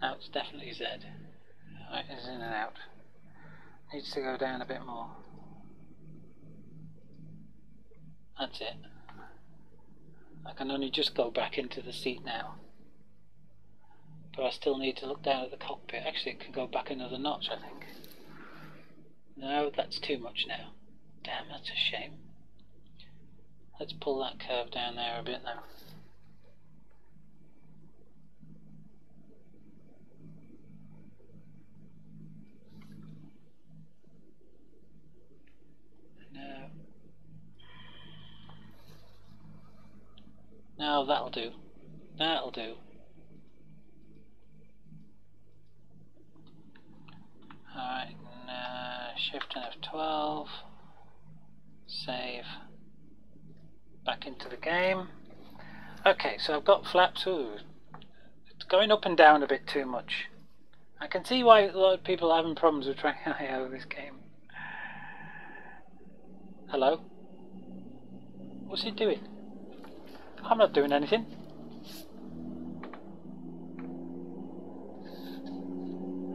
No, it's definitely Z. Right, it's in and out. Needs to go down a bit more. That's it. I can only just go back into the seat now. But I still need to look down at the cockpit. Actually, it can go back another notch, I think. No, that's too much now. Damn, that's a shame. Let's pull that curve down there a bit now. No, that'll do. That'll do. Alright, Shift and F12. Save. Back into the game. Okay, so I've got flaps. Ooh, it's going up and down a bit too much. I can see why a lot of people are having problems with trying out of this game. Hello? What's it doing? I'm not doing anything.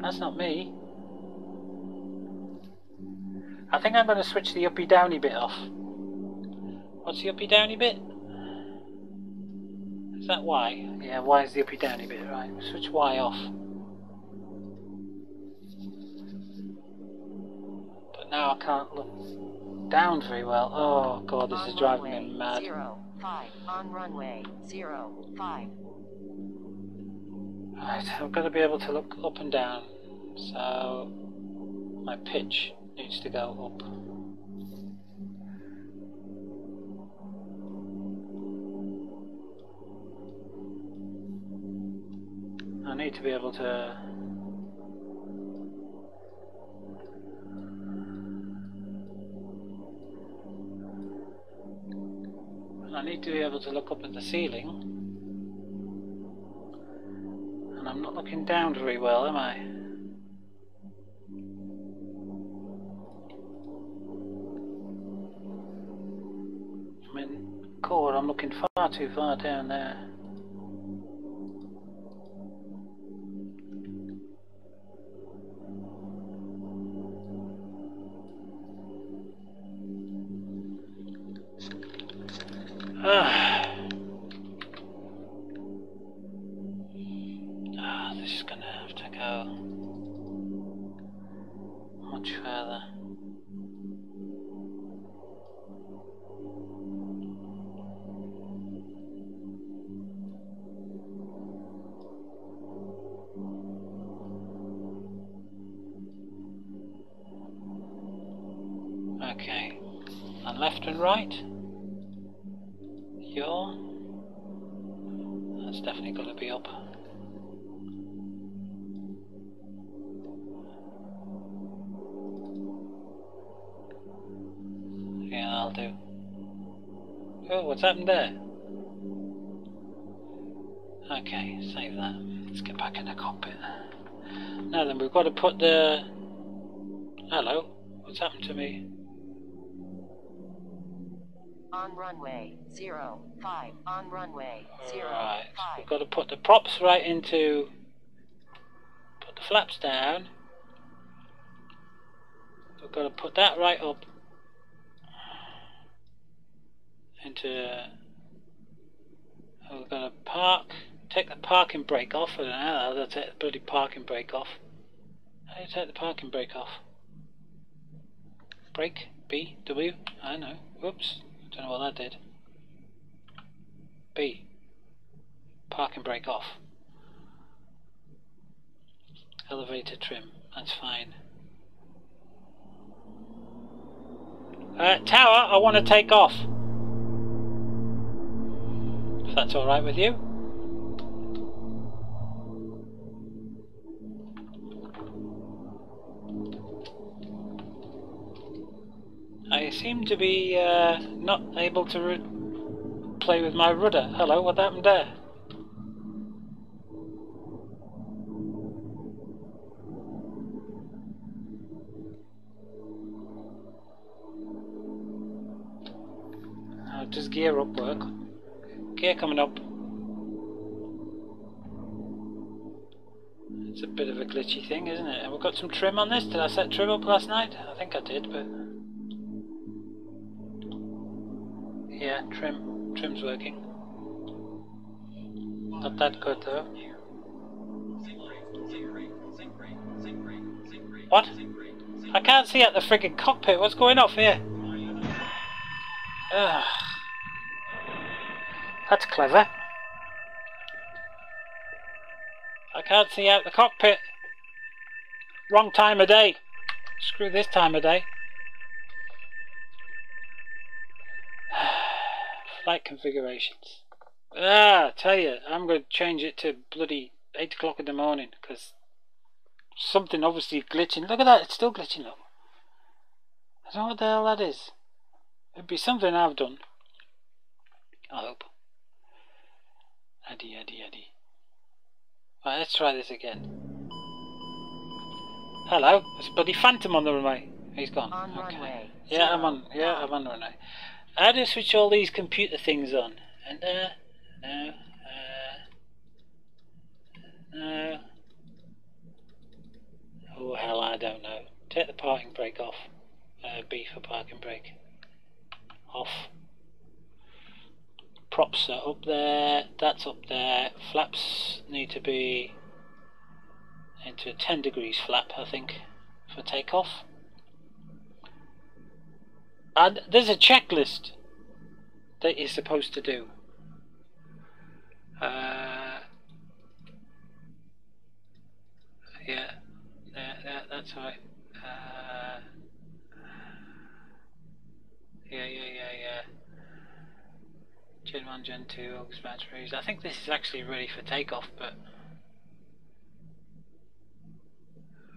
That's not me. I think I'm going to switch the uppy downy bit off. What's the uppy downy bit? Is that Y? Yeah, Y is the uppy downy bit, right. Switch Y off. But now I can't look down very well. Oh god, this is driving me mad. 0, 5, on runway, 0, 5. Right, I've got to be able to look up and down. So my pitch needs to go up. I need to be able to look up at the ceiling, and I'm not looking down very well, am I? I mean, core, I'm looking far too far down there. This is going to have to go much further. Okay, and left and right. Yaw. That's definitely got to be up. Yeah, that'll do. Oh, what's happened there? Okay, save that. Let's get back in the cockpit. Now then, we've got to put the... Hello, what's happened to me? On runway 05. On runway 05. Right, we've got to put the props right into... Put the flaps down. We've got to put that right up into... We're going to park... Take the parking brake off. I don't know how to take the bloody parking brake off. How do you take the parking brake off? Brake? B? W? I know. Whoops. Don't know what that did. B. Parking brake off. Elevator trim. That's fine. Tower, I want to take off. If that's alright with you. I seem to be not able to play with my rudder. Hello, what happened there? Does gear up work? Gear coming up. It's a bit of a glitchy thing, isn't it? Have we got some trim on this? Did I set trim up last night? I think I did, but... Yeah, trim's working. Not that good though. What? I can't see out the friggin' cockpit. What's going off here? Ugh. That's clever. I can't see out the cockpit. Wrong time of day. Screw this time of day. Flight configurations. I tell you, I'm going to change it to bloody 8 o'clock in the morning because something obviously glitching. Look at that, it's still glitching. Look. I don't know what the hell that is. It'd be something I've done. I hope. Addy. Right, let's try this again. Hello, there's a bloody phantom on the runway. He's gone. Okay. Yeah, I'm on the runway. How do I switch all these computer things on? And no. Oh hell, I don't know. Take the parking brake off. B for parking brake. Off. Props are up there. That's up there. Flaps need to be into a 10 degrees flap, I think, for takeoff. And there's a checklist that you're supposed to do. Yeah, that's right. Yeah. Gen 1, Gen 2, August batteries. I think this is actually ready for takeoff, but...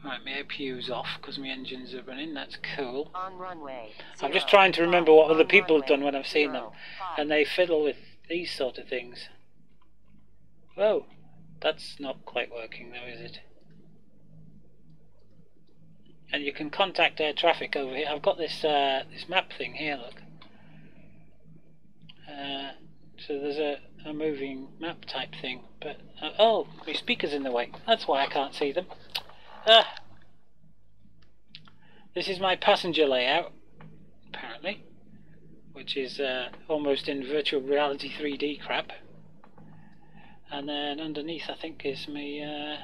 Right, my APU's off because my engines are running, that's cool. On runway 05. I'm just trying to remember what other people have done when I've seen them. And they fiddle with these sort of things. Whoa, that's not quite working though, is it? And you can contact air traffic over here. I've got this this map thing here, look. So there's a moving map type thing, but oh, my speaker's in the way. That's why I can't see them. This is my passenger layout, apparently, which is almost in virtual reality 3D crap. And then underneath, I think, is my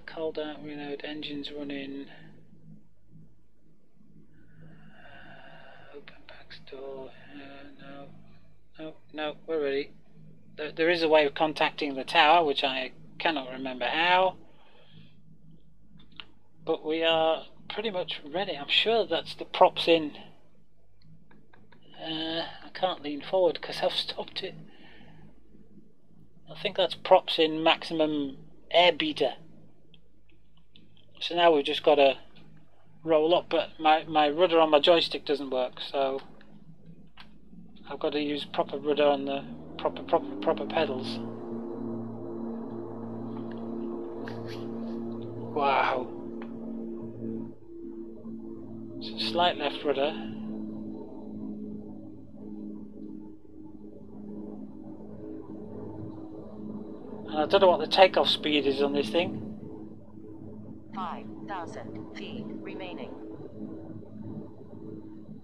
cold out, reload, engines running. Open back door. No, we're ready. There is a way of contacting the tower, which I cannot remember how. But we are pretty much ready. I'm sure that's the props in. I can't lean forward because I've stopped it. I think that's props in maximum air beta. So now we've just got to roll up, but my rudder on my joystick doesn't work, so I've got to use proper rudder on the proper pedals. Wow. So slight left rudder. And I don't know what the takeoff speed is on this thing. 5,000 feet remaining.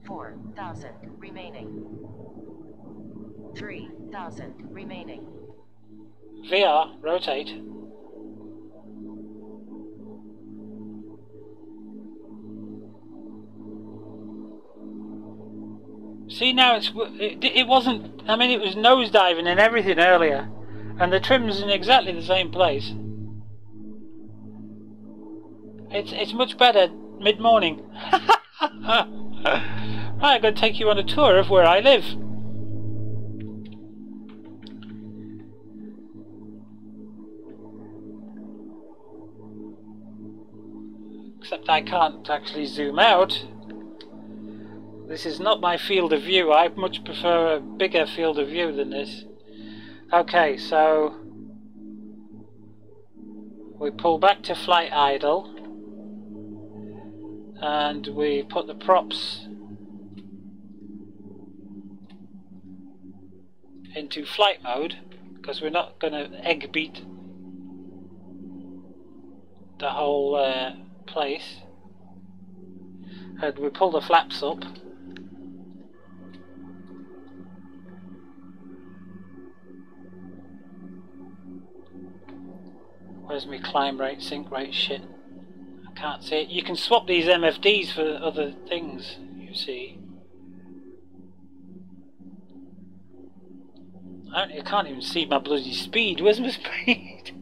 4,000 remaining. 3,000 remaining. VR, rotate. See, now it wasn't, I mean, it was nosediving and everything earlier, and the trim's in exactly the same place. It's much better mid-morning. Right, I'm going to take you on a tour of where I live. Except I can't actually zoom out. This is not my field of view. I much prefer a bigger field of view than this. Okay, so we pull back to flight idle and we put the props into flight mode because we're not going to egg beat the whole place, and we pull the flaps up. Where's my climb rate, sink rate shit? I can't see it. You can swap these MFDs for other things, you see. I can't even see my bloody speed. Where's my speed?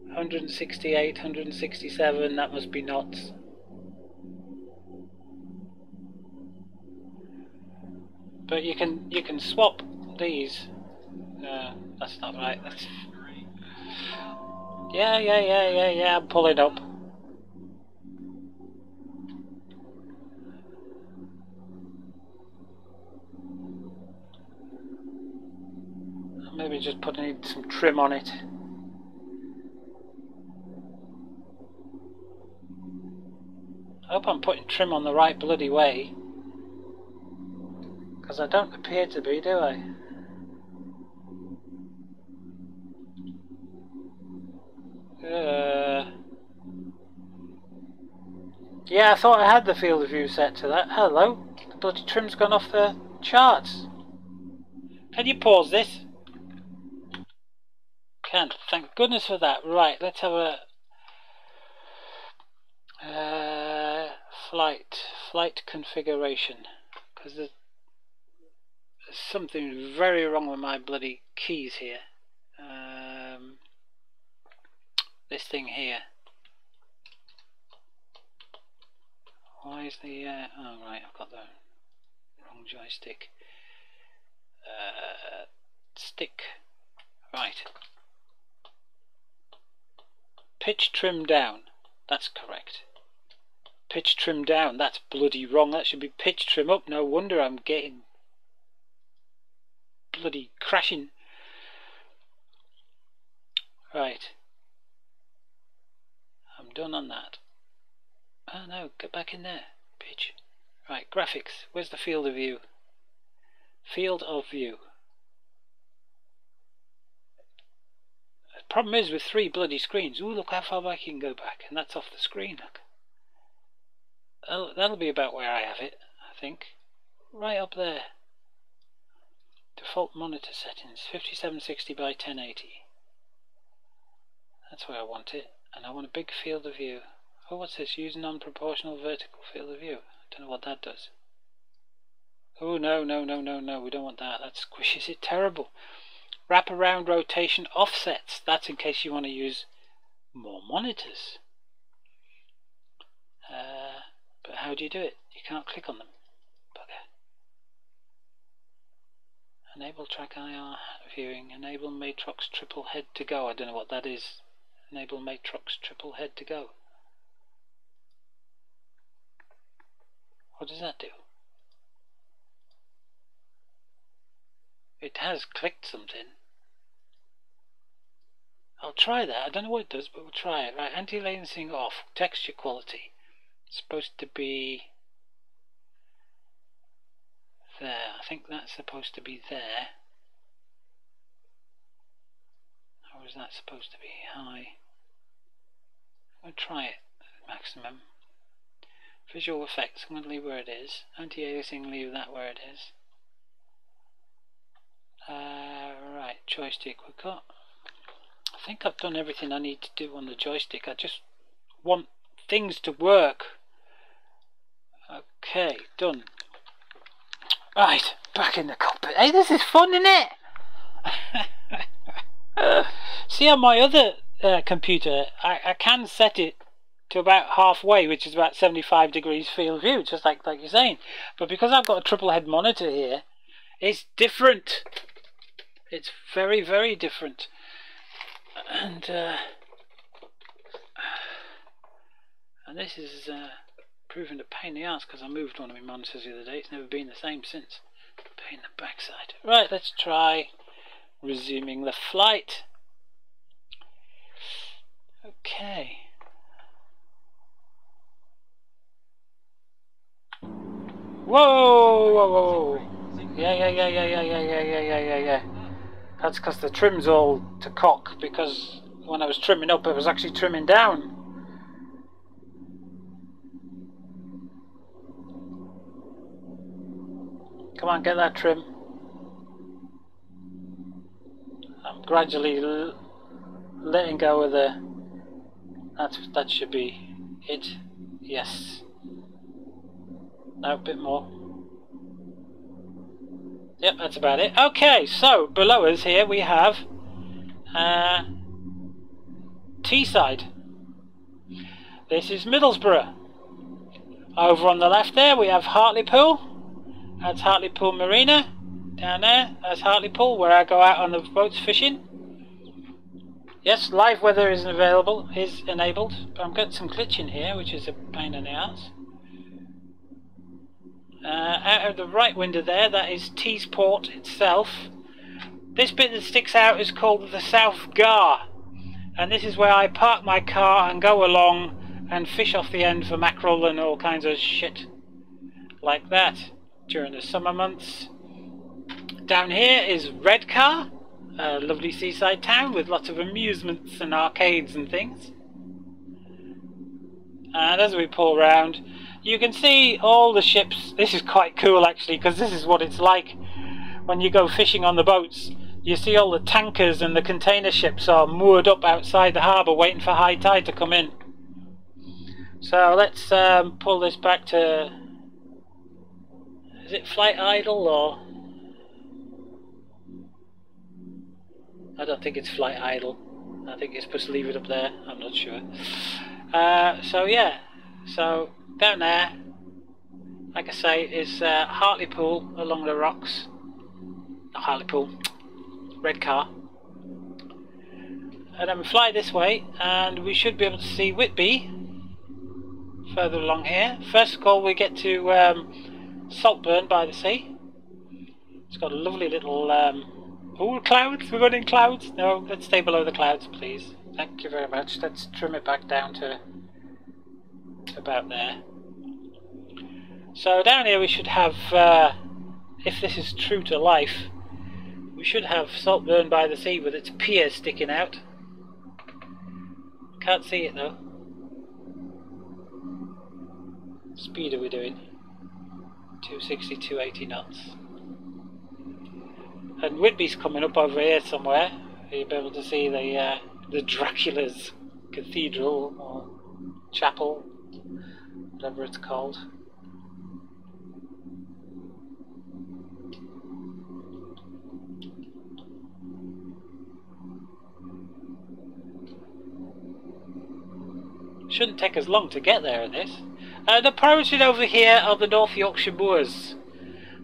168, 167, that must be knots. But you can swap these. That's not right. That's yeah, I'm pulling up. Maybe just putting some trim on it. I hope I'm putting trim on the right bloody way, because I don't appear to be, do I? Yeah, I thought I had the field of view set to that. Hello, the bloody trim's gone off the charts. Can you pause this? Can't. Thank goodness for that. Right, let's have a flight configuration, because there's something very wrong with my bloody keys here. This thing here. Why is the oh right, I've got the wrong joystick. Stick. Right. Pitch trim down. That's correct. Pitch trim down. That's bloody wrong. That should be pitch trim up. No wonder I'm getting bloody crashing. Right. I'm done on that. Oh no, get back in there, bitch. Right, graphics. Where's the field of view? Field of view. The problem is with 3 bloody screens. Ooh, look how far back you can go back, and that's off the screen. Look. Oh, that'll be about where I have it, I think. Right up there. Default monitor settings, 5760 by 1080. That's where I want it, and I want a big field of view. Oh, what's this? Use non-proportional vertical field of view. I don't know what that does. Oh, no, we don't want that. That squishes it terrible. Wraparound rotation offsets. That's in case you want to use more monitors. But how do you do it? You can't click on them. Bugger. Enable track IR viewing. Enable matrox triple head to go. I don't know what that is. Enable matrox triple head to go. What does that do? It has clicked something. I'll try that. I don't know what it does, but we'll try it. Right, anti-aliasing off. Texture quality. It's supposed to be there. I think that's supposed to be there. Or is that supposed to be high? I'll try it at maximum. Visual effects, I'm going to leave where it is. Anti-aliasing, leave that where it is. Right, joystick we've got. I think I've done everything I need to do on the joystick. I just want things to work. Okay, done. Right, back in the cockpit. Hey, this is fun, isn't it? See, on my other computer, I can set it to about halfway, which is about 75 degrees field of view, just like you're saying. But because I've got a triple head monitor here, it's different. It's very, very different. And this is proving a pain in the ass because I moved one of my monitors the other day. It's never been the same since. Pain in the backside. Right, let's try resuming the flight. Okay. Whoa, whoa, whoa. Yeah. That's because the trim's all to cock, because when I was trimming up, it was actually trimming down. Come on, get that trim. I'm gradually letting go of the... That should be it. Yes. Now a bit more. Yep, that's about it. Okay, so below us here we have Teesside. This is Middlesbrough. Over on the left there we have Hartlepool. That's Hartlepool Marina. Down there, that's Hartlepool, where I go out on the boats fishing. Yes, live weather is enabled, but I'm getting some glitching here, which is a pain in the ass. Out of the right window there, that is Teesport itself. This bit that sticks out is called the South Gar, and this is where I park my car and go along and fish off the end for mackerel and all kinds of shit like that during the summer months. Down here is Redcar, a lovely seaside town with lots of amusements and arcades and things. And as we pull around, you can see all the ships. This is quite cool actually, because this is what it's like when you go fishing on the boats. You see all the tankers and the container ships are moored up outside the harbour waiting for high tide to come in. So let's pull this back to... Is it flight idle or... I don't think it's flight idle. I think it's supposed to leave it up there. I'm not sure. So yeah. So down there, like I say, is Hartlepool along the rocks. Not Hartlepool, Redcar. And then we fly this way, and we should be able to see Whitby further along here. First of all, we get to Saltburn by the sea. It's got a lovely little... oh, clouds! We're running clouds! No, let's stay below the clouds, please. Thank you very much. Let's trim it back down to about there. So down here we should have, if this is true to life, we should have Saltburn by the sea with its pier sticking out. Can't see it though. Speed are we doing? 260, 280 knots. And Whitby's coming up over here somewhere. You'll be able to see the Dracula's cathedral or chapel, whatever it's called. Shouldn't take us long to get there in this. The priority over here are the North Yorkshire Moors.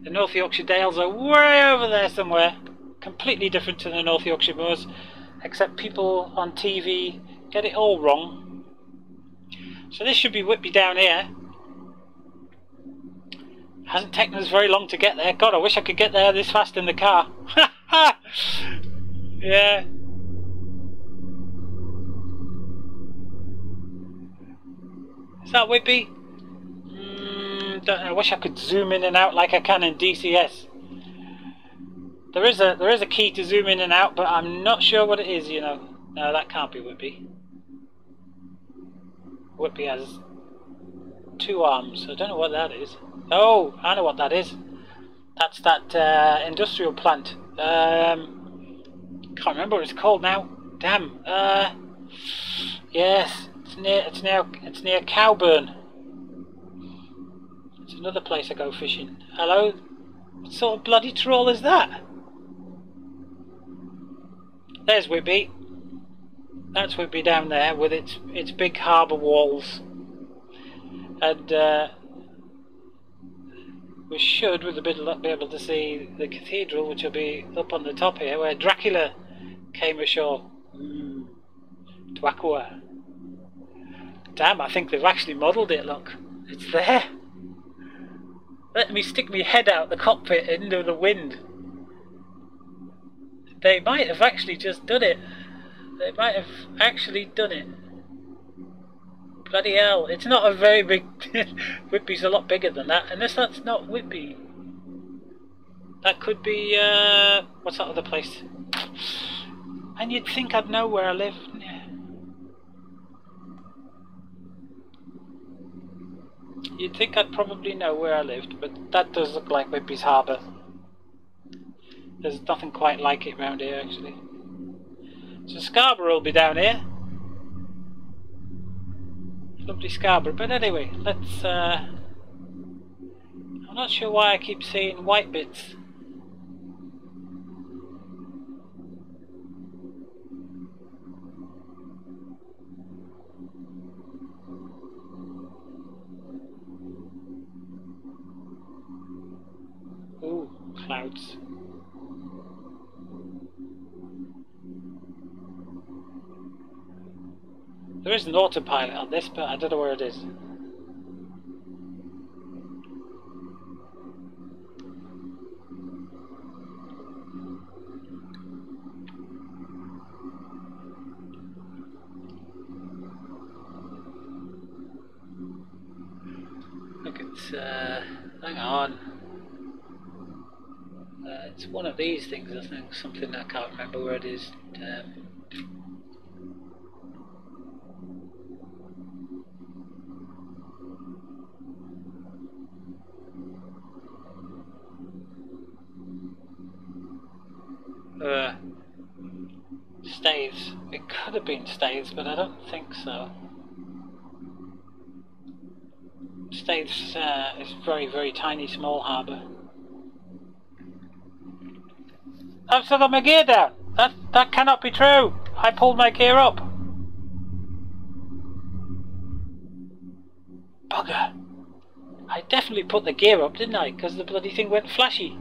The North Yorkshire Dales are way over there somewhere. Completely different to the North Yorkshire Moors, except people on TV get it all wrong. So this should be Whitby down here. Hasn't taken us very long to get there. God, I wish I could get there this fast in the car. Yeah. Is that Whippy? Don't know. I wish I could zoom in and out like I can in DCS. There is a key to zoom in and out, but I'm not sure what it is, you know. No, that can't be Whippy. Whippy has 2 arms. I don't know what that is. Oh, I know what that is. That's that industrial plant. Can't remember what it's called now. Damn. Yes, it's near Cowburn. It's another place I go fishing. Hello? What sort of bloody troll is that? There's Whippy. That's Whippy down there with its big harbour walls. And we should, with a bit of luck, be able to see the cathedral, which will be up on the top here, where Dracula came ashore. Dracula. Damn, I think they've actually modelled it, look. It's there. Let me stick my head out the cockpit into the wind. They might have actually just done it. They might have actually done it. Bloody hell, it's not a very big... Whippy's a lot bigger than that, unless that's not Whippy. That could be, what's that other place? And you'd think I'd know where I live. You'd think I'd probably know where I lived, but that does look like Whippy's Harbour. There's nothing quite like it round here, actually. So Scarborough will be down here. Lovely Scarborough, but anyway, let's... I'm not sure why I keep seeing white bits. Ooh, clouds. There is an autopilot on this, but I don't know where it is. Look, it's, hang on. It's one of these things, I think, something I can't remember where it is. Staves. It could have been Staves, but I don't think so. Staves is very, very tiny, small harbour. I've still got my gear down. That cannot be true. I pulled my gear up. Bugger. I definitely put the gear up, didn't I? Because the bloody thing went flashy.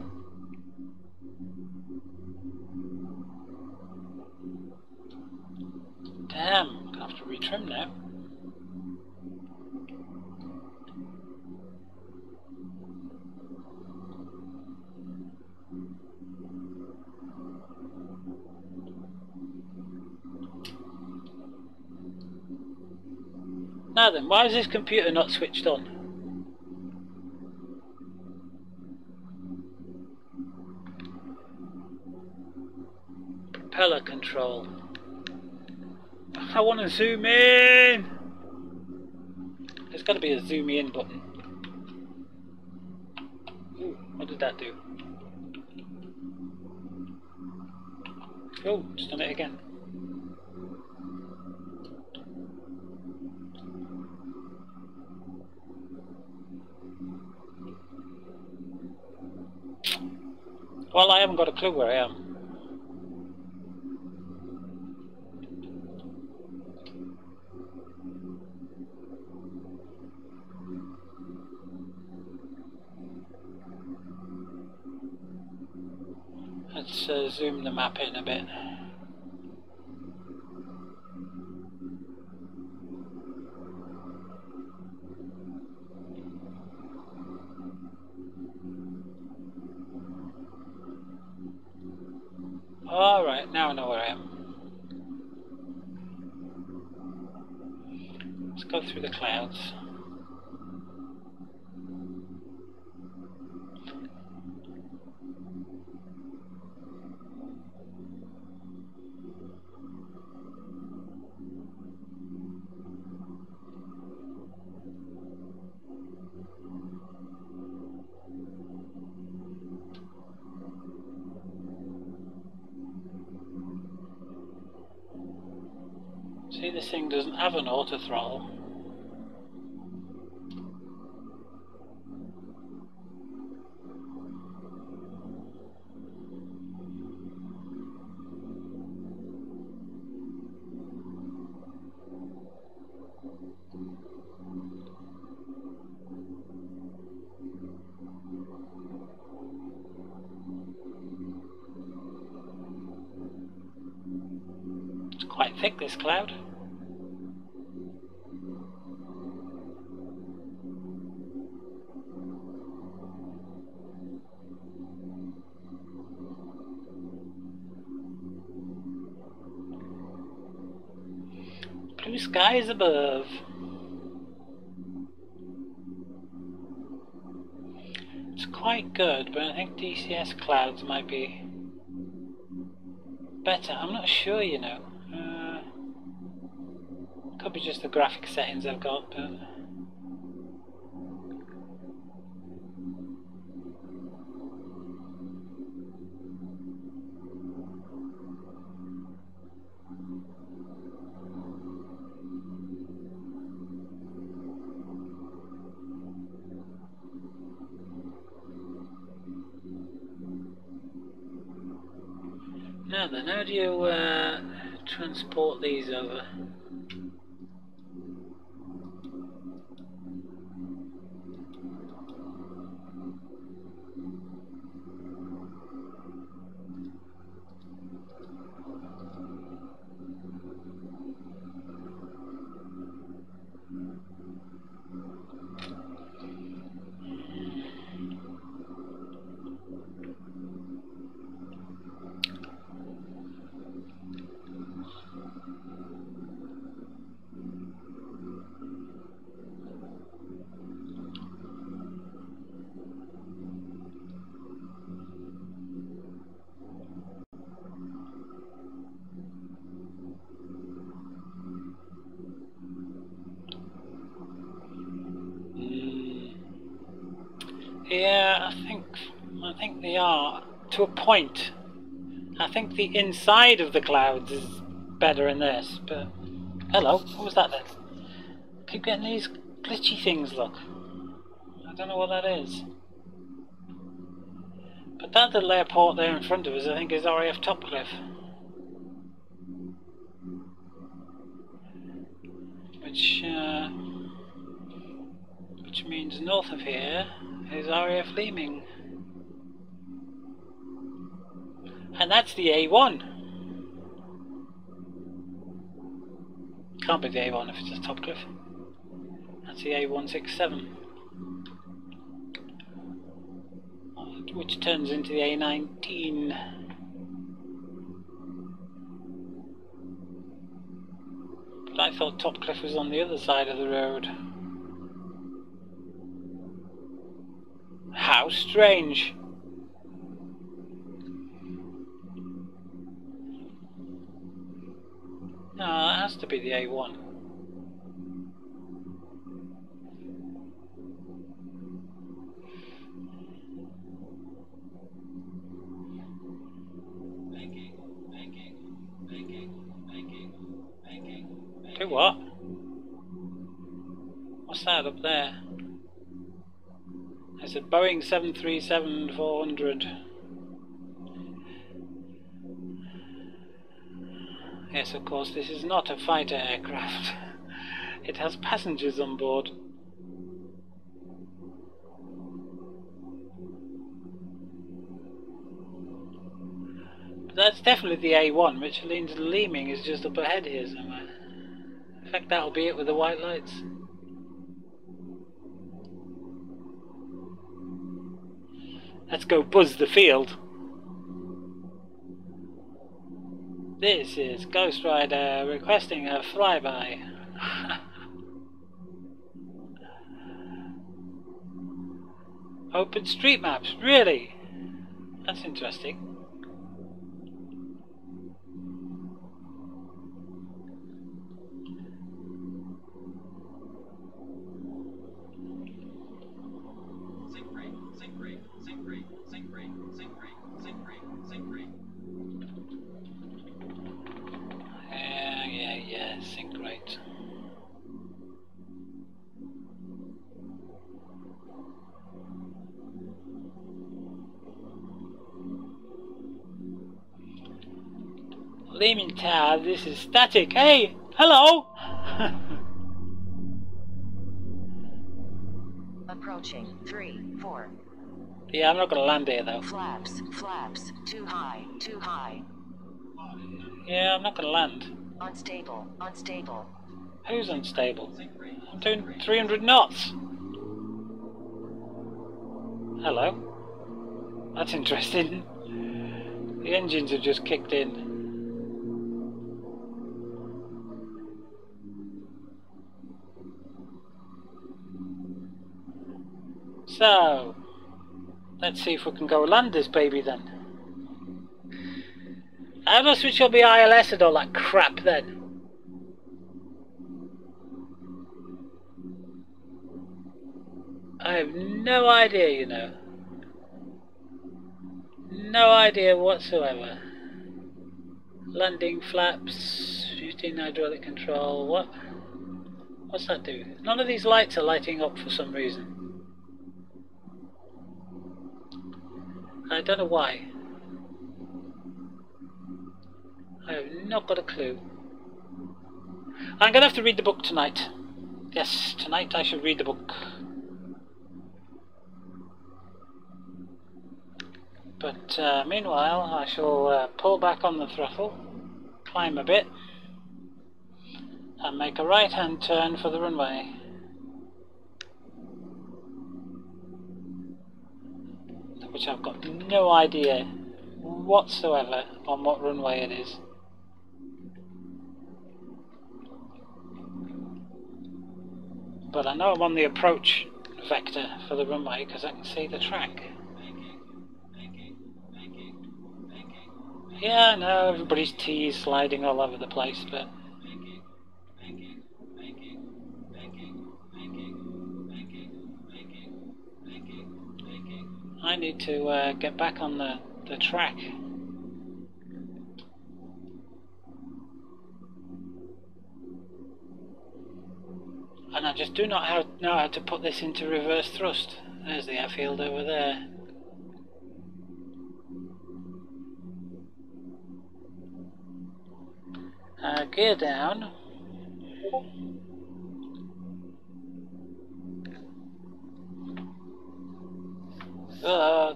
Damn, I'm gonna have to retrim now. Now then, why is this computer not switched on? Propeller control. I want to zoom in! There's got to be a zoom in button. Ooh, what did that do? Oh, it's done it again. Well, I haven't got a clue where I am. Let's zoom the map in a bit. Right, now I know where I am. Let's go through the clouds. See, this thing doesn't have an auto throttle. It's quite thick, this cloud. Blue skies above. It's quite good, but I think DCS clouds might be better. I'm not sure, you know. Could be just the graphic settings I've got, but... Now then, how do you transport these over? Yeah, I think they are, to a point. I think the inside of the clouds is better in this, but... Hello, what was that then? Keep getting these glitchy things, look. I don't know what that is. But that little airport there in front of us, I think, is RAF Topcliffe. Which means north of here is RAF Leeming. And that's the A1. Can't be the A1 if it's a Topcliffe. That's the A167. Which turns into the A19. But I thought Topcliffe was on the other side of the road. How strange. No, that has to be the A1. Do what? What's that up there? It's a Boeing 737-400. Yes, of course, this is not a fighter aircraft. It has passengers on board. But that's definitely the A1, which means Leeming is just up ahead here somewhere. In fact, that'll be it with the white lights. Let's go buzz the field. This is Ghost Rider requesting a flyby. Open street maps, really? That's interesting. Yeah, sync rate. Leaming Tower, this is static. Hey, hello! Approaching 3, 4. Yeah, I'm not gonna land here though. Flaps, too high, too high. Yeah, I'm not gonna land. Unstable, unstable. Who's unstable? I'm doing 300 knots. Hello. That's interesting. The engines have just kicked in. So, let's see if we can go land this baby then. How do I switch on the ILS and all that crap then? I have no idea, you know. No idea whatsoever. Landing flaps, 15 hydraulic control, what? What's that do? None of these lights are lighting up for some reason. I don't know why. I have not got a clue. I'm gonna have to read the book tonight. Yes, tonight I should read the book. But meanwhile, I shall pull back on the throttle, climb a bit, and make a right-hand turn for the runway. Which I've got no idea whatsoever on what runway it is. But I know I'm on the approach vector for the runway because I can see the track. Yeah, I know everybody's T is sliding all over the place, but I need to get back on the track. And I just do not know how to put this into reverse thrust. There's the airfield over there. Gear down.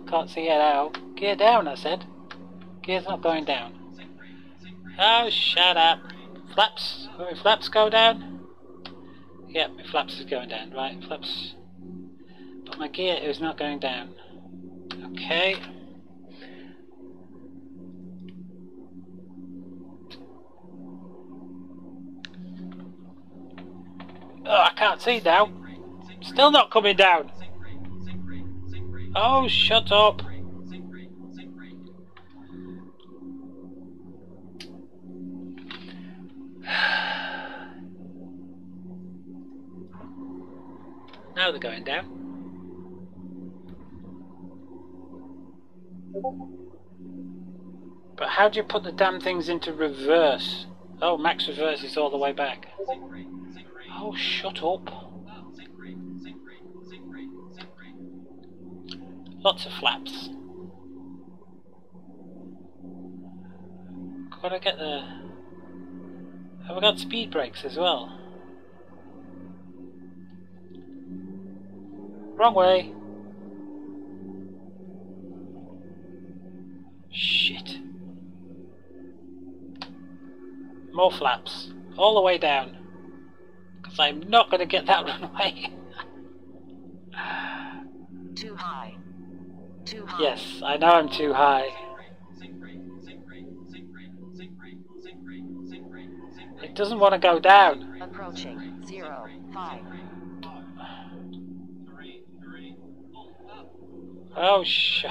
Can't see it out. Gear down, I said. Gear's not going down. Oh, shut up. Flaps. Will my flaps go down? Yep, my flaps is going down. Right, flaps. But my gear is not going down. Okay. Oh, I can't see now. Still not coming down. Oh, shut up. Now they're going down. But how do you put the damn things into reverse? Oh, max reverse is all the way back. Oh, shut up. Lots of flaps. Gotta get the... Have we got speed brakes as well? Wrong way. Shit. More flaps. All the way down. Because I'm not going to get that runway. Too high. Too high. Yes, I know I'm too high. doesn't want to go down. Approaching 05. Oh, shit.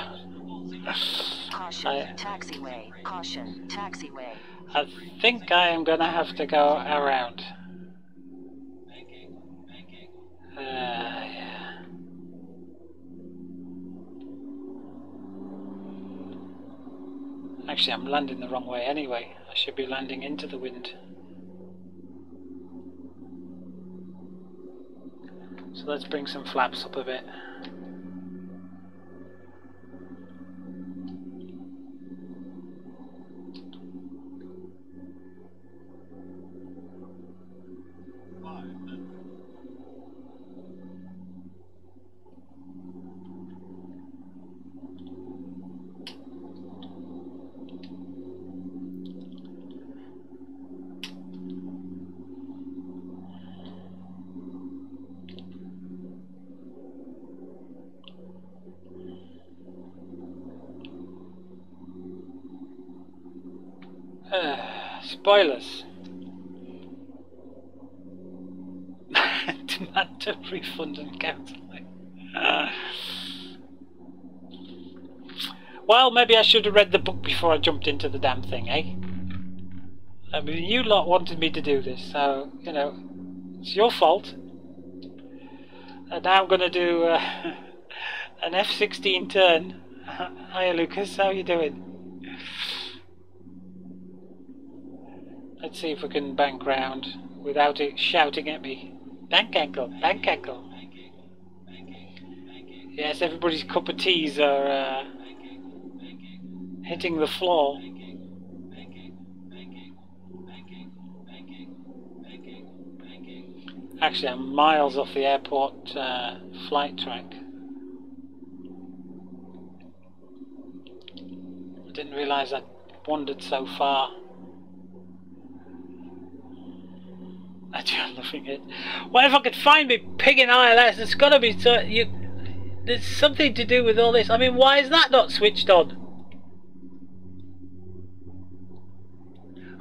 Caution, taxiway. Caution, taxiway. I think I am going to have to go around. Yeah. Actually, I'm landing the wrong way anyway. I should be landing into the wind. So let's bring some flaps up a bit. Spoilers. Demand a refund and counselling. Well, maybe I should have read the book before I jumped into the damn thing, eh? I mean, you lot wanted me to do this, so, you know, it's your fault. And now I'm going to do an F-16 turn. Hiya, Lucas, how you doing? Let's see if we can bank round without it shouting at me. Bank ankle, bank ankle. Yes, everybody's cup of teas are hitting the floor. Actually, I'm miles off the airport flight track. I didn't realise I'd wandered so far. I'm loving it. Well, if I could find me pig in ILS, there's got to be there's something to do with all this. I mean, why is that not switched on?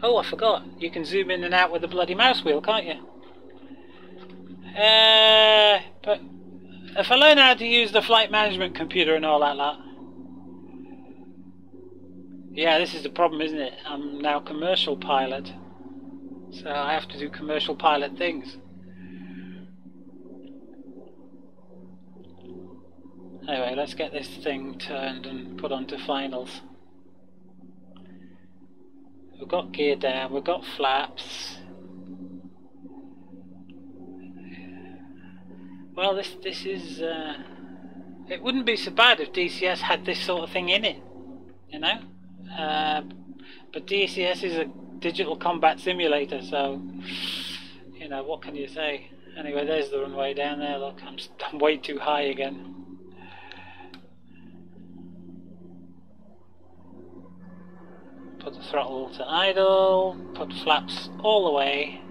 Oh, I forgot. You can zoom in and out with the bloody mouse wheel, can't you? But if I learn how to use the flight management computer and all that lot. Yeah, this is the problem, isn't it? I'm now commercial pilot. So I have to do commercial pilot things. Anyway, let's get this thing turned and put onto finals. We've got gear down, we've got flaps. Well, this is... it wouldn't be so bad if DCS had this sort of thing in it, you know? But DCS is a digital combat simulator, so you know, what can you say? Anyway, there's the runway down there. Look, I'm way too high again. Put the throttle to idle, put flaps all the way.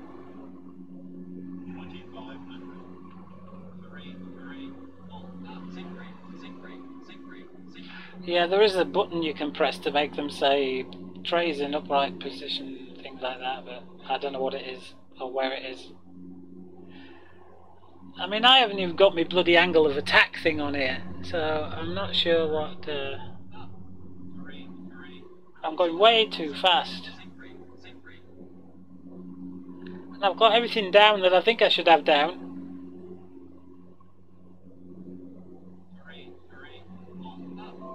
Yeah, there is a button you can press to make them say trays in upright position, things like that, but I don't know what it is or where it is. I mean, I haven't even got my bloody angle of attack thing on here, so I'm not sure what... I'm going way too fast. And I've got everything down that I think I should have down.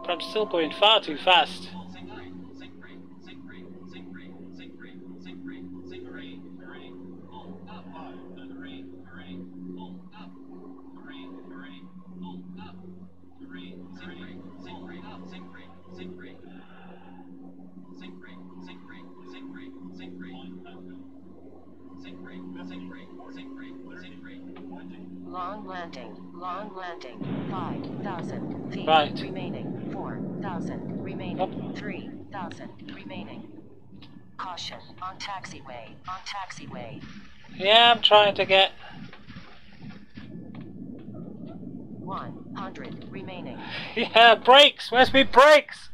But I'm still going far too fast. Long landing, 5,000 feet right. remaining, 4,000 remaining, 3,000 remaining. Caution, on taxiway, Yeah, I'm trying to get... 100 remaining. Yeah, brakes! Where's my brakes?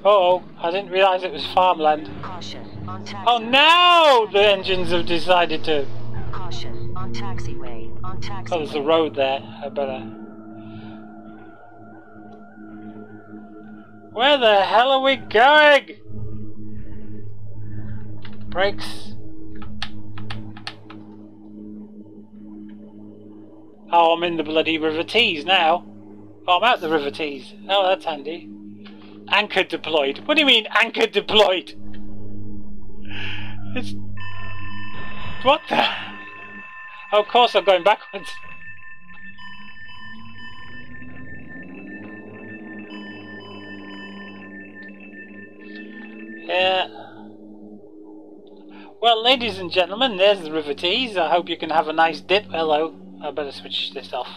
Uh-oh, I didn't realise it was farmland. Caution on taxiway. Oh, now the engines have decided to. Caution on taxiway. On taxiway. Oh, there's a road there. I better. Where the hell are we going? Brakes. Oh, I'm in the bloody River Tees now. Oh, I'm out the River Tees. Oh, that's handy. Anchor deployed. What do you mean, anchor deployed? It's... What the... Oh, of course I'm going backwards. Yeah. Well, ladies and gentlemen, there's the River Tees. I hope you can have a nice dip. Hello. I better switch this off.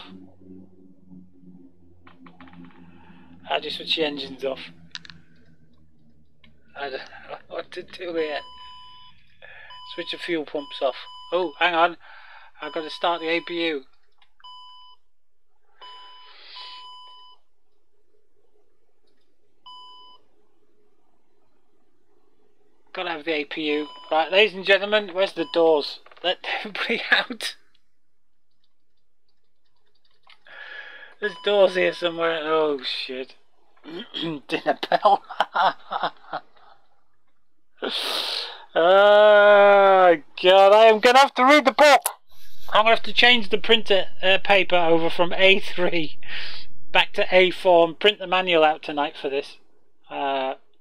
How do you switch the engines off? I don't know what to do here. Switch the fuel pumps off. Oh, hang on. I've got to start the APU. Gotta have the APU. Right, ladies and gentlemen, where's the doors? Let everybody out. There's doors here somewhere. Oh shit. Dinner bell. Oh god, I am gonna have to read the book. I'm gonna have to change the printer paper over from A3 back to A4 and print the manual out tonight for this.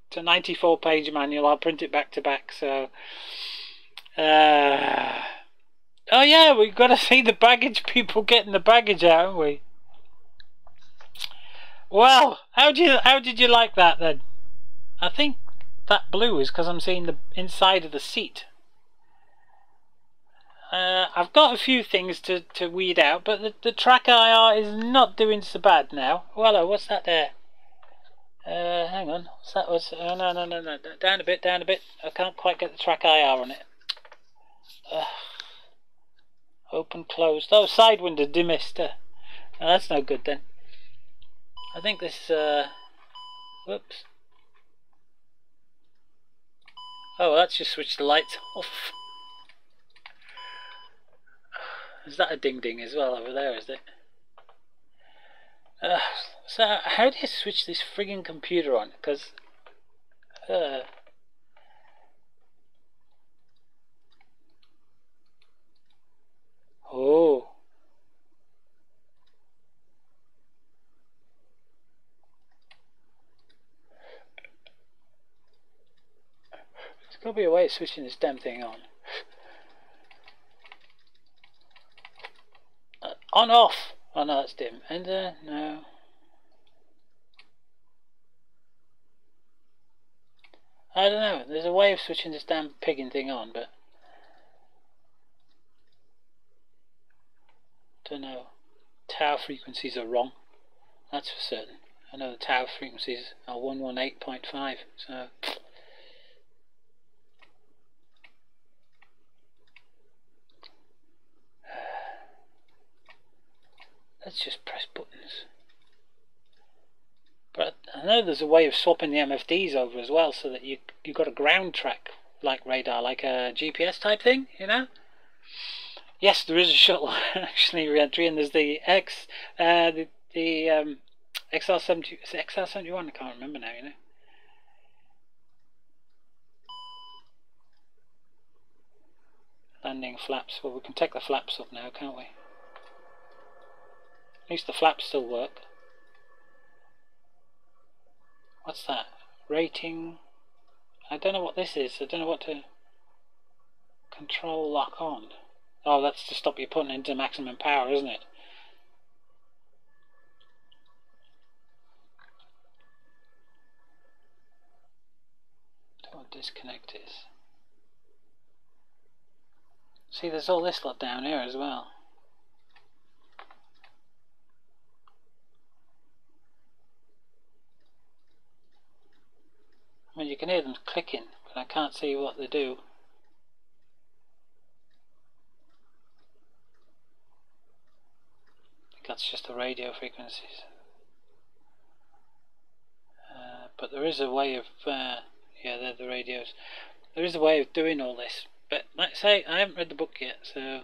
It's a 94-page manual. I'll print it back to back. So, oh yeah, we've got to see the baggage people getting the baggage out, haven't we? Well, how did you like that then? I think that blue is because I'm seeing the inside of the seat. I've got a few things to weed out, but the track IR is not doing so bad now. Well, what's that there? Hang on, what's that? No, down a bit. I can't quite get the track IR on it. Open, closed. Oh, side window demister. No, that's no good then. I think this, whoops. Oh, that's just switched the lights off. Is that a ding as well over there, is it? So how do you switch this frigging computer on? Because oh, there's got to be a way of switching this damn thing on. On off. Oh no, that's dim. Enter. No. I don't know. There's a way of switching this damn pigging thing on, but don't know. Tower frequencies are wrong. That's for certain. I know the tower frequencies are 118.5. So let's just press buttons. But I know there's a way of swapping the MFDs over as well, so that you got a ground track like radar, like a GPS type thing, you know. Yes, there is a shuttle actually re-entry, and there's the XR70, is it XR71? I can't remember now, you know. Landing flaps. Well, we can take the flaps up now, can't we? At least the flaps still work. What's that? Rating. I don't know what this is. I don't know what to control lock on. Oh, that's to stop you putting into maximum power, isn't it? Don't know what disconnect is. See, there's all this lot down here as well. I mean, you can hear them clicking, but I can't see what they do. I think that's just the radio frequencies. but there is a way of, yeah, they're the radios. There is a way of doing all this, but like I say, I haven't read the book yet, so...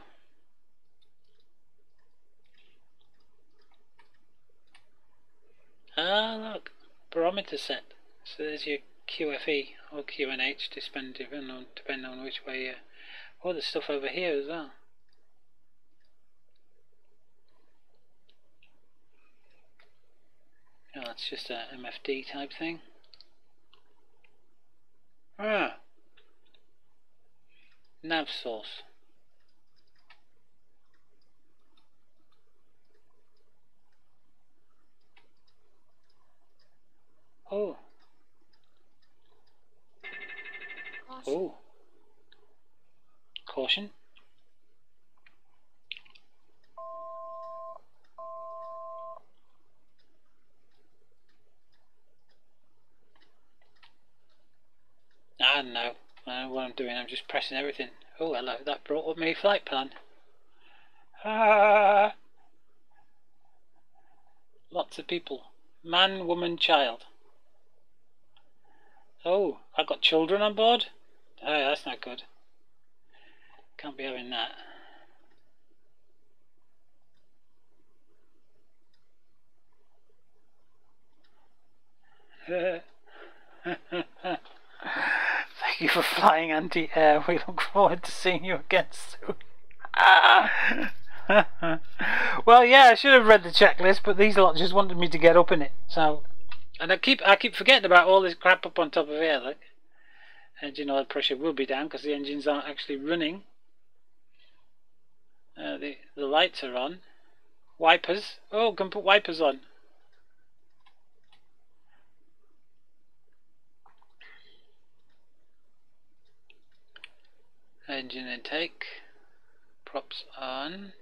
Ah, look, barometer set. So there's your QFE or QNH, depending on which way you... Oh, there's stuff over here as well. Oh, that's just a MFD type thing. Ah, nav source. Oh. Oh. Caution. I don't know. I don't know what I'm doing. I'm just pressing everything. Oh, hello. That brought up my flight plan. Ah. Lots of people. Man, woman, child. Oh, I've got children on board? Oh, that's not good. Can't be having that. Thank you for flying anti-air. We look forward to seeing you again soon. Well, yeah, I should have read the checklist, but these lot just wanted me to get up in it. So, and I keep forgetting about all this crap up on top of here. Like, engine oil pressure will be down because the engines aren't actually running. The lights are on. Wipers. Oh, can put wipers on. Engine intake. Props on.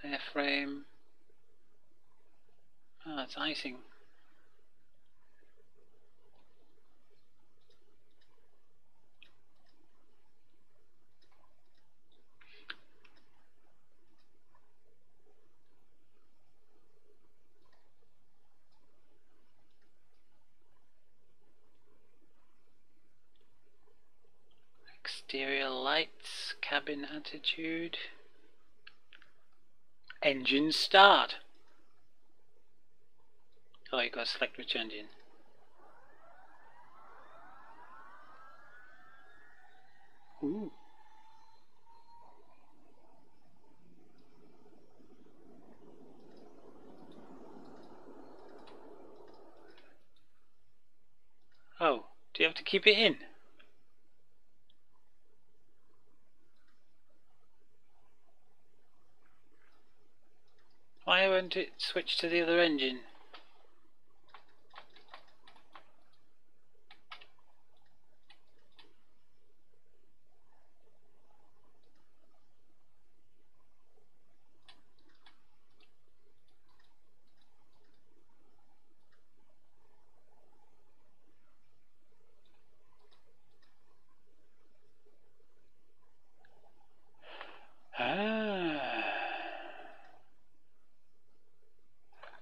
Airframe. Oh, it's icing. Exterior lights, cabin attitude, engine start. Oh, you got to select which engine. Ooh. Oh, do you have to keep it in? Why won't it switch to the other engine? Ah.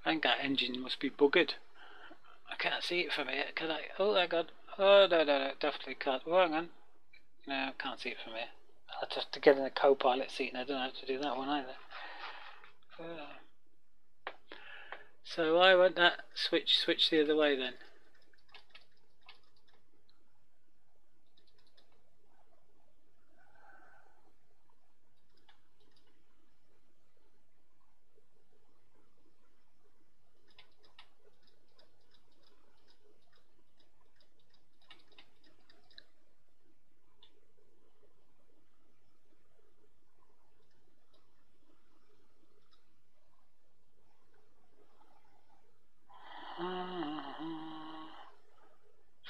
I think that engine must be buggered. I can't see it from here. Can I? Oh my god. Oh no, definitely can't. Oh, hang on. No, I can't see it from here. I'll just have to get in a co-pilot seat, and I don't have to do that one either. So why won't that switch the other way then?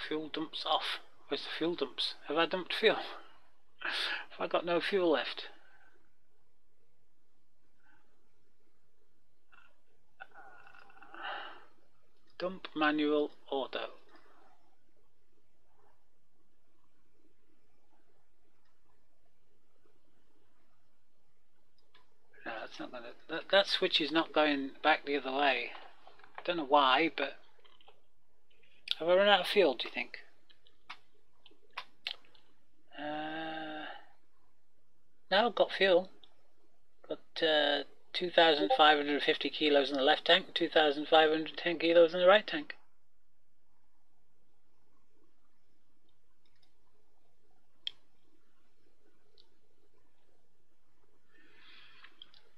Fuel dumps off. Where's the fuel dumps? Have I dumped fuel? Have I got no fuel left? Dump manual auto. No, that's not gonna. That switch is not going back the other way don't know why, but have I run out of fuel, do you think? No, I've got fuel. Got 2,550 kilos in the left tank, 2,510 kilos in the right tank.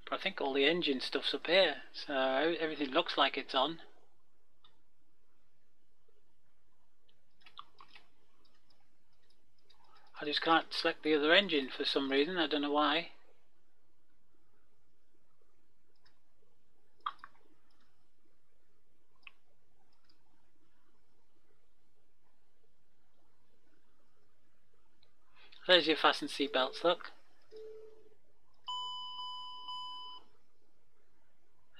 But I think all the engine stuff's up here, so everything looks like it's on. I just can't select the other engine for some reason, I don't know why. There's your fasten seatbelts, look.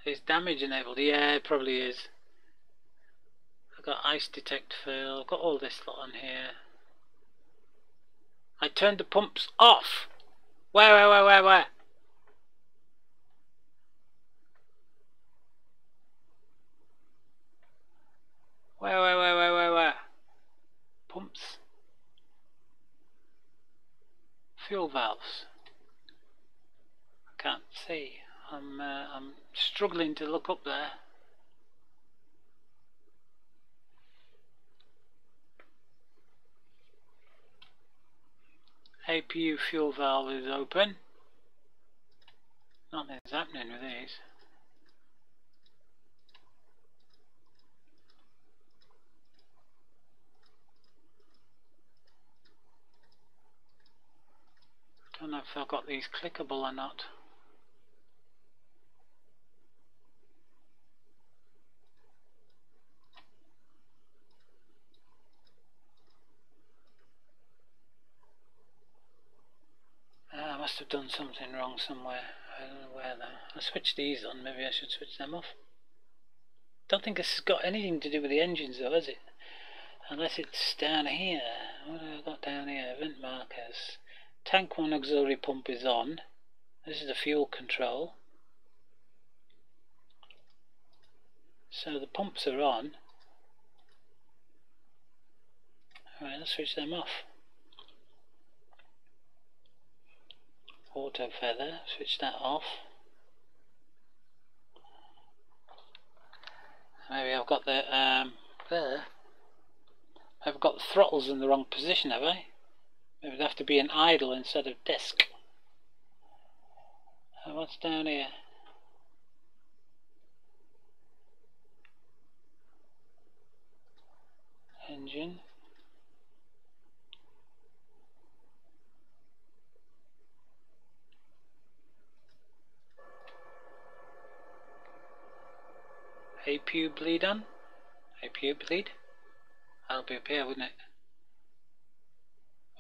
Is damage enabled? Yeah, it probably is. I've got ice detect fill, I've got all this lot on here. I turned the pumps off! Where? Where? Pumps. Fuel valves. I can't see. I'm struggling to look up there. APU fuel valve is open. Nothing's happening with these. Don't know if I've got these clickable or not. I must have done something wrong somewhere. I don't know where though. I switched these on, maybe I should switch them off. Don't think this has got anything to do with the engines though, has it? Unless it's down here. What have I got down here? Vent markers. Tank 1 auxiliary pump is on. This is the fuel control. So the pumps are on. Alright, let's switch them off. Auto feather, switch that off. Maybe I've got the there. I've got the throttles in the wrong position, have I? Maybe they have to be an idle instead of desk. What's down here? Engine. APU bleed on? APU bleed? That'll be up here, wouldn't it?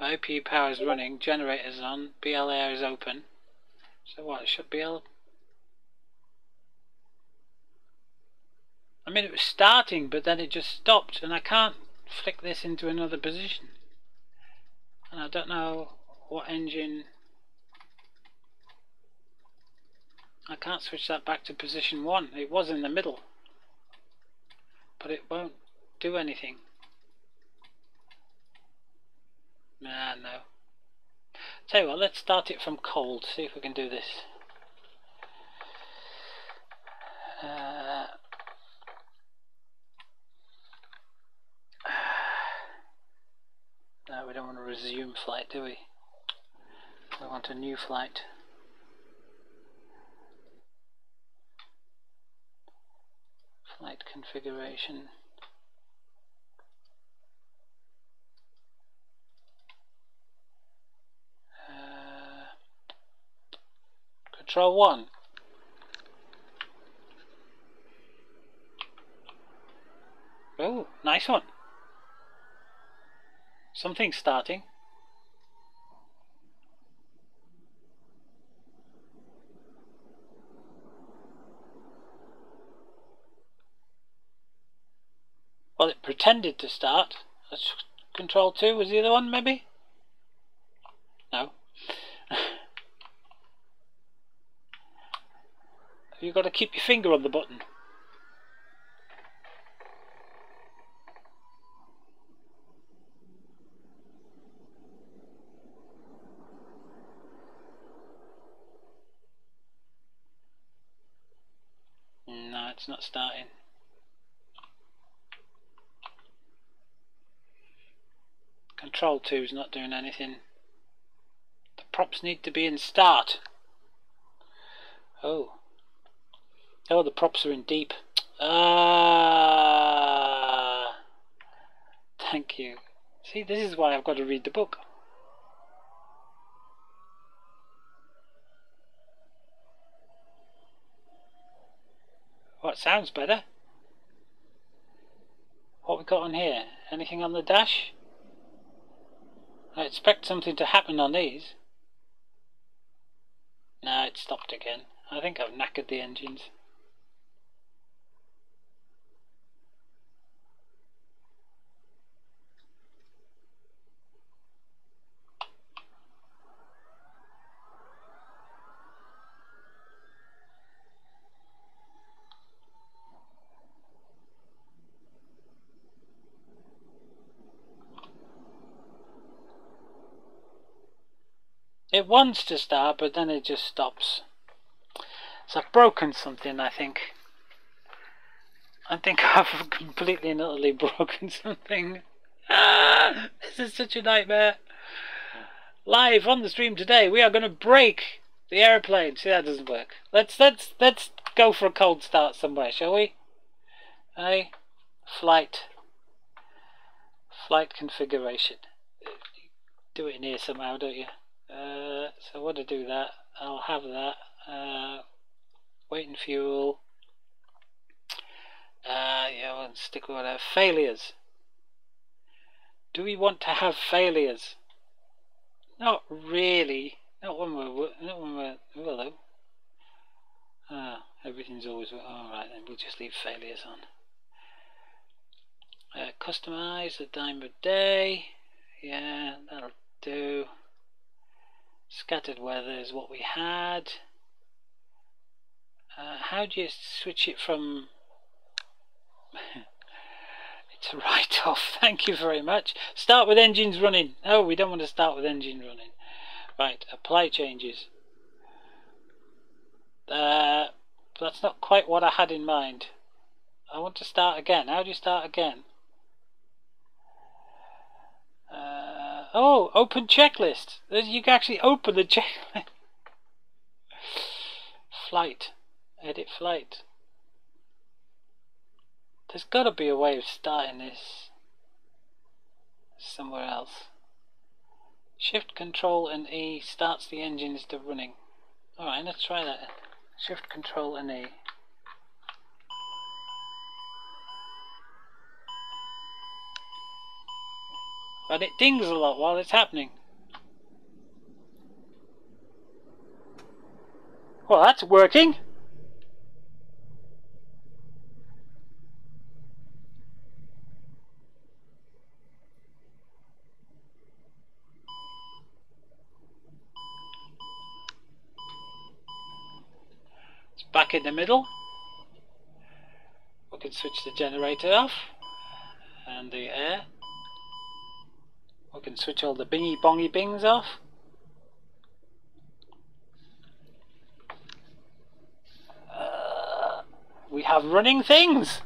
APU power is running, generators on, BL air is open. So what, it should BL? I mean it was starting but then it just stopped and I can't flick this into another position. And I don't know what engine... I can't switch that back to position 1. It was in the middle. But it won't do anything. Nah, no. Tell you what, let's start it from cold, see if we can do this. No, we don't want to resume flight, do we? We want a new flight. Flight configuration. Control 1. Oh, nice one. Something's starting. Well, it pretended to start. That's Control 2 was the other one, maybe? No. You've got to keep your finger on the button. That's not starting. Control 2's not doing anything. The props need to be in start. Oh. Oh, the props are in deep. Ah. Thank you. See, this is why I've got to read the book. What, sounds better? What we got on here? Anything on the dash? I expect something to happen on these. No, it stopped again. I think I've knackered the engines. It wants to start, but then it just stops. So I've broken something, I think. I think I've completely and utterly broken something. Ah, this is such a nightmare. Live on the stream today, we are going to break the airplane. See, that doesn't work. Let's go for a cold start somewhere, shall we? Hey, flight configuration. Do it in here somehow, don't you? So I want to do that. I'll have that. Weight and fuel. Yeah, we'll stick with whatever. Failures. Do we want to have failures? Not really. Not when we're well, though. Everything's always alright. Then we'll just leave failures on. Customize a dime a day. Yeah, that'll do. Scattered weather is what we had. How do you switch it from... It's a write-off, thank you very much. Start with engines running. No, we don't want to start with engine running. Right, apply changes. That's not quite what I had in mind. I want to start again. How do you start again? Oh, open checklist. You can actually open the checklist. Flight. Edit flight. There's got to be a way of starting this somewhere else. Shift, Control and E starts the engines to running. Alright, let's try that. Shift, Control and E. But it dings a lot while it's happening. Well, that's working. It's back in the middle. We can switch the generator off and the air. We can switch all the bingy bongy bings off. We have running things.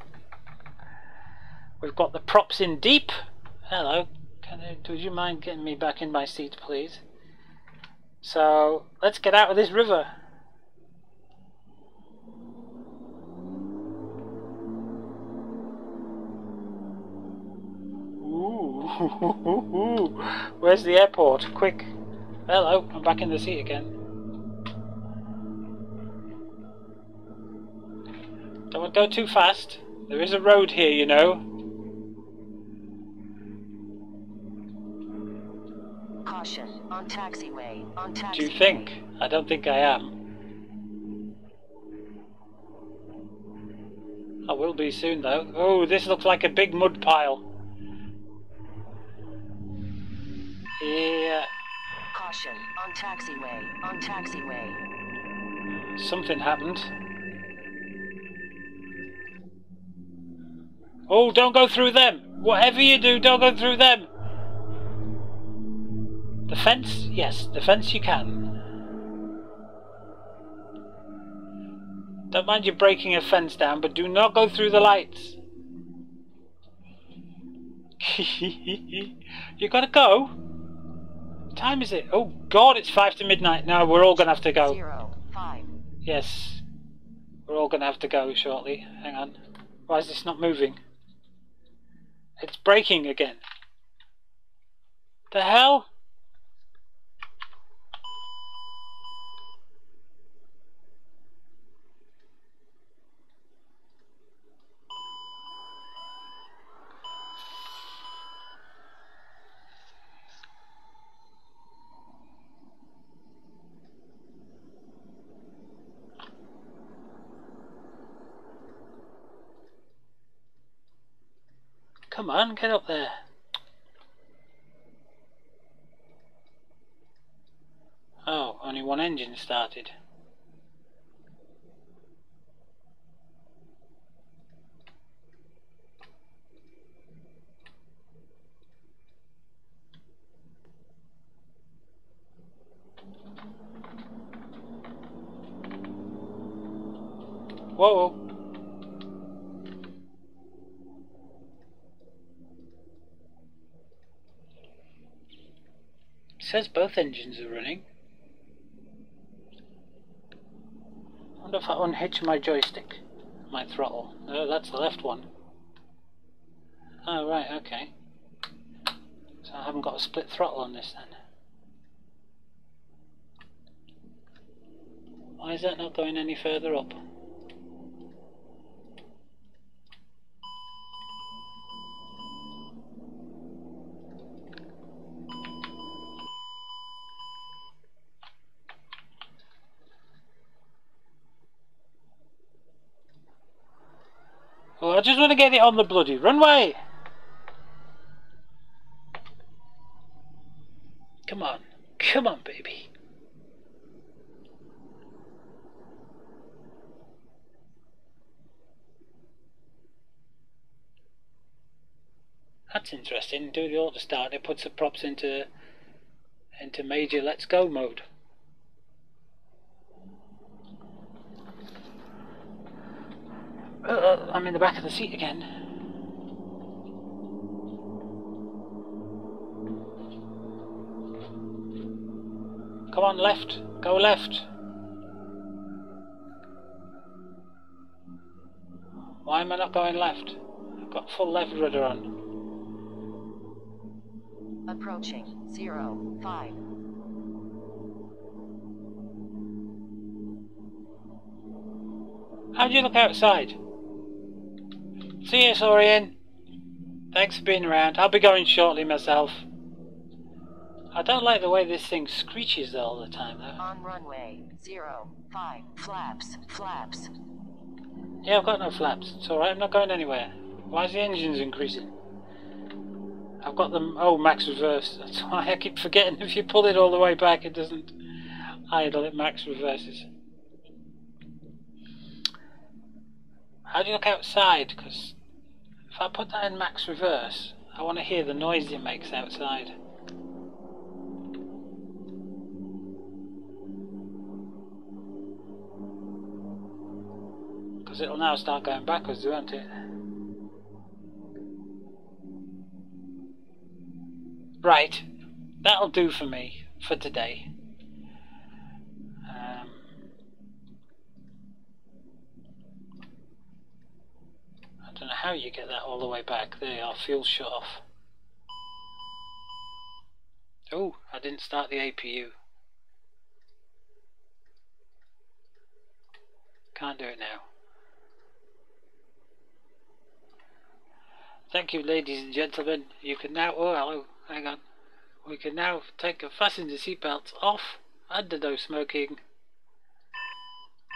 We've got the props in deep. Hello, would you mind getting me back in my seat, please? So let's get out of this river. Ooh. Where's the airport? Quick. Hello, I'm back in the seat again. Don't go too fast. There is a road here, you know. Caution on taxiway. On taxiway. Do you think? I don't think I am. I will be soon, though. Oh, this looks like a big mud pile. Yeah. Caution on taxiway. On taxiway. Something happened. Oh, don't go through them! Whatever you do, don't go through them! The fence? Yes, the fence you can. Don't mind you breaking a fence down, but do not go through the lights. You gotta go? What time is it? Oh God, it's 5 to midnight. No, we're all gonna have to go. 0, 5. Yes. We're all gonna have to go shortly. Hang on. Why is this not moving? It's breaking again. The hell? Come on, get up there. Oh, only one engine started. Whoa. It says both engines are running. I wonder if I unhitch my joystick, my throttle. No, that's the left one. Oh, right, okay. So I haven't got a split throttle on this then. Why is that not going any further up? Oh, I just want to get it on the bloody runway! Come on. Come on, baby. That's interesting. Do the auto start, it puts the props into major let's go mode. I'm in the back of the seat again. Come on, left. Go left. Why am I not going left? I've got full left rudder on. Approaching 0, 5. How do you look outside? See you, Saurian. Thanks for being around. I'll be going shortly myself. I don't like the way this thing screeches all the time, though. On runway 0, 5. Flaps, flaps. Yeah, I've got no flaps. It's alright, I'm not going anywhere. Why is the engines increasing? I've got them... Oh, max reverse. That's why I keep forgetting. If you pull it all the way back, it doesn't idle, it max reverses. How do you look outside? Because if I put that in max reverse, I want to hear the noise it makes outside. Because it'll now start going backwards, won't it? Right, that'll do for me for today. I don't know how you get that all the way back. There, our fuel shut off. Oh, I didn't start the APU. Can't do it now. Thank you, ladies and gentlemen. You can now... Oh, hello. Hang on. We can now fasten the seatbelts off. Under no smoking.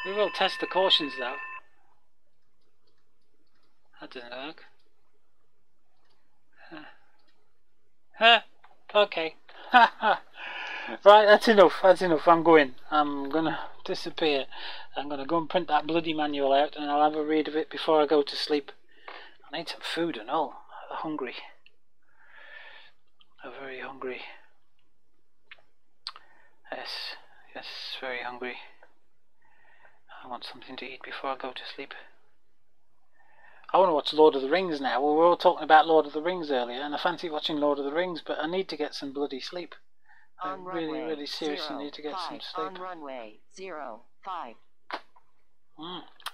We will test the cautions, though. That doesn't work. Okay. Right, that's enough. That's enough. I'm going. I'm gonna disappear. I'm gonna go and print that bloody manual out, and I'll have a read of it before I go to sleep. I need some food and all. I'm hungry. I'm very hungry. Yes, very hungry. I want want something to eat before I go to sleep. I want to watch Lord of the Rings now. We were all talking about Lord of the Rings earlier, and I fancy watching Lord of the Rings, but I need to get some bloody sleep. I really seriously need to get some sleep. On runway 05.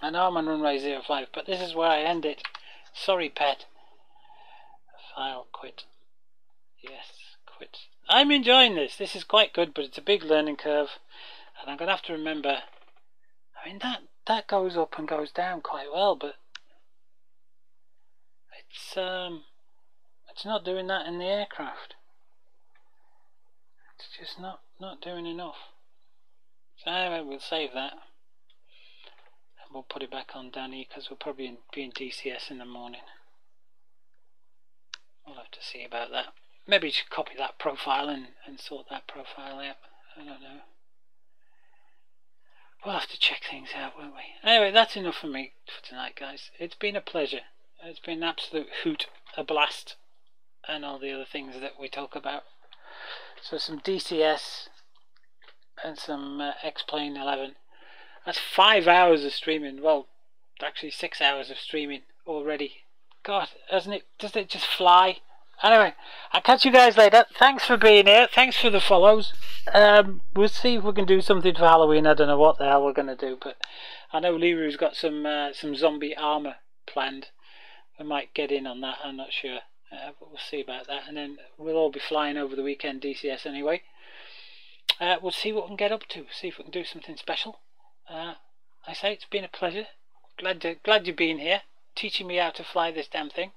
I know I'm on runway 05, but this is where I end it. Sorry, pet. File quit. Yes, quit. I'm enjoying this. This is quite good, but it's a big learning curve, and I'm going to have to remember. I mean, that goes up and goes down quite well, but it's not doing that in the aircraft. It's just not doing enough. So anyway, we'll save that. And we'll put it back on Danny, because we'll probably be in DCS in the morning. We'll have to see about that. Maybe you should copy that profile and sort that profile out. I don't know. We'll have to check things out, won't we? Anyway, that's enough for me for tonight, guys. It's been a pleasure. It's been an absolute hoot, a blast, and all the other things that we talk about. So some DCS and some X-Plane 11. That's 5 hours of streaming. Well, actually 6 hours of streaming already. God, doesn't it just fly? Anyway, I'll catch you guys later. Thanks for being here. Thanks for the follows. We'll see if we can do something for Halloween. I don't know what the hell we're going to do, but I know Leroy's got some zombie armour planned. We might get in on that, I'm not sure. But we'll see about that. And then we'll all be flying over the weekend DCS anyway. We'll see what we can get up to. See if we can do something special. I say it's been a pleasure. Glad you've been here, teaching me how to fly this damn thing.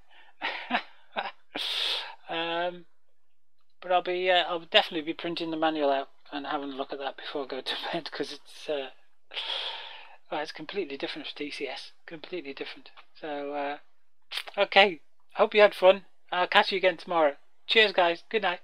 But I'll definitely be printing the manual out and having a look at that before I go to bed, because it's completely different for DCS. Completely different. So okay, hope you had fun. I'll catch you again tomorrow. Cheers, guys. Good night.